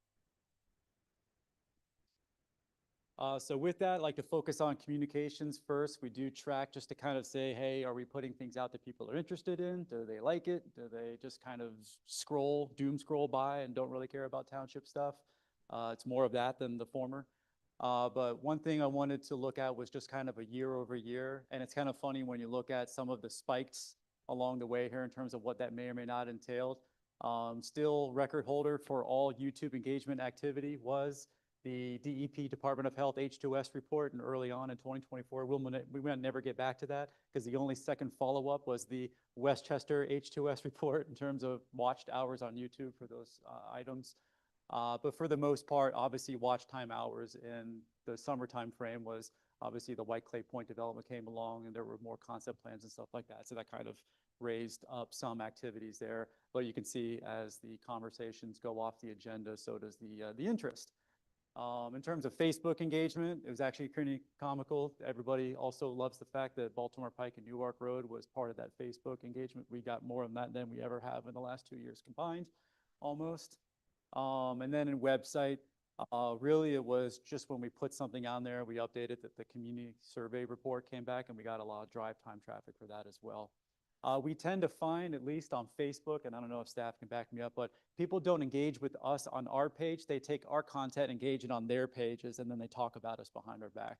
[SPEAKER 5] So with that, I'd like to focus on communications first. We do track just to kind of say, hey, are we putting things out that people are interested in? Do they like it? Do they just kind of doom scroll by and don't really care about township stuff? It's more of that than the former. But one thing I wanted to look at was just kind of a year over year. And it's kind of funny when you look at some of the spikes along the way here in terms of what that may or may not entailed. Still record holder for all YouTube engagement activity was the DEP Department of Health H2S report, and early on in 2024, we might never get back to that because the only second follow-up was the Westchester H2S report in terms of watched hours on YouTube for those items. But for the most part, obviously watch time hours in the summertime frame was obviously the White Clay Point development came along and there were more concept plans and stuff like that. So that kind of raised up some activities there. But you can see as the conversations go off the agenda, so does the interest. In terms of Facebook engagement, it was actually pretty comical. Everybody also loves the fact that Baltimore Pike and Newark Road was part of that Facebook engagement. We got more of that than we ever have in the last 2 years combined, almost. And then in website, really it was just when we put something on there, we updated that the community survey report came back and we got a lot of drive time traffic for that as well. We tend to find, at least on Facebook, and I don't know if staff can back me up, but people don't engage with us on our page. They take our content, engage it on their pages, and then they talk about us behind our back.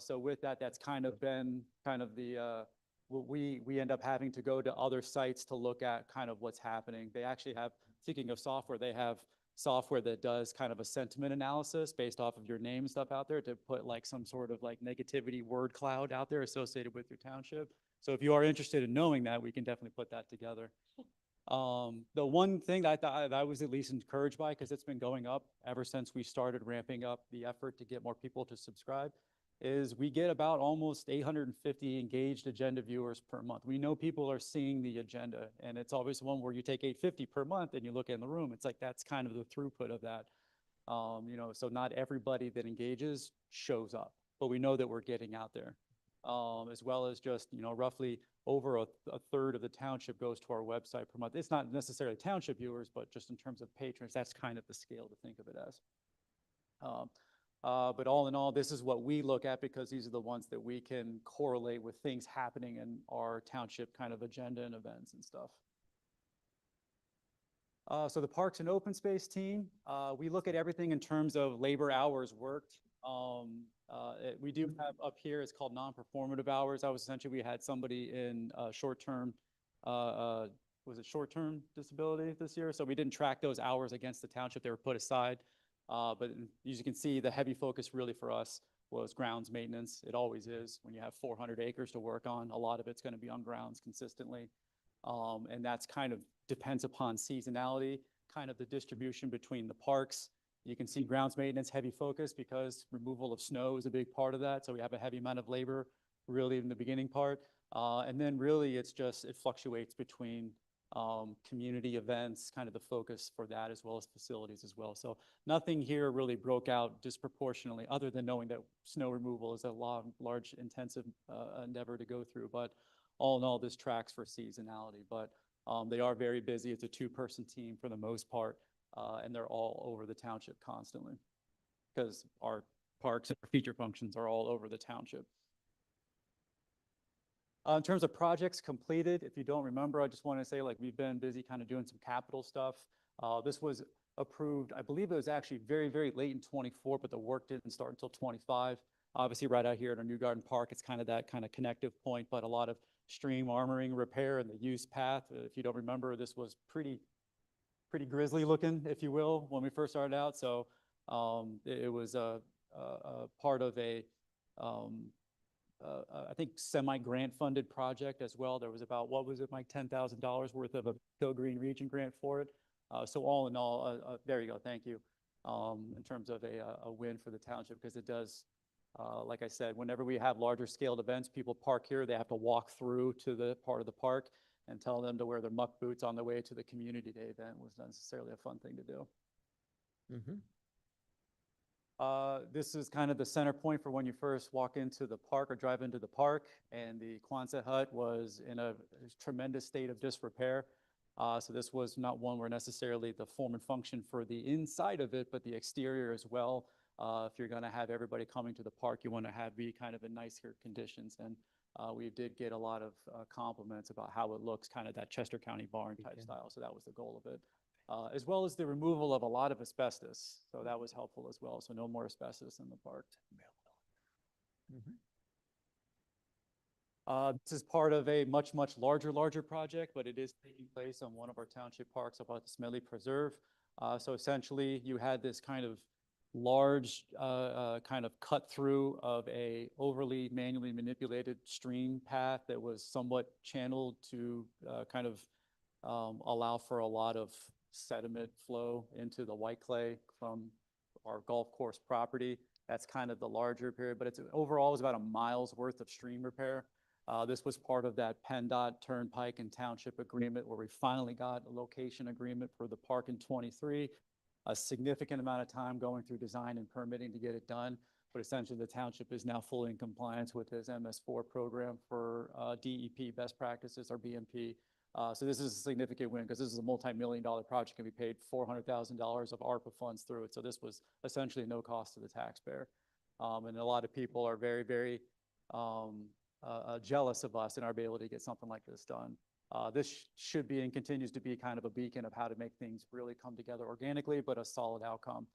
[SPEAKER 5] So with that, that's kind of been kind of the, we end up having to go to other sites to look at kind of what's happening. They actually have, speaking of software, they have software that does kind of a sentiment analysis based off of your name and stuff out there to put like some sort of like negativity word cloud out there associated with your township. So if you are interested in knowing that, we can definitely put that together. The one thing that I thought I was at least encouraged by, because it's been going up ever since we started ramping up the effort to get more people to subscribe, is we get about almost 850 engaged agenda viewers per month. We know people are seeing the agenda, and it's always one where you take 850 per month and you look in the room. It's like that's kind of the throughput of that. You know, so not everybody that engages shows up, but we know that we're getting out there. As well as just, you know, roughly over a third of the township goes to our website per month. It's not necessarily township viewers, but just in terms of patrons, that's kind of the scale to think of it as. But all in all, this is what we look at because these are the ones that we can correlate with things happening in our township kind of agenda and events and stuff. So the Parks and Open Space team, we look at everything in terms of labor hours worked. We do have up here, it's called non-performative hours. That was essentially, we had somebody in short-term, was it short-term disability this year? So we didn't track those hours against the township, they were put aside. But as you can see, the heavy focus really for us was grounds maintenance. It always is. When you have 400 acres to work on, a lot of it's gonna be on grounds consistently. And that's kind of depends upon seasonality, kind of the distribution between the parks. You can see grounds maintenance, heavy focus because removal of snow is a big part of that. So we have a heavy amount of labor really in the beginning part. And then really it's just, it fluctuates between community events, kind of the focus for that as well as facilities as well. So nothing here really broke out disproportionately other than knowing that snow removal is a large intensive endeavor to go through. But all in all, this tracks for seasonality, but they are very busy. It's a 2-person team for the most part. And they're all over the township constantly because our parks and our feature functions are all over the township. In terms of projects completed, if you don't remember, I just want to say like we've been busy kind of doing some capital stuff. This was approved, I believe it was actually very, very late in 24, but the work didn't start until 25. Obviously, right out here at our New Garden Park, it's kind of that kind of connective point, but a lot of stream armoring repair and the use path. If you don't remember, this was pretty grisly looking, if you will, when we first started out. So it was a part of a I think semi-grant funded project as well. There was about, what was it, Mike, $10,000 worth of a Hill Green Region grant for it. So all in all, there you go, thank you. In terms of a win for the township, because it does, like I said, whenever we have larger scaled events, people park here, they have to walk through to the part of the park, and tell them to wear their muck boots on the way to the community day event was not necessarily a fun thing to do.
[SPEAKER 1] Mhm.
[SPEAKER 5] This is kind of the center point for when you first walk into the park or drive into the park, and the Quonset hut was in a tremendous state of disrepair. So this was not one where necessarily the form and function for the inside of it, but the exterior as well. If you're gonna have everybody coming to the park, you wanna have be kind of in nicer conditions. And we did get a lot of compliments about how it looks, kind of that Chester County barn type style. So that was the goal of it. As well as the removal of a lot of asbestos. So that was helpful as well. So no more asbestos in the park.
[SPEAKER 1] Mhm.
[SPEAKER 5] This is part of a much, much larger project, but it is taking place on one of our township parks about the Smedley Preserve. So essentially you had this kind of large kind of cut through of a overly manually manipulated stream path that was somewhat channeled to kind of allow for a lot of sediment flow into the white clay from our golf course property. That's kind of the larger period, but it's overall it was about a mile's worth of stream repair. This was part of that PennDOT Turnpike and Township agreement where we finally got a location agreement for the park in 23. A significant amount of time going through design and permitting to get it done, but essentially the township is now fully in compliance with his MS4 program for DEP best practices, or BMP. So this is a significant win because this is a multi-million-dollar project and we paid $400,000 of ARPA funds through it. So this was essentially no cost to the taxpayer. And a lot of people are very, very jealous of us and our ability to get something like this done. This should be and continues to be kind of a beacon of how to make things really come together organically, but a solid outcome.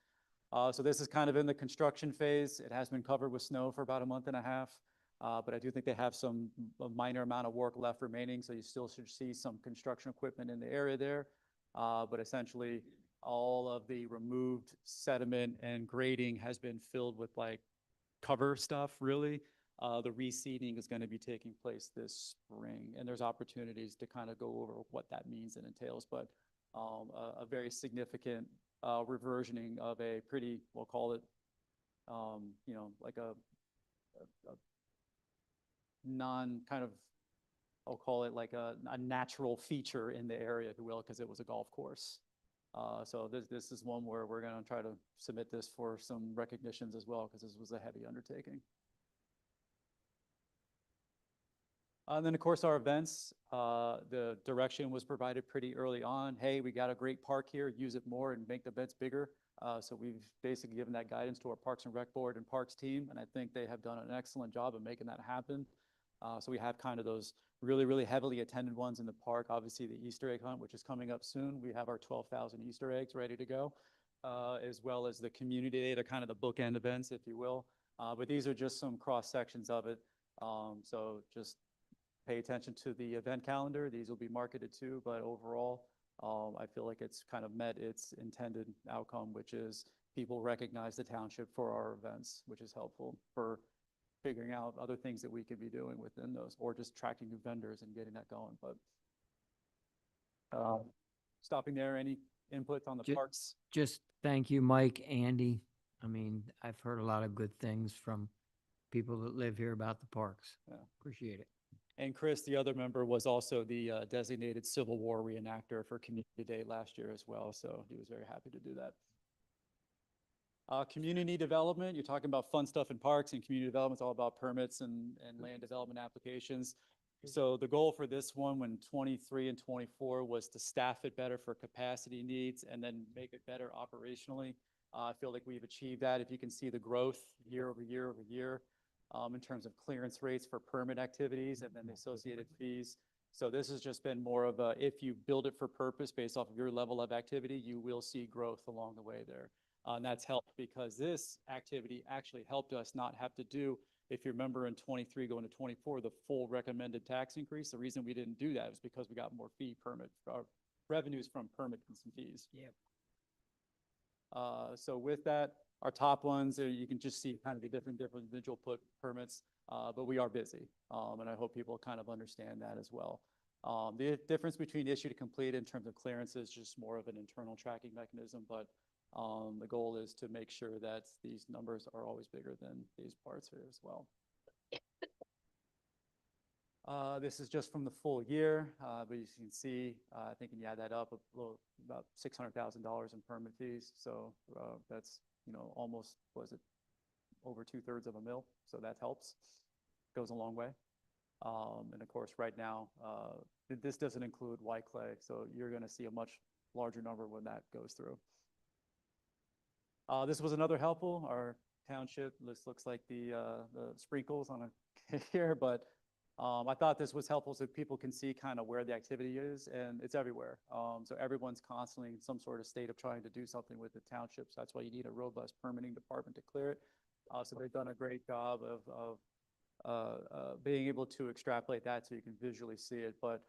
[SPEAKER 5] So this is kind of in the construction phase. It has been covered with snow for about a month and a half. But I do think they have a minor amount of work left remaining, so you still should see some construction equipment in the area there. But essentially, all of the removed sediment and grading has been filled with like cover stuff, really. The reseeding is going to be taking place this spring, and there's opportunities to kind of go over what that means and entails, but a very significant reversioning of a pretty, we'll call it, you know, like a non kind of, I'll call it like a natural feature in the area, if you will, because it was a golf course. So this is one where we're going to try to submit this for some recognitions as well, because this was a heavy undertaking. And then, of course, our events, the direction was provided pretty early on. Hey, we got a great park here, use it more and make the events bigger. So we've basically given that guidance to our Parks and Rec Board and Parks team, and I think they have done an excellent job of making that happen. So we have kind of those really, really heavily attended ones in the park. Obviously, the Easter egg hunt, which is coming up soon. We have our 12,000 Easter eggs ready to go, as well as the community day, they're kind of the bookend events, if you will. But these are just some cross sections of it. So just pay attention to the event calendar. These will be marketed too, but overall, I feel like it's kind of met its intended outcome, which is people recognize the township for our events, which is helpful for figuring out other things that we could be doing within those, or just attracting new vendors and getting that going. But stopping there, any input on the parks?
[SPEAKER 1] Just thank you, Mike, Andy. I mean, I've heard a lot of good things from people that live here about the parks.
[SPEAKER 5] Yeah.
[SPEAKER 1] Appreciate it.
[SPEAKER 5] And Chris, the other member, was also the designated Civil War reenactor for Community Day last year as well, so he was very happy to do that. Community development, you're talking about fun stuff in parks, and community development is all about permits and land development applications. So the goal for this one, when 23 and 24, was to staff it better for capacity needs and then make it better operationally. I feel like we've achieved that. If you can see the growth year over year over year. in terms of clearance rates for permit activities and then the associated fees. So this has just been more of a, if you build it for purpose based off of your level of activity, you will see growth along the way there. And that's helped because this activity actually helped us not have to do, if you remember in 23 going to 24, the full recommended tax increase. The reason we didn't do that was because we got more fee permit, revenues from permits and fees.
[SPEAKER 1] Yep.
[SPEAKER 5] So with that, our top ones, you can just see kind of the different individual permits, but we are busy. And I hope people kind of understand that as well. The difference between issue to complete in terms of clearance is just more of an internal tracking mechanism, but the goal is to make sure that these numbers are always bigger than these parts here as well. This is just from the full year, but as you can see, I think when you add that up, about $600,000 in permit fees. So that's, you know, almost, was it over 2/3 of a mil? So that helps, goes a long way. And of course, right now, this doesn't include white clay, so you're going to see a much larger number when that goes through. This was another helpful, our township. This looks like the sprinkles on a here, but I thought this was helpful so people can see kind of where the activity is, and it's everywhere. So everyone's constantly in some sort of state of trying to do something with the townships. That's why you need a robust permitting department to clear it. So they've done a great job of being able to extrapolate that so you can visually see it. But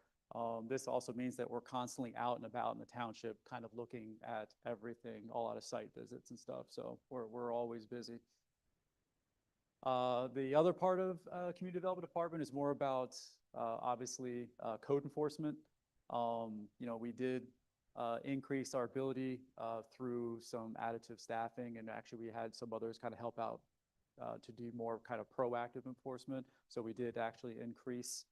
[SPEAKER 5] this also means that we're constantly out and about in the township, kind of looking at everything, all out of site visits and stuff. So we're always busy. The other part of Community Development Department is more about obviously code enforcement. You know, we did increase our ability through some additive staffing, and actually we had some others kind of help out to do more kind of proactive enforcement. So we did actually increase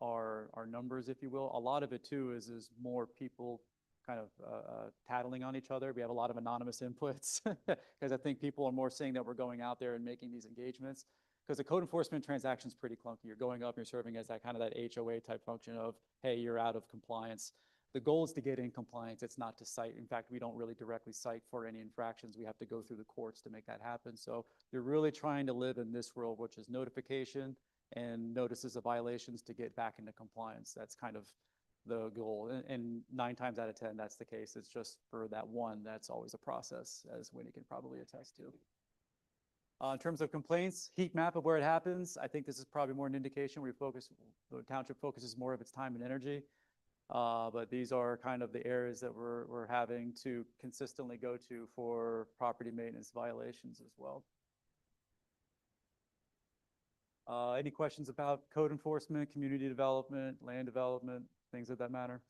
[SPEAKER 5] our numbers, if you will. A lot of it too is more people kind of tattling on each other. We have a lot of anonymous inputs because I think people are more saying that we're going out there and making these engagements, because the code enforcement transaction is pretty clunky. You're going up, you're serving as that kind of that HOA type function of, hey, you're out of compliance. The goal is to get in compliance. It's not to cite. In fact, we don't really directly cite for any infractions. We have to go through the courts to make that happen. So you're really trying to live in this world, which is notification and notices of violations to get back into compliance. That's kind of the goal. And 9 times out of 10, that's the case. It's just for that one, that's always a process, as Winnie can probably attest to. In terms of complaints, heat map of where it happens, I think this is probably more an indication where the township focuses more of its time and energy. But these are kind of the areas that we're having to consistently go to for property maintenance violations as well. Any questions about code enforcement, community development, land development, things of that matter?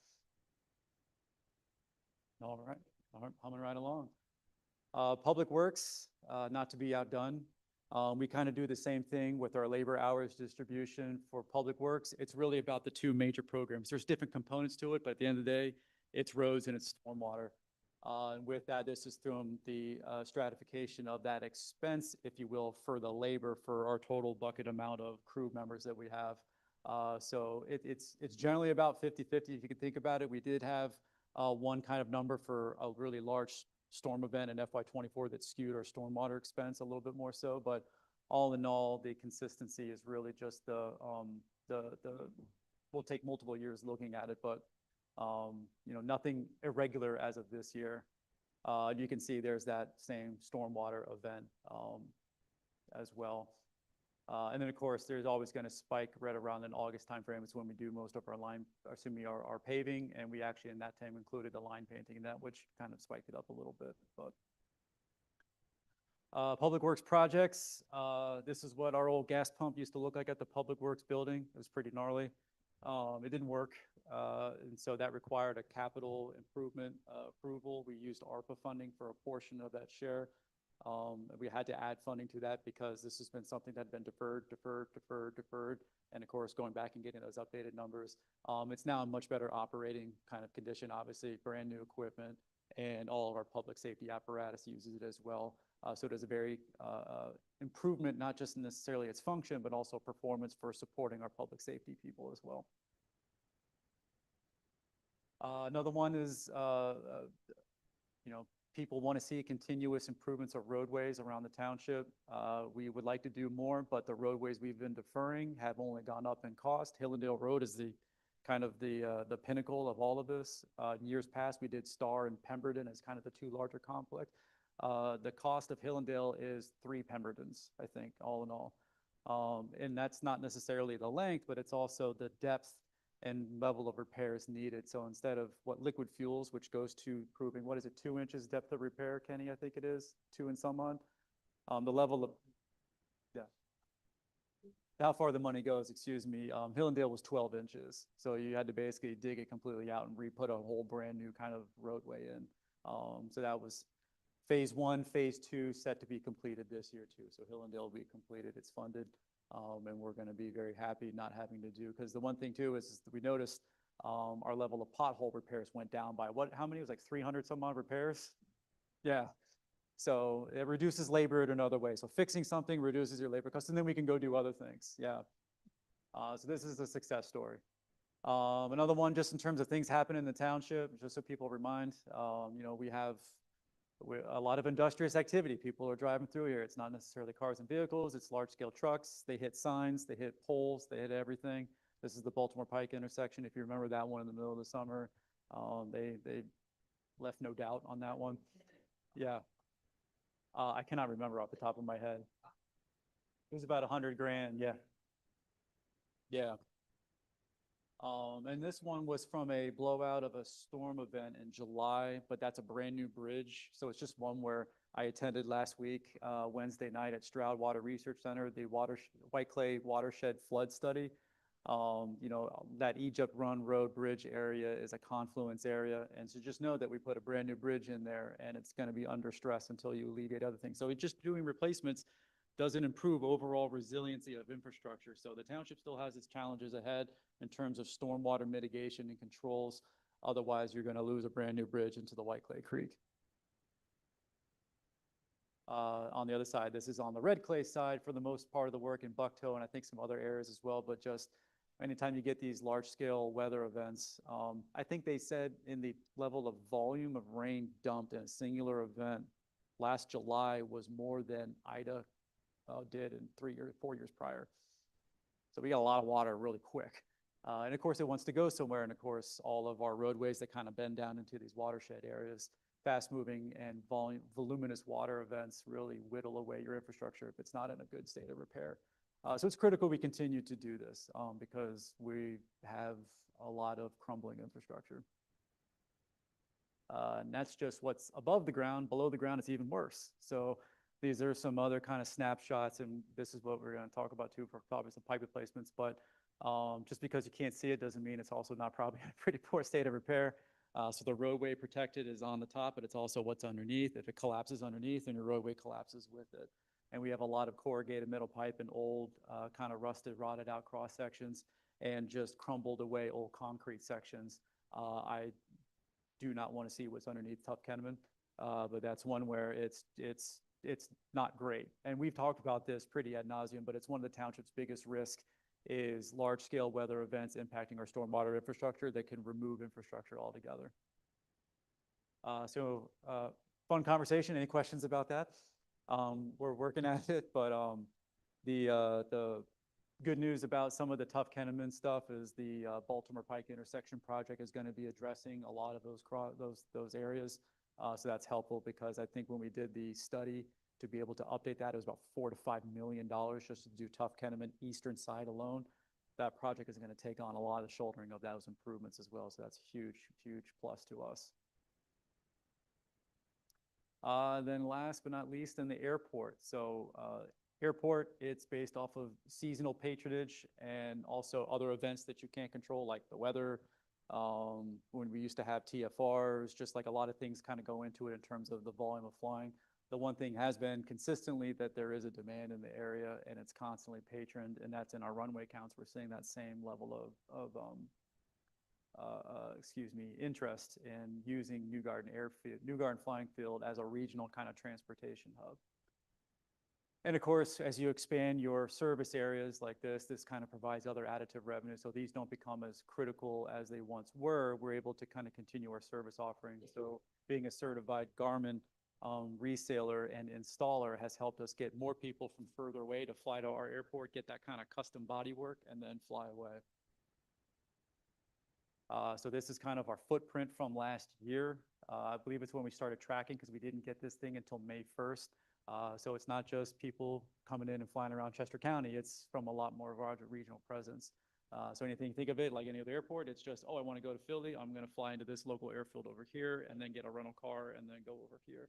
[SPEAKER 5] All right, humming right along. Public Works, not to be outdone. We kind of do the same thing with our labor hours distribution for Public Works. It's really about the 2 major programs. There's different components to it, but at the end of the day, it's roads and it's stormwater. And with that, this is from the stratification of that expense, if you will, for the labor for our total bucket amount of crew members that we have. So it's generally about 50-50 if you can think about it. We did have one kind of number for a really large storm event in FY24 that skewed our stormwater expense a little bit more so, but all in all, the consistency is really just we'll take multiple years looking at it, but you know, nothing irregular as of this year. You can see there's that same stormwater event as well. And then of course, there's always going to spike right around an August timeframe. It's when we do most of our paving, and we actually in that time included the line painting in that, which kind of spiked it up a little bit. But Public Works projects, this is what our old gas pump used to look like at the Public Works building. It was pretty gnarly. It didn't work, and so that required a capital improvement approval. We used ARPA funding for a portion of that share. We had to add funding to that because this has been something that had been deferred, and of course, going back and getting those updated numbers. It's now in much better operating kind of condition, obviously, brand new equipment, and all of our public safety apparatus uses it as well. So it is a very improvement, not just necessarily its function, but also performance for supporting our public safety people as well. Another one is, you know, people want to see continuous improvements of roadways around the township. We would like to do more, but the roadways we've been deferring have only gone up in cost. Hillendale Road is the kind of the pinnacle of all of this. In years past, we did Star and Pemberton as kind of the two larger conflict. The cost of Hillendale is 3 Pembertons, I think, all in all. And that's not necessarily the length, but it's also the depth and level of repairs needed. So instead of what liquid fuels, which goes to proving, what is it, 2 inches depth of repair, Kenny, I think it is, 2 and some odd. The level of, yeah. How far the money goes, excuse me, Hillendale was 12 inches. So you had to basically dig it completely out and re-put a whole brand new kind of roadway in. So that was phase 1, phase 2 set to be completed this year too. So Hillendale will be completed, it's funded. And we're going to be very happy not having to do, because the one thing too is we noticed our level of pothole repairs went down by how many? It was like 300 some odd repairs. Yeah. So it reduces labor in another way. So fixing something reduces your labor costs, and then we can go do other things. Yeah. So this is a success story. Another one, just in terms of things happen in the township, just so people remind, we have a lot of industrious activity. People are driving through here. It's not necessarily cars and vehicles. It's large-scale trucks. They hit signs. They hit poles. They hit everything. This is the Baltimore Pike intersection. If you remember that one in the middle of the summer, they left no doubt on that one. Yeah. I cannot remember off the top of my head. It was about 100 grand. Yeah. Yeah. And this one was from a blowout of a storm event in July, but that's a brand new bridge. So it's just one where I attended last week, Wednesday night at Stroud Water Research Center, the White Clay Watershed Flood Study. That Egypt Run Road Bridge area is a confluence area. And so just know that we put a brand new bridge in there, and it's going to be under stress until you alleviate other things. So just doing replacements doesn't improve overall resiliency of infrastructure. So the township still has its challenges ahead in terms of stormwater mitigation and controls. Otherwise, you're going to lose a brand new bridge into the White Clay Creek. On the other side, this is on the red clay side for the most part of the work in Bucktoe, and I think some other areas as well. But just anytime you get these large scale weather events, I think they said in the level of volume of rain dumped in a singular event last July was more than Ida did in 4 years prior. So we got a lot of water really quick. And of course it wants to go somewhere. And of course, all of our roadways that kind of bend down into these watershed areas, fast moving and voluminous water events really whittle away your infrastructure if it's not in a good state of repair. So it's critical we continue to do this because we have a lot of crumbling infrastructure. And that's just what's above the ground. Below the ground, it's even worse. So these are some other kind of snapshots, and this is what we're going to talk about too for probably some pipe replacements. But just because you can't see it doesn't mean it's also not probably in a pretty poor state of repair. So the roadway protected is on the top, but it's also what's underneath. If it collapses underneath, then your roadway collapses with it. And we have a lot of corrugated metal pipe and old kind of rusted, rotted out cross sections and just crumbled away old concrete sections. I do not want to see what's underneath Tough Kenneman, but that's one where it's not great. And we've talked about this pretty ad nauseum, but it's one of the township's biggest risks is large-scale weather events impacting our stormwater infrastructure that can remove infrastructure altogether. Fun conversation. Any questions about that? We're working at it, but the good news about some of the Tough Kenneman stuff is the Baltimore Pike intersection project is going to be addressing a lot of those areas. So that's helpful because I think when we did the study to be able to update that, it was about $4 to $5 million just to do Tough Kenneman eastern side alone. That project is going to take on a lot of the shouldering of those improvements as well. So that's a huge, huge plus to us. Then last but not least, in the airport. So airport, it's based off of seasonal patronage and also other events that you can't control, like the weather. When we used to have TFRs, just like a lot of things kind of go into it in terms of the volume of flying. The one thing has been consistently that there is a demand in the area and it's constantly patroned, and that's in our runway counts. We're seeing that same level of interest in using New Garden Flying Field as a regional kind of transportation hub. And of course, as you expand your service areas like this kind of provides other additive revenue. So these don't become as critical as they once were. We're able to kind of continue our service offerings. So being a certified Garmin reseller and installer has helped us get more people from further away to fly to our airport, get that kind of custom body work, and then fly away. So this is kind of our footprint from last year. I believe it's when we started tracking because we didn't get this thing until May 1st. So it's not just people coming in and flying around Chester County. It's from a lot more of our regional presence. So anything, think of it like any other airport, it's just, oh, I want to go to Philly. I'm going to fly into this local airfield over here and then get a rental car and then go over here.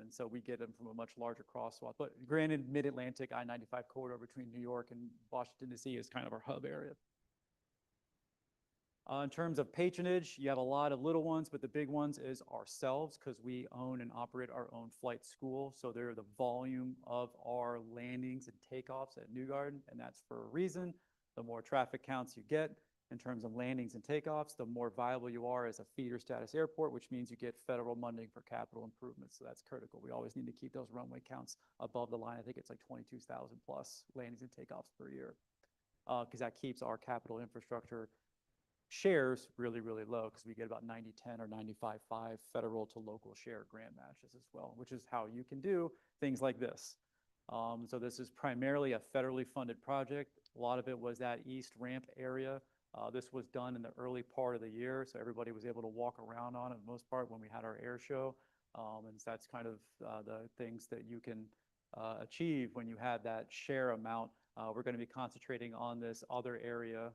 [SPEAKER 5] And so we get them from a much larger cross swath. But granted, Mid-Atlantic I-95 corridor between New York and Washington, D.C. is kind of our hub area. In terms of patronage, you have a lot of little ones, but the big ones is ourselves because we own and operate our own flight school. So they're the volume of our landings and takeoffs at New Garden, and that's for a reason. The more traffic counts you get in terms of landings and takeoffs, the more viable you are as a feeder status airport, which means you get federal funding for capital improvements. So that's critical. We always need to keep those runway counts above the line. I think it's like 22,000 plus landings and takeoffs per year because that keeps our capital infrastructure shares really, really low because we get about 90-10 or 95-5 federal to local share grant matches as well, which is how you can do things like this. So this is primarily a federally funded project. A lot of it was that East Ramp area. This was done in the early part of the year, so everybody was able to walk around on it, for the most part, when we had our air show. And so that's kind of the things that you can achieve when you have that share amount. We're going to be concentrating on this other area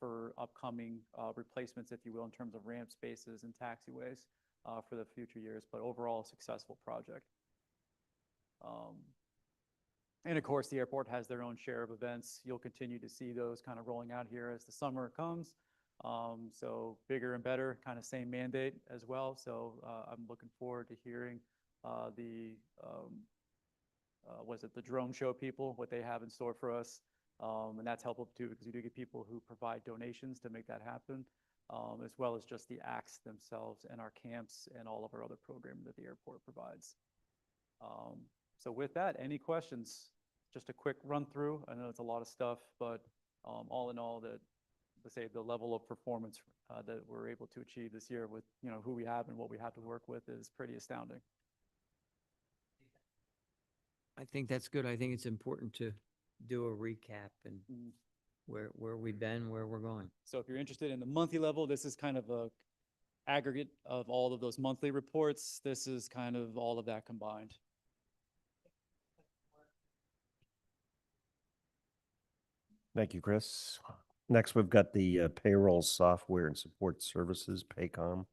[SPEAKER 5] for upcoming replacements, if you will, in terms of ramp spaces and taxiways for the future years, but overall, a successful project. And of course, the airport has their own share of events. You'll continue to see those kind of rolling out here as the summer comes. So bigger and better, kind of same mandate as well. So I'm looking forward to hearing the drone show people, what they have in store for us. And that's helpful too, because we do get people who provide donations to make that happen, as well as just the acts themselves and our camps and all of our other programming that the airport provides. So with that, any questions? Just a quick run through. I know it's a lot of stuff, but all in all, let's say the level of performance that we're able to achieve this year with who we have and what we have to work with is pretty astounding.
[SPEAKER 1] I think that's good. I think it's important to do a recap and where we've been, where we're going.
[SPEAKER 5] So if you're interested in the monthly level, this is kind of a aggregate of all of those monthly reports. This is kind of all of that combined.
[SPEAKER 4] Thank you, Chris. Next, we've got the payroll software and support services, Paycom.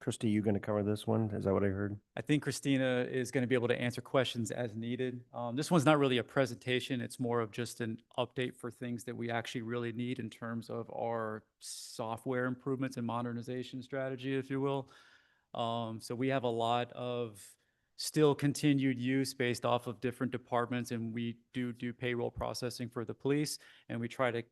[SPEAKER 4] Christy, you going to cover this one? Is that what I heard?
[SPEAKER 5] I think Christina is going to be able to answer questions as needed. This one's not really a presentation. It's more of just an update for things that we actually really need in terms of our software improvements and modernization strategy, if you will. So we have a lot of still continued use based off of different departments, and we do payroll processing for the police, and we try to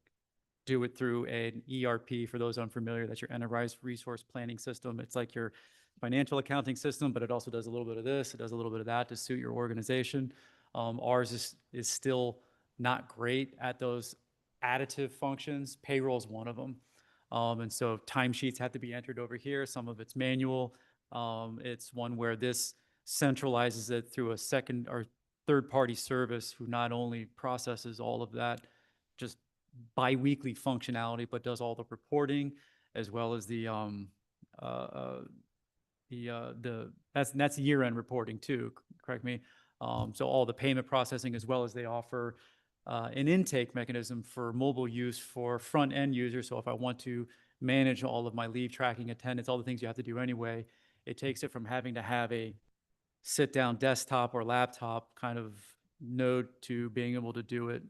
[SPEAKER 5] do it through an ERP. For those unfamiliar, that's your enterprise resource planning system. It's like your financial accounting system, but it also does a little bit of this. It does a little bit of that to suit your organization. Ours is still not great at those additive functions. Payroll is one of them. And so timesheets have to be entered over here. Some of it's manual. It's one where this centralizes it through a second or third-party service who not only processes all of that just bi-weekly functionality, but does all the reporting as well as that's year-end reporting too, correct me. So all the payment processing, as well as they offer an intake mechanism for mobile use for front-end users. So if I want to manage all of my leave tracking, attendance, all the things you have to do anyway, it takes it from having to have a sit-down desktop or laptop kind of node to being able to do it,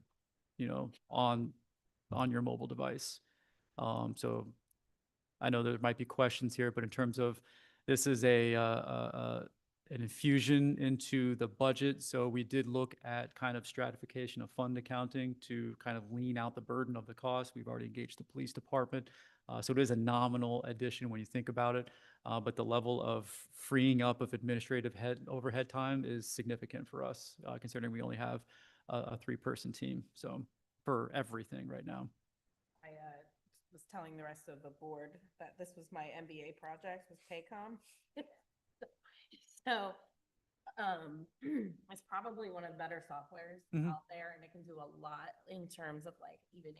[SPEAKER 5] on your mobile device. So I know there might be questions here, but in terms of this is a an infusion into the budget. So we did look at kind of stratification of fund accounting to kind of lean out the burden of the cost. We've already engaged the police department. So it is a nominal addition when you think about it. But the level of freeing up of administrative overhead time is significant for us, considering we only have a three-person team. So for everything right now.
[SPEAKER 6] I was telling the rest of the board that this was my MBA project with Paycom. So, it's probably one of the better softwares
[SPEAKER 5] Mhm.
[SPEAKER 6] out there, and it can do a lot in terms of like even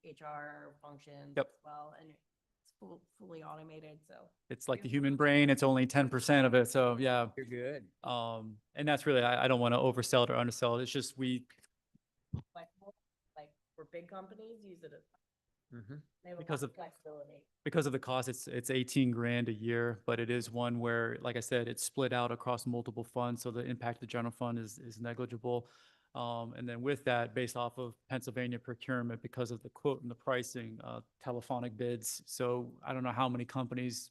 [SPEAKER 6] HR functions
[SPEAKER 5] Yep.
[SPEAKER 6] as well, and it's fully automated, so.
[SPEAKER 5] It's like the human brain, it's only 10% of it. So yeah.
[SPEAKER 1] You're good.
[SPEAKER 5] And that's really, I don't want to oversell it or undersell it. It's just
[SPEAKER 6] Flexible, like where big companies use it,
[SPEAKER 1] Mhm.
[SPEAKER 6] they have a
[SPEAKER 5] Because
[SPEAKER 6] lot of
[SPEAKER 5] of-
[SPEAKER 6] flexibility.
[SPEAKER 5] because of the cost, it's 18 grand a year, but it is one where, like I said, it's split out across multiple funds. So the impact of the general fund is negligible. And then with that, based off of Pennsylvania procurement, because of the quote and the pricing, telephonic bids. So I don't know how many companies,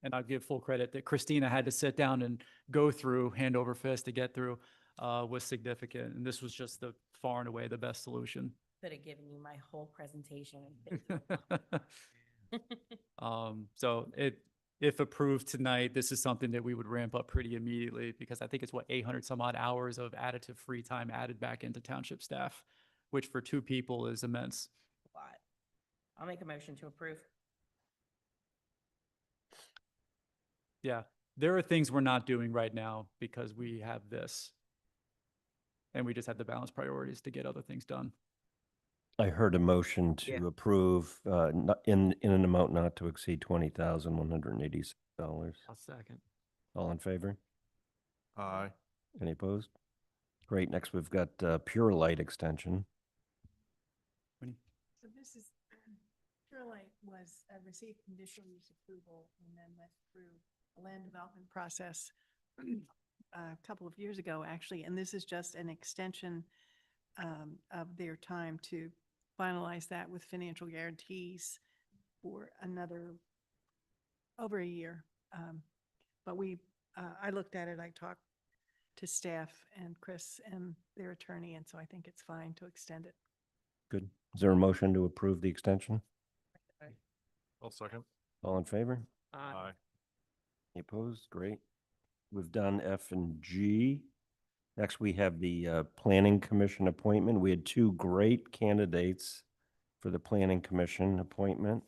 [SPEAKER 5] and I'll give full credit that Christina had to sit down and go through hand over fist to get through, was significant. And this was just the far and away the best solution.
[SPEAKER 6] Could have given you my whole presentation. in 50
[SPEAKER 5] So if approved tonight, this is something that we would ramp up pretty immediately because I think it's 800 some odd hours of additive free time added back into township staff, which for two people is immense.
[SPEAKER 6] lot. I'll make a motion to approve.
[SPEAKER 5] Yeah, there are things we're not doing right now because we have this. And we just have to balance priorities to get other things done.
[SPEAKER 4] I heard a motion
[SPEAKER 1] Yeah.
[SPEAKER 4] to approve, in an amount not to exceed $20,186.
[SPEAKER 1] I'll second.
[SPEAKER 4] All in favor?
[SPEAKER 2] Aye.
[SPEAKER 4] Any opposed? Great. Next, we've got Pure Light Extension.
[SPEAKER 7] So this is, Purelight was, received conditional use approval and then went through a land development process a couple of years ago, actually, and this is just an extension of their time to finalize that with financial guarantees for another, over a year. But I looked at it, I talked to staff and Chris and their attorney, and so I think it's fine to extend it.
[SPEAKER 4] Good. Is there a motion to approve the extension?
[SPEAKER 2] I'll second.
[SPEAKER 4] All in favor?
[SPEAKER 2] Aye.
[SPEAKER 4] Any opposed? Great. We've done F and G. Next, we have the Planning Commission appointment. We had two great candidates for the Planning Commission appointment.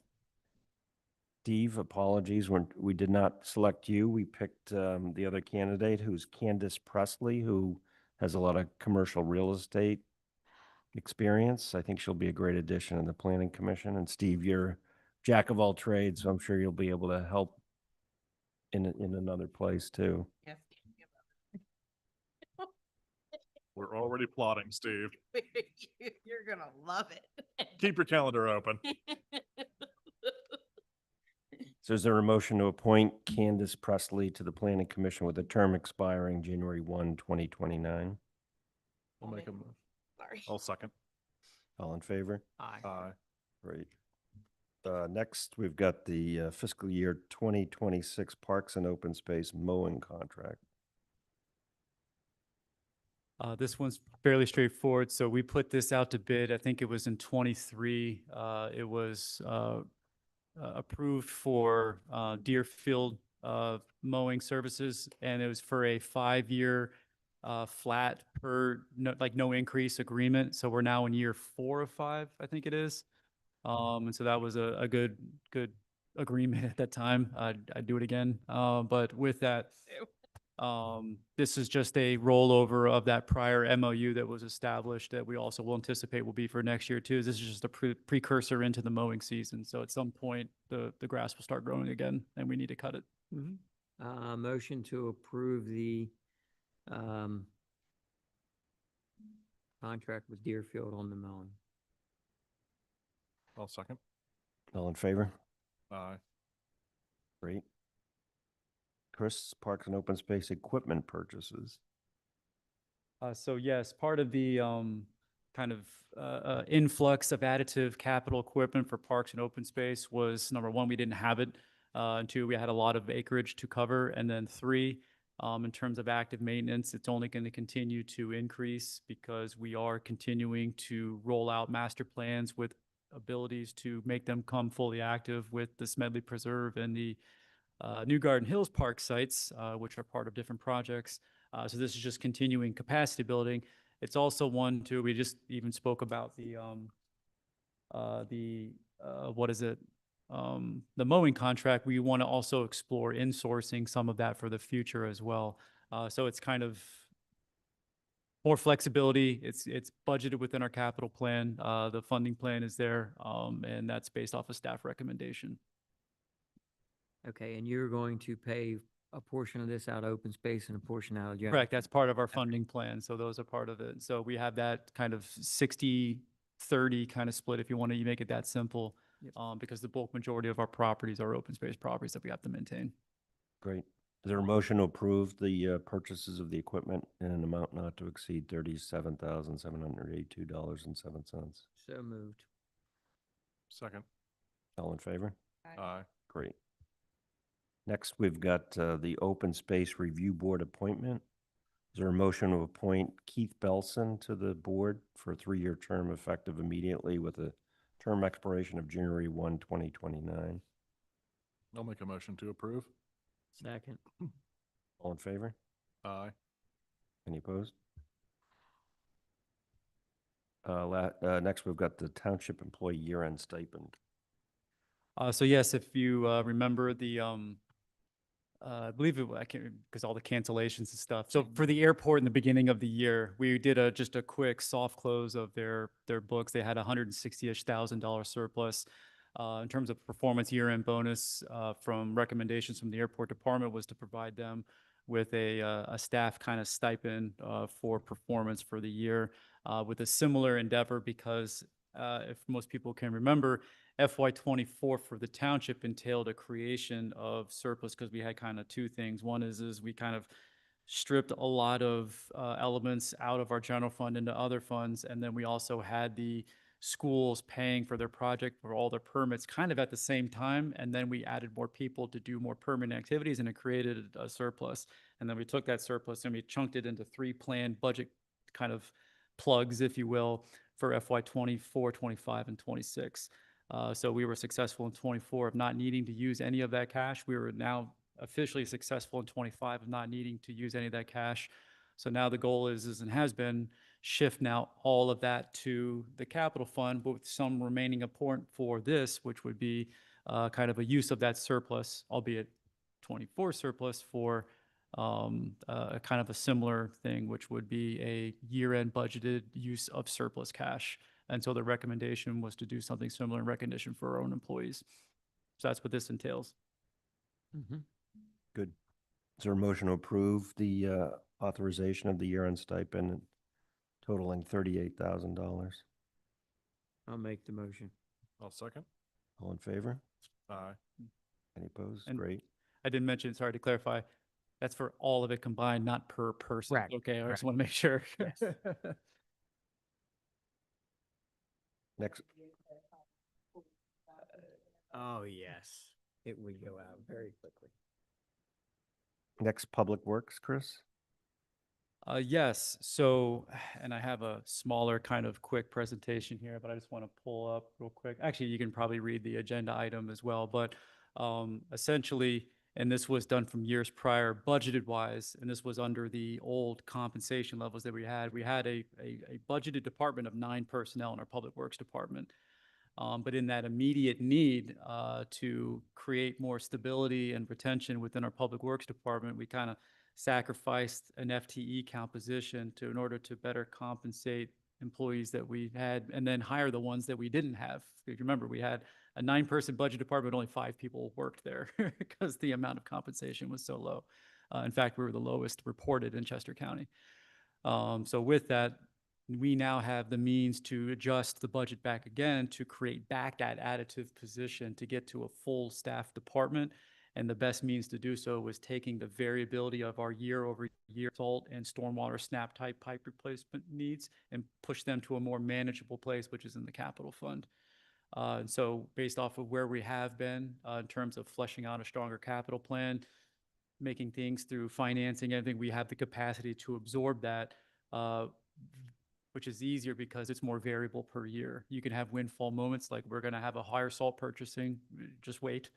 [SPEAKER 4] Steve, apologies, we did not select you. We picked the other candidate, who's Candace Presley, who has a lot of commercial real estate experience. I think she'll be a great addition in the Planning Commission. And Steve, you're jack of all trades, so I'm sure you'll be able to help in another place too.
[SPEAKER 6] Yes.
[SPEAKER 2] We're already plotting, Steve.
[SPEAKER 6] You're gonna love it.
[SPEAKER 2] Keep your calendar open.
[SPEAKER 4] So is there a motion to appoint Candace Presley to the Planning Commission with a term expiring January 1, 2029?
[SPEAKER 2] We'll make a,
[SPEAKER 6] Sorry.
[SPEAKER 2] I'll second.
[SPEAKER 4] All in favor?
[SPEAKER 1] Aye.
[SPEAKER 2] Aye.
[SPEAKER 4] Great. Next, we've got the fiscal year 2026 Parks and Open Space mowing contract.
[SPEAKER 5] This one's fairly straightforward. So we put this out to bid. I think it was in 23. It was approved for Deerfield mowing services, and it was for a 5-year flat no increase agreement. So we're now in year 4 of 5, I think it is. And so that was a good agreement at that time. I'd do it again. But with that, this is just a rollover of that prior MOU that was established that we also will anticipate will be for next year too. This is just a precursor into the mowing season. So at some point, the grass will start growing again and we need to cut it.
[SPEAKER 1] Motion to approve the contract with Deerfield on the mowing.
[SPEAKER 2] I'll second.
[SPEAKER 4] All in favor?
[SPEAKER 2] Aye.
[SPEAKER 4] Great. Chris, Parks and Open Space equipment purchases.
[SPEAKER 5] So yes, part of the kind of influx of additive capital equipment for parks and open space was, number one, we didn't have it. And two, we had a lot of acreage to cover. And then three, In terms of active maintenance, it's only going to continue to increase because we are continuing to roll out master plans with abilities to make them come fully active with the Smedley Preserve and the New Garden Hills Park sites, which are part of different projects. So this is just continuing capacity building. It's also one, too, we just even spoke about what is it? The mowing contract. We want to also explore insourcing some of that for the future as well. So it's kind of more flexibility. It's budgeted within our capital plan. The funding plan is there, and that's based off a staff recommendation.
[SPEAKER 1] Okay, and you're going to pay a portion of this out of open space and a portion out of general?
[SPEAKER 5] Correct. That's part of our funding plan. So those are part of it. So we have that kind of 60-30 kind of split, if you want to make it that simple,
[SPEAKER 1] Yep.
[SPEAKER 5] because the bulk majority of our properties are open space properties that we have to maintain.
[SPEAKER 4] Great. Is there a motion to approve the purchases of the equipment in an amount not to exceed $37,782.07?
[SPEAKER 1] So moved.
[SPEAKER 2] Second.
[SPEAKER 4] All in favor?
[SPEAKER 2] Aye.
[SPEAKER 4] Great. Next, we've got the Open Space Review Board appointment. Is there a motion to appoint Keith Belson to the board for a 3-year term effective immediately with a term expiration of January 1, 2029?
[SPEAKER 2] I'll make a motion to approve.
[SPEAKER 1] Second.
[SPEAKER 4] All in favor?
[SPEAKER 2] Aye.
[SPEAKER 4] Any opposed? Next, we've got the Township Employee Year-End Stipend.
[SPEAKER 5] So yes, if you remember the, I believe it, I can't, because all the cancellations and stuff. So for the airport in the beginning of the year, we did just a quick soft close of their books. They had $160,000 surplus. In terms of performance year-end bonus, from recommendations from the airport department was to provide them with a staff kind of stipend for performance for the year, with a similar endeavor because if most people can remember, FY24 for the township entailed a creation of surplus because we had kind of two things. One is we kind of stripped a lot of elements out of our general fund into other funds, and then we also had the schools paying for their project for all their permits kind of at the same time, and then we added more people to do more permanent activities, and it created a surplus. And then we took that surplus and we chunked it into 3 planned budget kind of plugs, if you will, for FY24, 25, and 26. So we were successful in 24 of not needing to use any of that cash. We were now officially successful in 25 of not needing to use any of that cash. So now the goal is and has been, shift now all of that to the capital fund, but with some remaining important for this, which would be kind of a use of that surplus, albeit 24 surplus for kind of a similar thing, which would be a year-end budgeted use of surplus cash. And so the recommendation was to do something similar in recognition for our own employees. So that's what this entails.
[SPEAKER 1] Mhm.
[SPEAKER 4] Good. Is there a motion to approve the authorization of the year-end stipend totaling $38,000?
[SPEAKER 1] I'll make the motion.
[SPEAKER 2] I'll second.
[SPEAKER 4] All in favor?
[SPEAKER 2] Aye.
[SPEAKER 4] Any opposed?
[SPEAKER 5] And-
[SPEAKER 4] Great.
[SPEAKER 5] I didn't mention, sorry to clarify, that's for all of it combined, not per person.
[SPEAKER 1] Correct,
[SPEAKER 5] Okay, I just
[SPEAKER 1] correct.
[SPEAKER 5] want to make sure.
[SPEAKER 1] Yes.
[SPEAKER 4] Next,
[SPEAKER 1] Oh, yes. It would go out very quickly.
[SPEAKER 4] next Public Works, Chris?
[SPEAKER 5] Yes, so, and I have a smaller kind of quick presentation here, but I just want to pull up real quick. Actually, you can probably read the agenda item as well, but essentially, and this was done from years prior, budgeted wise, and this was under the old compensation levels that we had. We had a budgeted department of 9 personnel in our Public Works Department. But in that immediate need to create more stability and retention within our Public Works Department, we kind of sacrificed an FTE count position in order to better compensate employees that we had and then hire the ones that we didn't have. If you remember, we had a 9-person budget department, only 5 people worked there because the amount of compensation was so low. In fact, we were the lowest reported in Chester County. So with that, we now have the means to adjust the budget back again to create back that additive position to get to a full staff department. And the best means to do so was taking the variability of our year-over-year salt and stormwater snap type pipe replacement needs and push them to a more manageable place, which is in the capital fund. And so based off of where we have been in terms of fleshing out a stronger capital plan, making things through financing, I think we have the capacity to absorb that, which is easier because it's more variable per year. You can have windfall moments, like we're gonna have a higher salt purchasing, just wait.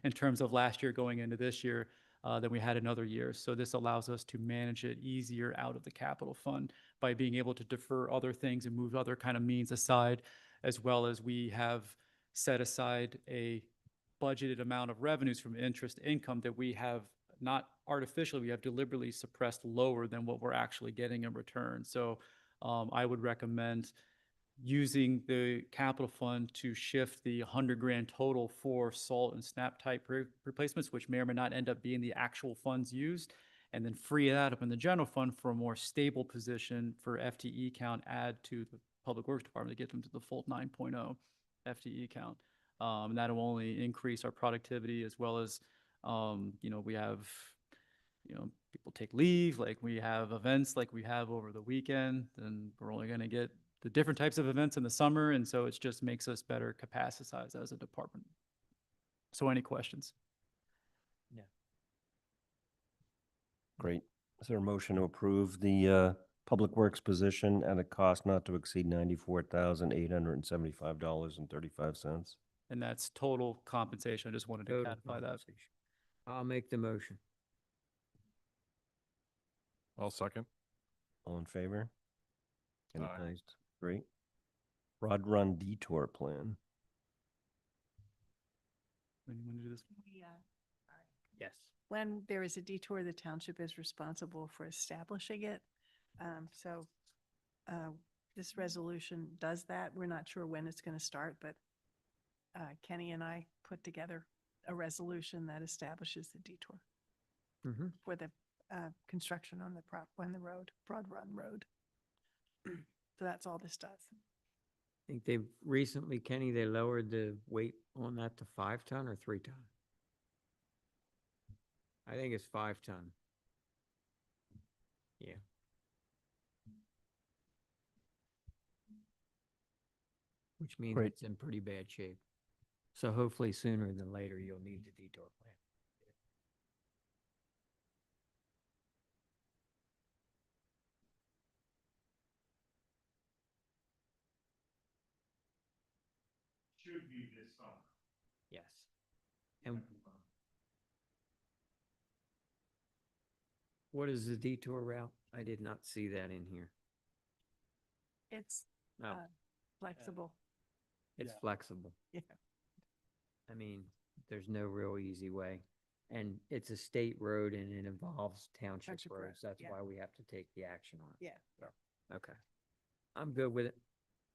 [SPEAKER 5] In terms of last year going into this year, than we had in other years. So this allows us to manage it easier out of the capital fund by being able to defer other things and move other kind of means aside, as well as we have set aside a budgeted amount of revenues from interest income that we have not artificially, we have deliberately suppressed lower than what we're actually getting in return. So I would recommend using the capital fund to shift the 100 grand total for salt and snap type replacements, which may or may not end up being the actual funds used, and then free that up in the general fund for a more stable position for FTE count, add to the Public Works Department to get them to the full 9.0 FTE count. And that'll only increase our productivity, as well as, we have, people take leave, like we have events like we have over the weekend, and we're only going to get the different types of events in the summer. And so it just makes us better capacitized as a department. So any questions?
[SPEAKER 4] Great. Is there a motion to approve the Public Works position at a cost not to exceed $94,875.35?
[SPEAKER 5] And that's total compensation. I just wanted to
[SPEAKER 1] Total
[SPEAKER 5] clarify that.
[SPEAKER 1] compensation. I'll make the motion.
[SPEAKER 2] I'll second.
[SPEAKER 4] All in favor? Any
[SPEAKER 2] Aye.
[SPEAKER 4] opposed? Great. Rod Run Detour Plan.
[SPEAKER 5] Anyone do this?
[SPEAKER 1] Yes.
[SPEAKER 7] When there is a detour, the township is responsible for establishing it. So this resolution does that. We're not sure when it's going to start, but Kenny and I put together a resolution that establishes the detour
[SPEAKER 1] Mm-hmm.
[SPEAKER 7] for the construction on the Broad Run Road. So that's all this does.
[SPEAKER 1] I think they've recently, Kenny, they lowered the weight on that to 5 ton or 3 ton. I think it's 5 ton. Yeah. Which means
[SPEAKER 4] Great.
[SPEAKER 1] it's in pretty bad shape. So hopefully sooner than later, you'll need the detour plan.
[SPEAKER 2] Should be this summer.
[SPEAKER 1] Yes. And what is the detour route? I did not see that in here.
[SPEAKER 7] It's
[SPEAKER 1] Oh,
[SPEAKER 7] flexible.
[SPEAKER 1] it's flexible.
[SPEAKER 7] Yeah.
[SPEAKER 1] I mean, there's no real easy way. And it's a state road and it involves township
[SPEAKER 7] Township road,
[SPEAKER 1] roads. That's
[SPEAKER 7] yeah.
[SPEAKER 1] why we have to take the action on it.
[SPEAKER 7] Yeah.
[SPEAKER 1] Okay. I'm good with it.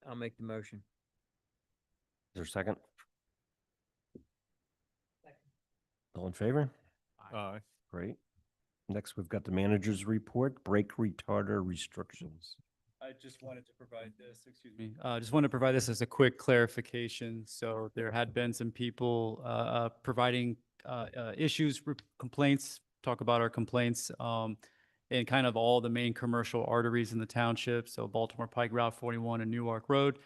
[SPEAKER 1] I'll make the motion.
[SPEAKER 4] Is there a second? All in favor?
[SPEAKER 2] Aye.
[SPEAKER 4] Great. Next, we've got the manager's report, brake retarder restrictions.
[SPEAKER 5] I just wanted to provide this, excuse me, just wanted to provide this as a quick clarification. So there had been some people providing issues, complaints, talk about our complaints, in kind of all the main commercial arteries in the township. So Baltimore Pike, Route 41, and Newark Road.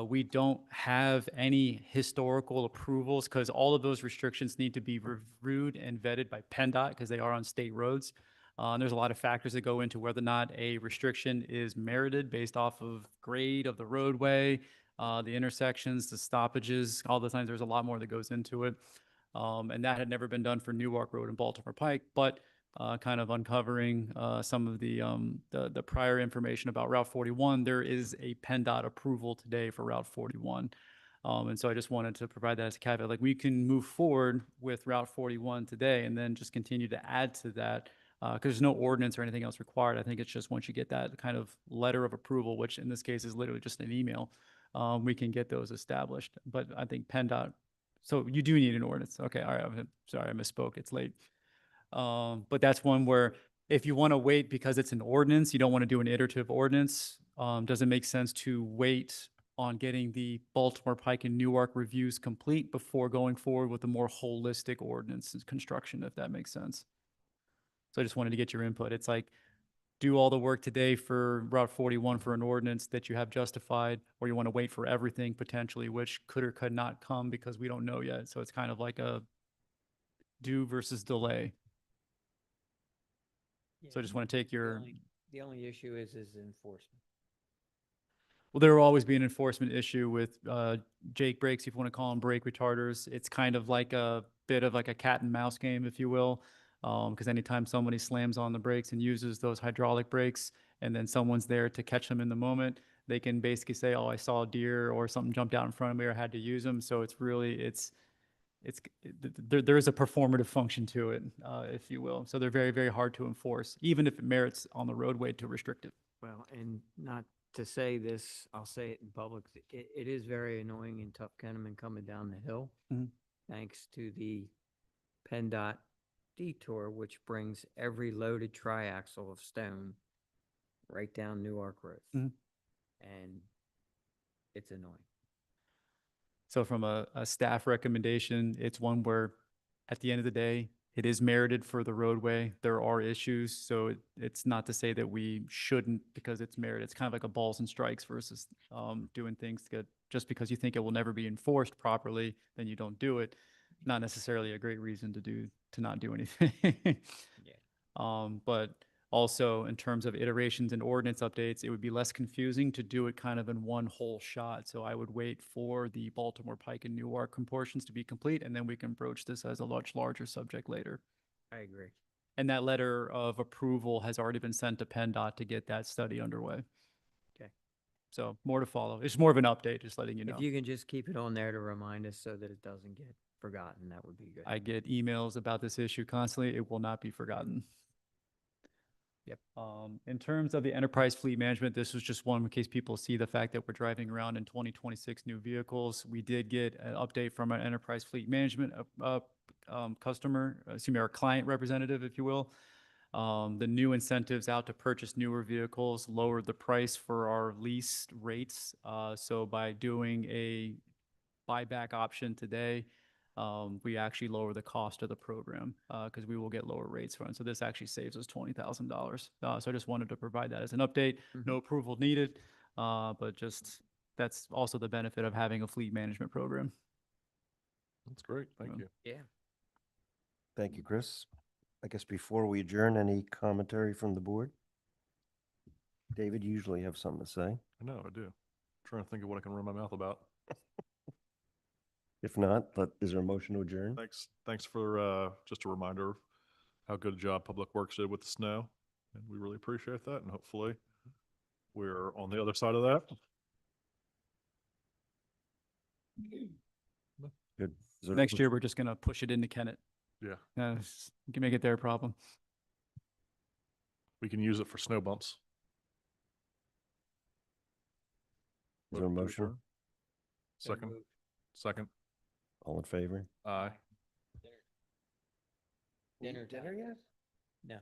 [SPEAKER 5] We don't have any historical approvals because all of those restrictions need to be reviewed and vetted by PennDOT because they are on state roads. And there's a lot of factors that go into whether or not a restriction is merited based off of grade of the roadway, the intersections, the stoppages, all the times. There's a lot more that goes into it. And that had never been done for Newark Road and Baltimore Pike, but kind of uncovering some of the prior information about Route 41, there is a PennDOT approval today for Route 41. And so I just wanted to provide that as a caveat. Like we can move forward with Route 41 today and then just continue to add to that because there's no ordinance or anything else required. I think it's just once you get that kind of letter of approval, which in this case is literally just an email, we can get those established. But I think PennDOT, so you do need an ordinance. Okay, all right, I'm sorry, I misspoke. It's late. But that's one where if you want to wait because it's an ordinance, you don't want to do an iterative ordinance. Does it make sense to wait on getting the Baltimore Pike and Newark reviews complete before going forward with a more holistic ordinance construction, if that makes sense? So I just wanted to get your input. It's like, do all the work today for Route 41 for an ordinance that you have justified, or you want to wait for everything potentially, which could or could not come because we don't know yet. So it's kind of like do versus delay. So I just want to take your,
[SPEAKER 1] The only issue is enforcement.
[SPEAKER 5] well, there will always be an enforcement issue with Jake brakes, if you want to call them brake retarders. It's kind of like a bit of like a cat and mouse game, if you will. Because anytime somebody slams on the brakes and uses those hydraulic brakes, and then someone's there to catch them in the moment, they can basically say, oh, I saw a deer or something jumped out in front of me or had to use them. So it's really, there is a performative function to it, if you will. So they're very, very hard to enforce, even if it merits on the roadway to restrict it.
[SPEAKER 1] Well, and not to say this, I'll say it in public, it is very annoying in Tough Kenneman coming down the hill.
[SPEAKER 5] Mhm.
[SPEAKER 1] Thanks to the PennDOT detour, which brings every loaded triaxle of stone right down Newark Road.
[SPEAKER 5] Mhm.
[SPEAKER 1] And it's annoying.
[SPEAKER 5] So from a staff recommendation, it's one where at the end of the day, it is merited for the roadway. There are issues, so it's not to say that we shouldn't because it's merited. It's kind of like a balls and strikes versus doing things that just because you think it will never be enforced properly, then you don't do it. Not necessarily a great reason to not do anything.
[SPEAKER 1] Yeah.
[SPEAKER 5] But also in terms of iterations and ordinance updates, it would be less confusing to do it kind of in one whole shot. So I would wait for the Baltimore Pike and Newark portions to be complete, and then we can broach this as a much larger subject later.
[SPEAKER 1] I agree.
[SPEAKER 5] And that letter of approval has already been sent to PennDOT to get that study underway.
[SPEAKER 1] Okay.
[SPEAKER 5] So more to follow. It's more of an update, just letting you know.
[SPEAKER 1] If you can just keep it on there to remind us so that it doesn't get forgotten, that would be good.
[SPEAKER 5] I get emails about this issue constantly. It will not be forgotten.
[SPEAKER 1] Yep.
[SPEAKER 5] In terms of the enterprise fleet management, this was just one in case people see the fact that we're driving around in 2026 new vehicles. We did get an update from an enterprise fleet management customer, excuse me, our client representative, if you will. The new incentives out to purchase newer vehicles lowered the price for our lease rates. So by doing a buyback option today, we actually lower the cost of the program because we will get lower rates for it. So this actually saves us $20,000. So I just wanted to provide that as an update. No approval needed, but just that's also the benefit of having a fleet management program.
[SPEAKER 2] That's great. Thank
[SPEAKER 5] Yeah.
[SPEAKER 2] you.
[SPEAKER 1] Yeah.
[SPEAKER 4] Thank you, Chris. I guess before we adjourn, any commentary from the board? David, you usually have something to say.
[SPEAKER 2] I know, I do. Trying to think of what I can run my mouth about.
[SPEAKER 4] If not, is there a motion to adjourn?
[SPEAKER 2] Thanks for just a reminder of how good a job Public Works did with the snow. And we really appreciate that. And hopefully we're on the other side of that.
[SPEAKER 4] Good. Is there-
[SPEAKER 5] Next year, we're just going to push it into Kennett.
[SPEAKER 2] Yeah,
[SPEAKER 5] You can make it their problem.
[SPEAKER 2] we can use it for snow bumps.
[SPEAKER 4] Is there a
[SPEAKER 2] Vote to
[SPEAKER 4] motion?
[SPEAKER 2] adjourn. Second, second.
[SPEAKER 4] All in favor?
[SPEAKER 2] Aye.
[SPEAKER 1] Dinner time.
[SPEAKER 4] yet?
[SPEAKER 1] No.